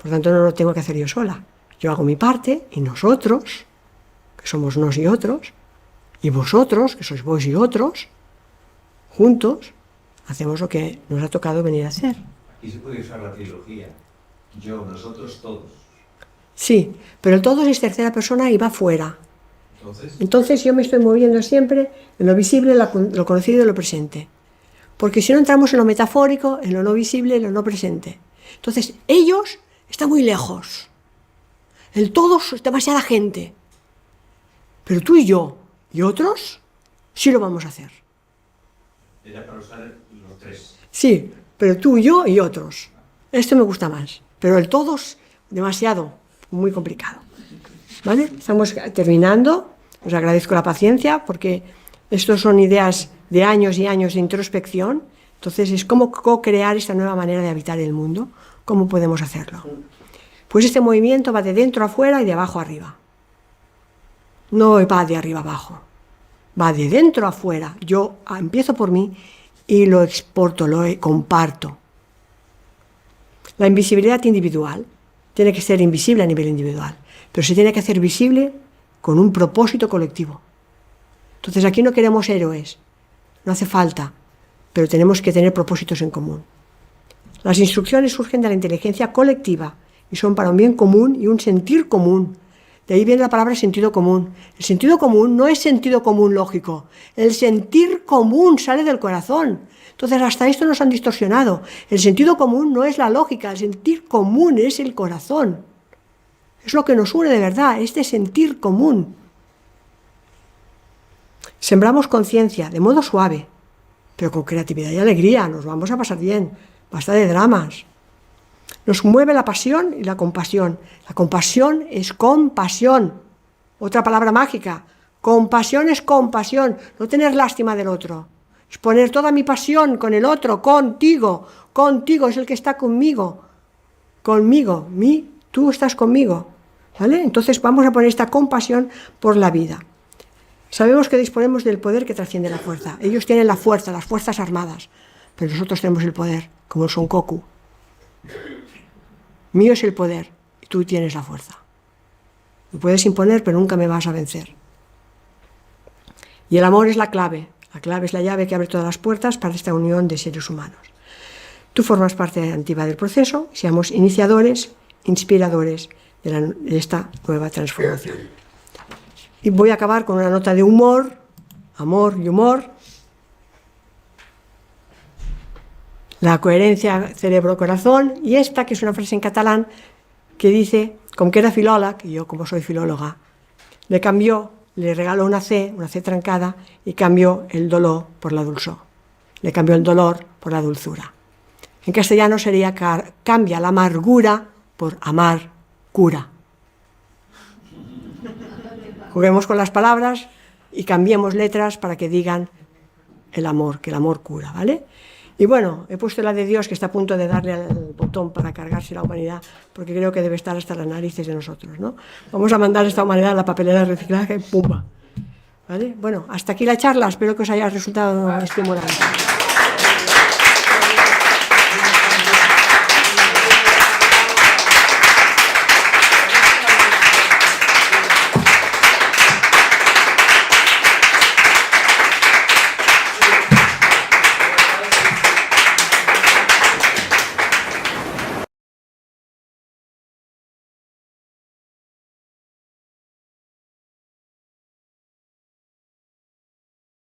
[SPEAKER 1] Por tanto, no lo tengo que hacer yo sola. Yo hago mi parte y nosotros, que somos nos y otros, y vosotros, que sois vos y otros, juntos, hacemos lo que nos ha tocado venir a hacer.
[SPEAKER 4] Aquí se puede usar la trilogía. Yo, nosotros, todos.
[SPEAKER 1] Sí, pero el todos es tercera persona y va fuera. Entonces yo me estoy moviendo siempre en lo visible, lo conocido y lo presente. Porque si no entramos en lo metafórico, en lo no visible, en lo no presente. Entonces ellos están muy lejos. El todos es demasiada gente. Pero tú y yo y otros sí lo vamos a hacer.
[SPEAKER 4] Era para usar los tres.
[SPEAKER 1] Sí, pero tú, yo y otros. Esto me gusta más. Pero el todos, demasiado, muy complicado. ¿Vale? Estamos terminando. Os agradezco la paciencia porque estos son ideas de años y años de introspección. Entonces es cómo co-crear esta nueva manera de habitar el mundo. ¿Cómo podemos hacerlo? Pues este movimiento va de dentro a afuera y de abajo a arriba. No va de arriba a abajo. Va de dentro a afuera. Yo empiezo por mí y lo exporto, lo comparto. La invisibilidad individual tiene que ser invisible a nivel individual, pero se tiene que hacer visible con un propósito colectivo. Entonces aquí no queremos héroes, no hace falta, pero tenemos que tener propósitos en común. Las instrucciones surgen de la inteligencia colectiva y son para un bien común y un sentir común. De ahí viene la palabra sentido común. El sentido común no es sentido común lógico. El sentir común sale del corazón. Entonces hasta esto nos han distorsionado. El sentido común no es la lógica, el sentir común es el corazón. Es lo que nos une de verdad, este sentir común. Sembramos conciencia de modo suave, pero con creatividad y alegría. Nos vamos a pasar bien. Basta de dramas. Nos mueve la pasión y la compasión. La compasión es compasión. Otra palabra mágica. Compasión es compasión. No tener lástima del otro. Es poner toda mi pasión con el otro, contigo. Contigo es el que está conmigo. Conmigo. Tú estás conmigo. ¿Vale? Entonces vamos a poner esta compasión por la vida. Sabemos que disponemos del poder que trasciende la fuerza. Ellos tienen la fuerza, las fuerzas armadas. Pero nosotros tenemos el poder, como el Son Goku. Mío es el poder y tú tienes la fuerza. Me puedes imponer, pero nunca me vas a vencer. Y el amor es la clave. La clave es la llave que abre todas las puertas para esta unión de seres humanos. Tú formas parte activa del proceso. Seamos iniciadores, inspiradores de esta nueva transformación. Y voy a acabar con una nota de humor, amor y humor. La coherencia cerebro-corazón, y esta, que es una frase en catalán, que dice, com que era filòleg, y yo como soy filóloga, le regaló una C trancada, y cambió el dolor por la dulzor. Le cambió el dolor por la dulzura. En castellano sería cambia la amargura por amar cura. Juguemos con las palabras y cambiemos letras para que digan el amor, que el amor cura, ¿vale? Y bueno, he puesto la de Dios, que está a punto de darle al botón para cargarse la humanidad, porque creo que debe estar hasta las narices de nosotros, ¿no? Vamos a mandar esta humanidad a la papelera de reciclaje, ¡pumba! ¿Vale? Bueno, hasta aquí la charla, espero que os haya resultado estimulante.